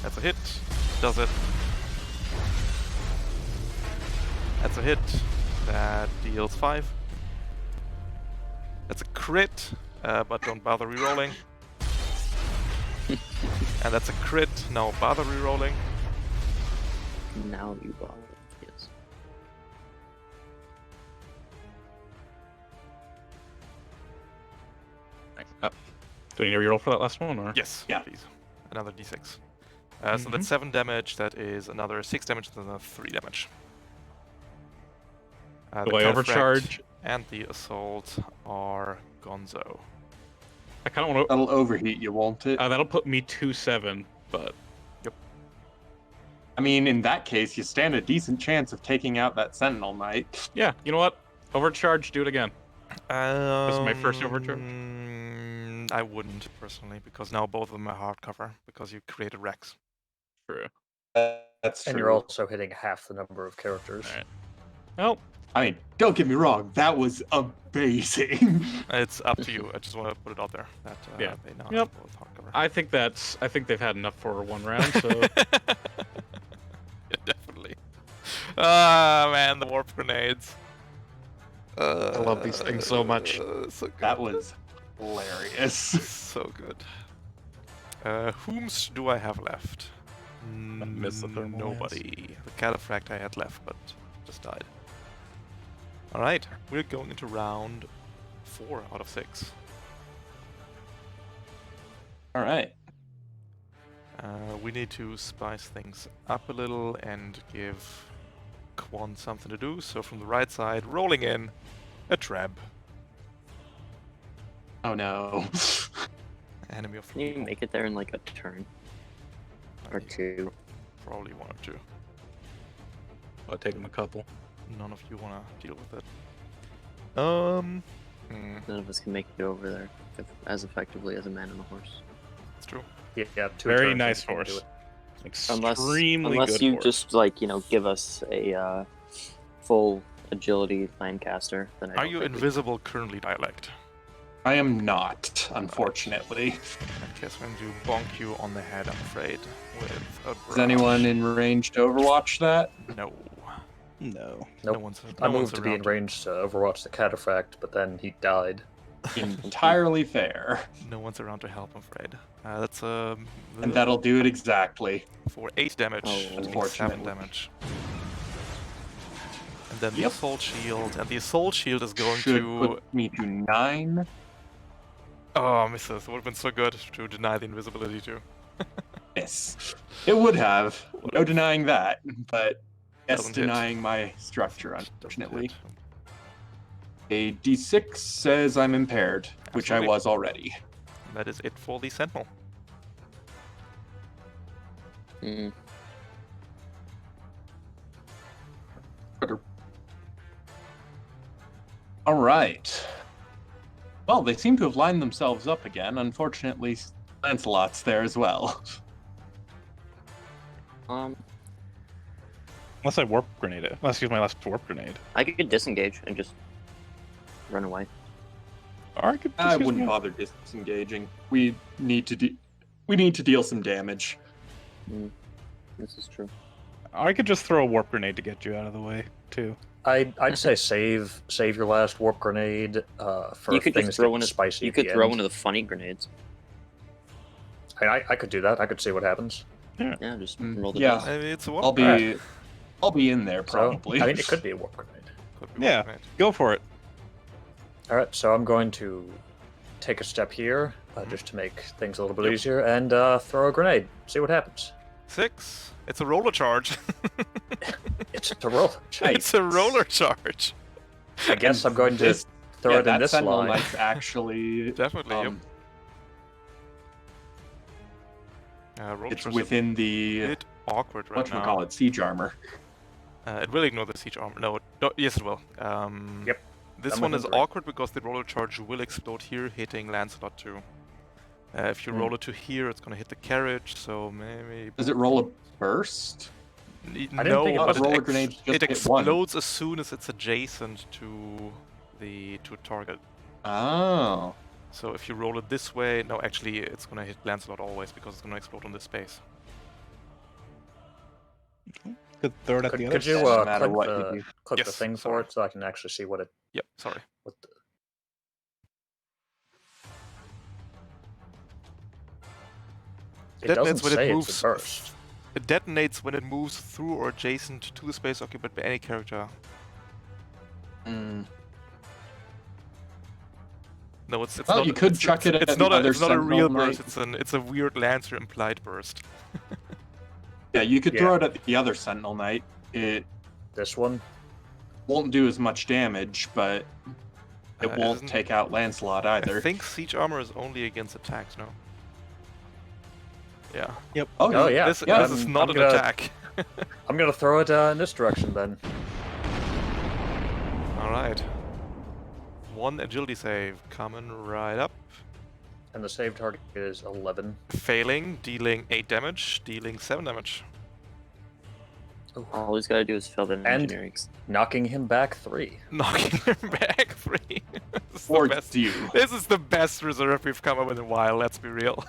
That's a hit. Does it. That's a hit. That deals 5. That's a crit, but don't bother rerolling. And that's a crit, no bother rerolling. Now you bother. Yes. Do I need to reroll for that last one, or? Yes, Yeah. please. Another d6. So that's 7 damage, that is another 6 damage, that's another 3 damage. Do The I Cataphract overcharge? and the Assault are gonzo. I kind of want to. That'll overheat you, won't it? That'll put me 2-7, but I mean, in that case, you stand a decent chance of taking out that Sentinel Knight. yeah, you know what? Overcharge, do it again. is my first overcharge. I wouldn't, personally, because now both of them are hardcover, because you created Rex. True. That's true. And you're also hitting half the number of characters. Alright. Well, I mean, don't get me wrong, that was amazing. It's up to you, I just want to put it out there. That, Yeah. they now Yep. have both hardcover. I think they've had enough for one round, so Yeah, definitely. Ah, man, the warp grenades. I love these things so much. So good. That was hilarious. So good. Whomst do I have left? miss the thermal Nobody. The Cataphract I had left, but just died. Alright, we're going into round 4 out of 6. All right. We need to spice things up a little and give Quan something to do. So from the right side, rolling in a trap. Oh no. Enemy of Can you make it there in like a turn or two? Probably 1 or 2. I'll take them a couple. None of you want to deal with it. None of us can make it over there as effectively as a man on a horse. It's true. Yeah, 2 Very turns nice and you can do horse. it. Extremely Unless good you horse. just like give us a full agility Lancaster, then I Are don't you think we- invisible currently, dialect? I am not, unfortunately. In that case, I'm going to bonk you on the head, I'm afraid, with a Is brush. anyone in range to overwatch that? No. No. No Nope. one's, I no one's moved to be in around. range to overwatch the Cataphract, but then he died. Entirely fair. No one's around to help, I'm afraid. That's And that'll do it exactly. for 8 damage. Oh, That means 7 unfortunately. damage. And then the Yep. assault shield, and the assault shield is going Should to. put me to 9. Oh, misses. Would have been so good to deny the invisibility too. Yes. It would have. No denying that. But yes, Doesn't hit. denying my structure, Doesn't unfortunately. hit. A d6 says I'm impaired, which I Absolutely. was already. That is it for the sentinel. Mm. All right. Well, they seem to have lined themselves up again. Unfortunately, Lancelot's there as well. Unless I warp grenade it. Unless I use my last warp grenade. I could disengage and just run away. Or I could just I use wouldn't my- bother disengaging. We need to deal some damage. This is true. Or I could just throw a warp grenade to get you out of the way, too. I'd say save your last warp grenade for You could things just throw that in get spicy. You at could the throw end. one of the funny grenades. I could do that. I could see what happens. Yeah, just roll the Yeah. dice. I mean, it's a warp I'll grenade. be in there probably. So, I mean, it could be a warp grenade. Could be Yeah, warp grenade. go for it. All right, so I'm going to take a step here just to make things a little bit easier and throw a grenade. See what happens. 6. It's a roller charge. It's a roll. It's a roller charge. I guess I'm going to This- throw yeah, it in that this Sentinel line. Knight's actually Definitely. Roller it's charge within is a the bit awkward right now. call it siege armor. It will ignore the siege armor. No, yes it will. Yep. This I'm one within is 3. awkward because the roller charge will explode here, hitting Lancelot too. If you roll it to here, it's gonna hit the carriage, so maybe... Does it roll a burst? No, think it but was- roller grenades just it hit one. explodes as soon as it's adjacent to a target. Oh. So if you roll it this way, no, actually it's gonna hit Lancelot always because it's gonna explode on this space. Could throw it at the Could, other could you side. Doesn't matter click, what the, you do. click the Yes, thing for sorry. it so I can actually see what it... Yep, sorry. What the... It Detonates doesn't when it say moves. it's a burst. It detonates when it moves through or adjacent to the space occupied by any character. Mm. No, it's Well, not. you could it's, chuck it at It's the not a. other It's not a Sentinel real Knight. burst. It's a weird Lancer implied burst. Yeah, you could Yeah. throw it at the other Sentinel Knight. It This one? won't do as much damage, but it won't isn't- take out Lancelot I either. think siege armor is only against attacks. No. Yeah. Oh, yeah. This, yeah, this is I'm- not I'm an gonna- attack. I'm gonna throw it in this direction then. All right. 1 agility save coming right up. And the save target is 11. Failing, dealing 8 damage, dealing 7 damage. All he's got to do is fill the engineering. Knocking him back 3. Knocking him back 3. This is the Towards best. you. This is the best reserve we've come up with in a while, let's be real.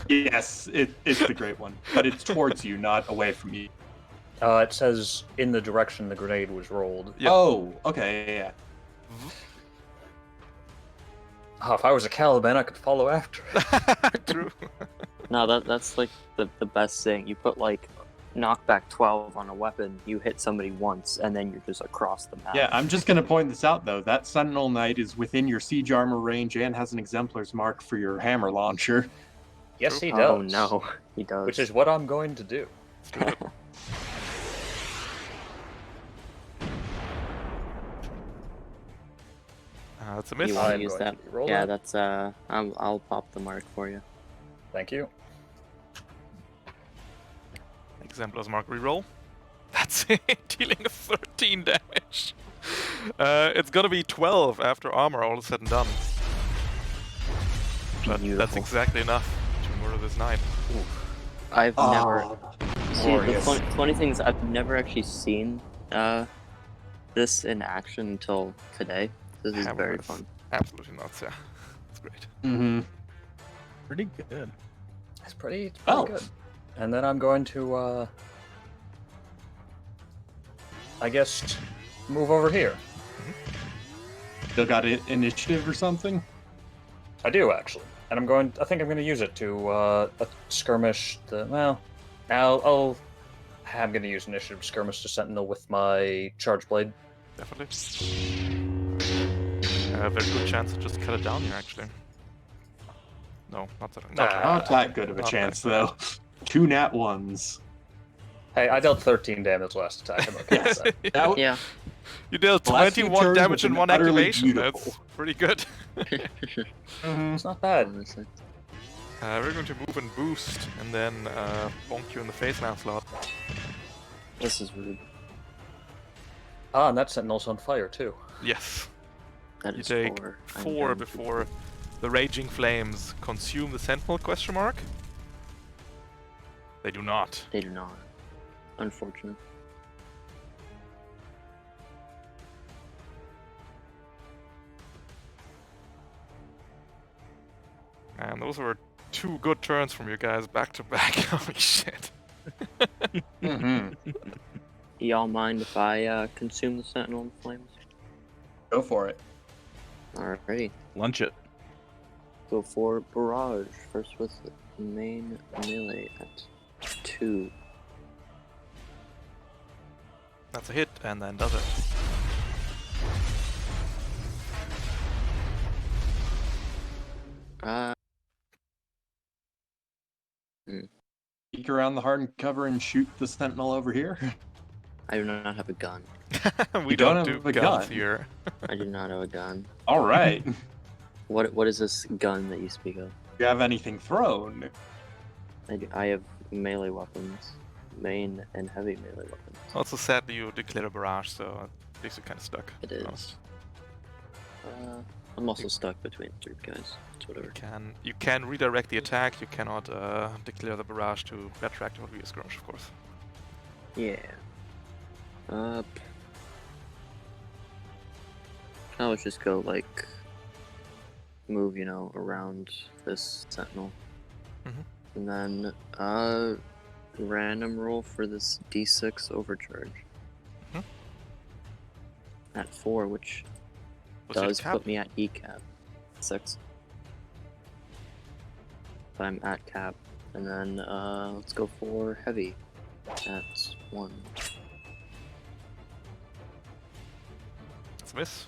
Yes, it's the great one. But it's towards you, not away from you. It says in the direction the grenade was rolled. Yep. Oh, okay, yeah. Oh, if I was a Caliban, I could follow after it. True. No, that's like the best thing. You put like knockback 12 on a weapon, you hit somebody once, and then you're just across the map. Yeah, I'm just going to point this out, though. That Sentinel Knight is within your siege armor range and has an exemplar's mark for your hammer launcher. Yes, he does. Oh no, he does. Which is what I'm going to do. Let's do it. That's a miss. You want I'm to use going that? to roll Yeah, that. that's I'll pop the mark for you. Thank you. Exemplar's mark reroll. That's it, dealing 13 damage. It's gonna be 12 after armor, all is said and done. But that's Beautiful. exactly enough to murder this knight. I've never. See, the glorious. funny thing is, I've never actually seen this in action until today. This is Hammer very is fun. Absolutely nuts, yeah. It's great. Mm-hmm. Pretty good. It's pretty Oh. good. And then I'm going to, I guess, move over here. Still got initiative or something? I do, actually. And I think I'm going to use it to skirmish the, well, I'm going to use initiative skirmish to Sentinel with my charge blade. Definitely. Very good chance to just cut it down here, actually. No, not that. Nah. Not that good of a Not chance, that though. 2 nat 1s. Hey, I dealt 13 damage last attack. I'm okay with that. That w- Yeah. You dealt The last few 21 turns damage have in been one utterly activation. beautiful. That's pretty good. Mhm. It's not bad. Honestly. We're going to move and boost, and then bonk you in the face, Lancelot. This is rude. Ah, and that sentinel's on fire too. Yes. That You is take 4. I'm 4 going to- before the raging flames consume the sentinel, question mark? They do not. They do not. Unfortunate. And those were 2 good turns from you guys back to back. Holy shit. Mm-hmm. Y'all mind if I consume the sentinel in flames? Go for it. Alrighty. Lunch it. Go for barrage. First with main melee at 2. That's a hit, and then does it. Peek around the hardened cover and shoot the sentinel over here. I do not have a gun. We You don't don't do have a guns gun. here. I do not have a gun. All right. What is this gun that you speak of? Do you have anything thrown? I have melee weapons. Main and heavy melee weapons. Also, sadly, you declare a barrage, so at least you're kind of stuck. It to be is. honest. I'm also stuck between 3 guys. It's whatever. You can redirect the attack. You cannot declare the barrage to retract or rear skirmish, of course. Yeah. Now let's just go like move, around this sentinel. Mhm. And then random roll for this D6 overcharge. Mhm. At 4, which What's your does cap? put me at E cap. 6. But I'm at cap. And then let's go for heavy. At 1. It's a miss.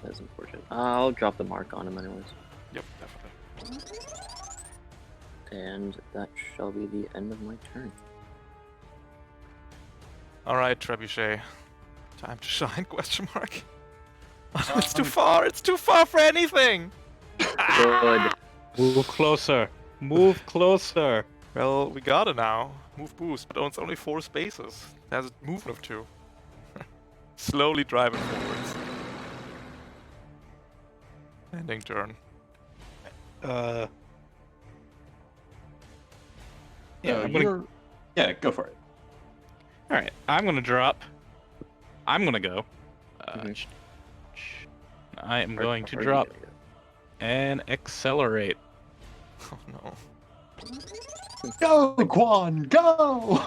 That is unfortunate. I'll drop the mark on him anyways. Yep, definitely. And that shall be the end of my turn. Alright, Trebuchet. Time to shine, question mark. Oh, no, it's too far! It's too far for anything! Good. Move closer. Move closer. Well, we got it now. Move boost, but it's only 4 spaces. It has a movement of 2. Slowly driving forwards. Ending turn. Yeah, So I'm gonna. Yeah, go for it. All right, I'm gonna drop. I'm gonna go. Mhm. I am Where- going to where are you drop gonna go? and accelerate. Oh no. Go, Quan, go!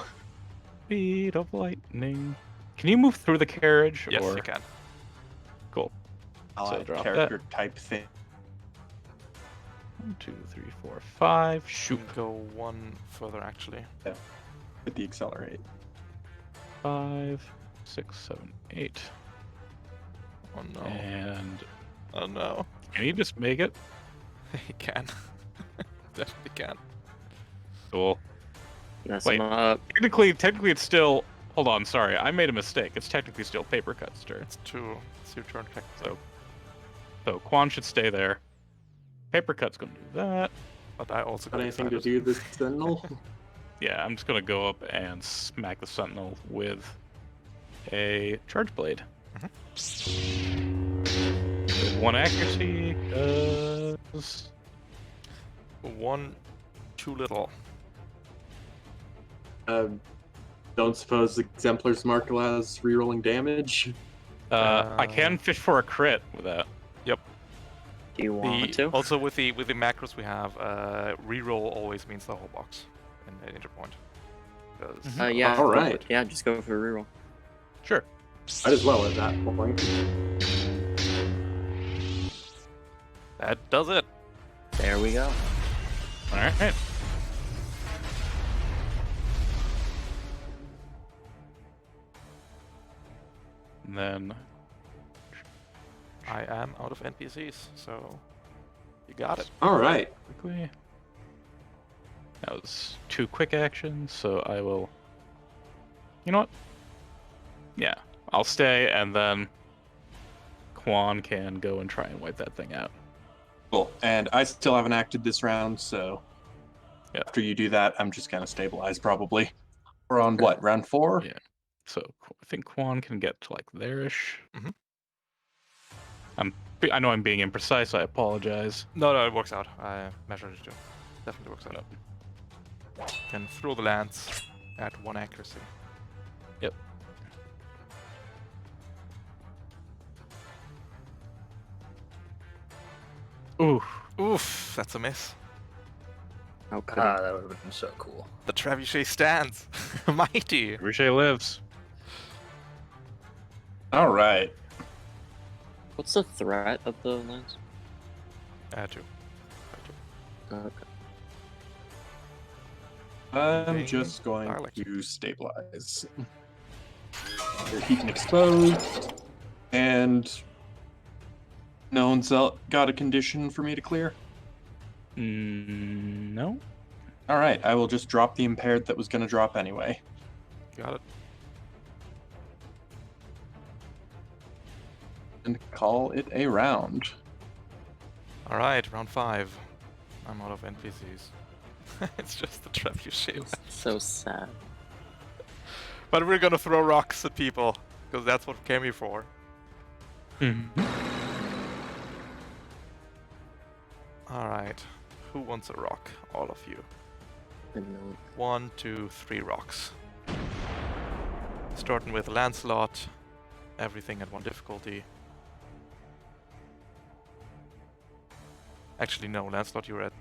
Speed of lightning. Can you move through the carriage? Yes, or... you can. Cool. I So like drop character type thing. 1, 2, 3, 4, 5. You Shoot. can go 1 further, actually. With the accelerate. 5, 6, 7, 8. Oh no. And Oh no. can you just make it? He can. Definitely can. Cool. Mess Wait. him up. Technically, it's still. Hold on, sorry, I made a mistake. It's technically still Paper Cut's turn. It's 2. It's your turn, technically. So Quan should stay there. Paper Cut's gonna do that. But I also Got got anything to excited. do with this sentinel? Yeah, I'm just gonna go up and smack the Sentinel with a Charge Blade. With 1 accuracy does 1 too little. Don't suppose Exemplar's Mark allows rerolling damage? I can fish for a crit with that. Do you want to? Also with the macros we have, reroll always means the whole box in Interpoint. 'Cause- Yeah. All go right. for it. Yeah, just go for a reroll. Sure. Might as well at that point. That does it. There we go. All right. And then I am out of NPCs, so you got it. All right. quickly. That was 2 quick actions, so I will. You know what? Yeah, I'll stay, and then Quan can go and try and wipe that thing out. Cool. And I still haven't acted this round, so Yeah. after you do that, I'm just gonna stabilize probably. We're on what, round 4? Yeah. So I think Quan can get to like there-ish. Mhm. I know I'm being imprecise. I apologize. No, it works out. I measured it too. Definitely works out. Can throw the lance at 1 accuracy. Yep. Oof, that's a miss. How could Ah, that would have been so cool. The trebuchet stands. Mighty. Ricochet lives. All right. What's the threat of the lance? 2. Okay. I'm Moving just going dialect. to stabilize. They're heat and exposed. And no one's got a condition for me to clear? No. All right, I will just drop the impaired that was going to drop anyway. Got it. And call it a round. Alright, round 5. I'm out of NPCs. It's just the trebuchet. It's so sad. But we're gonna throw rocks at people, because that's what we came here for. Alright, who wants a rock? All of you. I know. 1, 2, 3 rocks. Starting with Lancelot. Everything at 1 difficulty. Actually, no, Lancelot, you're at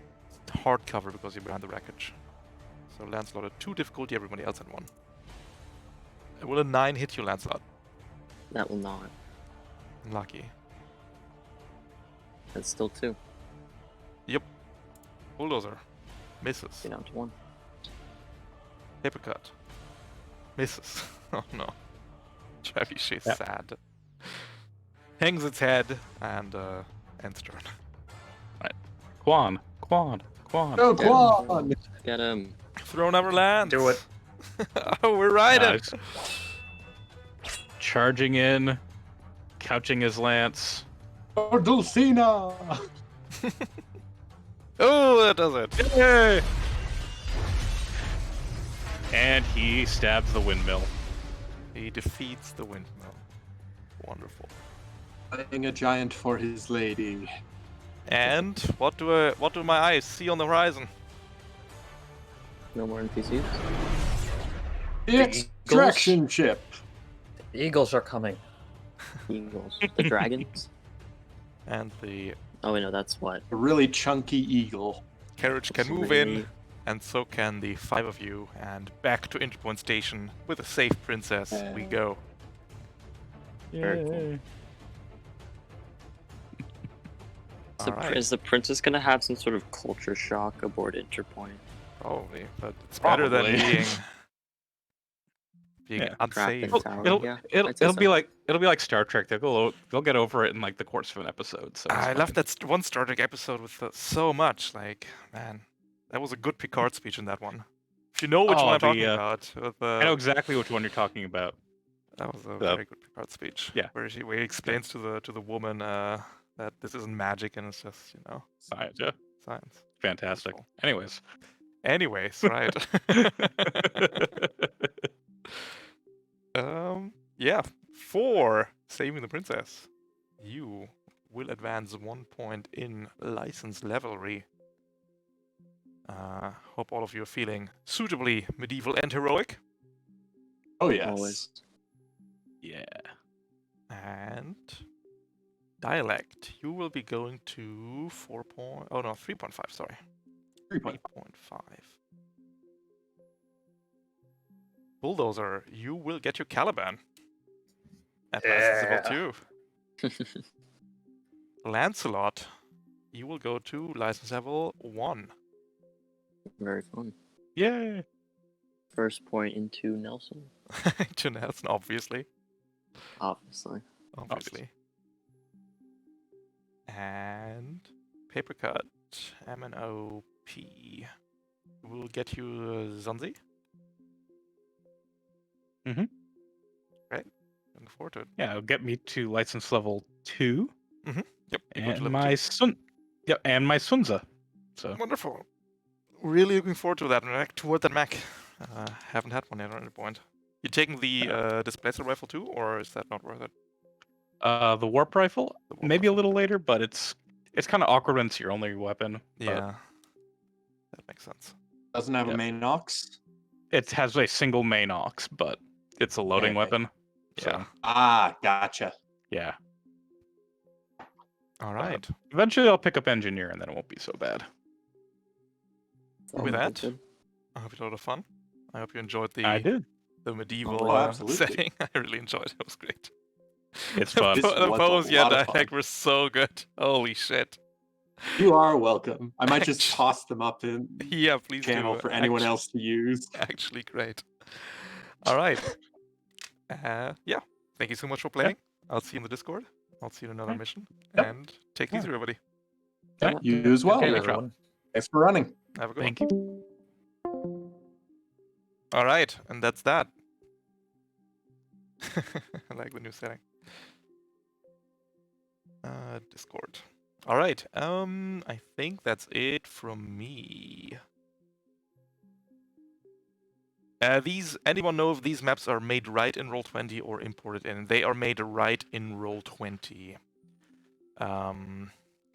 hard cover because you're behind the wreckage. So Lancelot at 2 difficulty, everybody else at 1. Will a 9 hit you, Lancelot? That will not. Lucky. That's still 2. Bulldozer. Misses. Get down to 1. Paper cut. Misses. Oh no. Trebuchet's Yeah. sad. Hangs its head and ends turn. Quan. Oh, Quan! Get him. Throw another lance. Do it. Oh, we're riding. Nice. Charging in, couching his lance. Oh, Dulcina! Oh, that does it. Yay! And he stabs the windmill. He defeats the windmill. Wonderful. Playing a giant for his lady. And what do my eyes see on the horizon? No more NPCs? The extraction ship! The Eagles are coming. Eagles. The dragons? And the Oh, wait, no, that's what? A really chunky eagle. carriage can What's move the in, name? and so can the 5 of you. And back to Interpoint Station with a safe princess we go. Very cool. Alright. Is the princess gonna have some sort of culture shock aboard Interpoint? Probably, but it's better than Probably. being Yeah. unsafe. Trapped in tower. It'll, Yeah, it'll, I'd say it'll be so. like Star Trek. They'll get over it in like the course of an episode. So it's I fine. love that one Star Trek episode with so much. Like, man, that was a good Picard speech in that one. If you know which Oh, one I'm the, talking about, with, I know exactly which one you're talking about. that was a the- very good Picard speech. Yeah. where he explains to the woman that this isn't magic and it's just Science, yeah, science. fantastic. Useful. Anyways, right. Yeah. For saving the princess, you will advance 1 point in license levelry. Hope all of you are feeling suitably medieval and heroic. Oh, yes. Always. yeah. And dialect, you will be going to 3.5, sorry. 3.5. 3.5. Bulldozer, you will get your Caliban. At license level 2. Lancelot, you will go to license level 1. Very fun. Yay! First point into Nelson, To Nelson, obviously. obviously. Obviously. And paper cut, MNOP. Will get you Zanzi. Mhm. Right. Looking forward to it. Yeah, it'll get me to license level 2. Yep. you go to And level my 2. son, Yep, and my Sunza. So Wonderful. Really looking forward to that Mac. Toward that Mac. Haven't had one yet at any point. You taking the displacer rifle too, or is that not worth it? the warp rifle, The warp maybe a rifle. little later, but it's kind of awkward when it's your only weapon. But Yeah, that makes sense. Doesn't have Yep. a main ox. it has a single main aux, but it's a loading Okay. weapon. Yeah. So Ah, gotcha. yeah. All right. Eventually, I'll pick up engineer, and then it won't be so bad. With that, Good. I hope you had a lot of fun. I hope you enjoyed I the did. medieval Oh, absolutely. setting. I really enjoyed it. It was great. It's The fun. This the was a pose you lot had of fun. like were so good. Holy shit. You are welcome. I might just Actu- toss them up in Yeah, please channel do. for anyone else to use. Actually, great. All right. Yeah. Thank you so much for playing. I'll see you in the Discord. I'll see you in another mission. Yep. And take it easy, everybody. Yeah. You as well. Good Yeah. everyone. Thanks for running. Have a good Thank one. you. All right, and that's that. I like the new setting. Discord. All right. I think that's it from me. Anyone know if these maps are made right in Roll20 or imported in? They are made right in Roll20.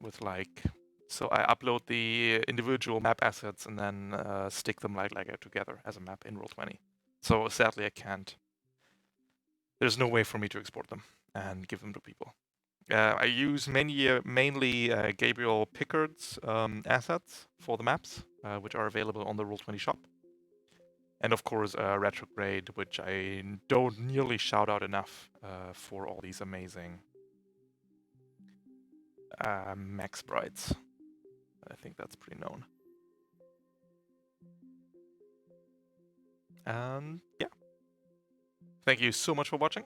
With like, so I upload the individual map assets and then stick them like together as a map in Roll20. So sadly, I can't. There's no way for me to export them and give them to people. I use mainly Gabriel Pickard's assets for the maps, which are available on the Roll20 shop. And of course, Retrograde, which I don't nearly shout out enough for all these amazing mech sprites. I think that's pretty known. And yeah. Thank you so much for watching.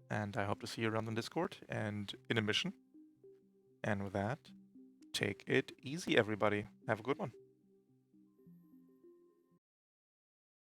And I hope to see you around on Discord and in a mission. And with that, take it easy, everybody. Have a good one.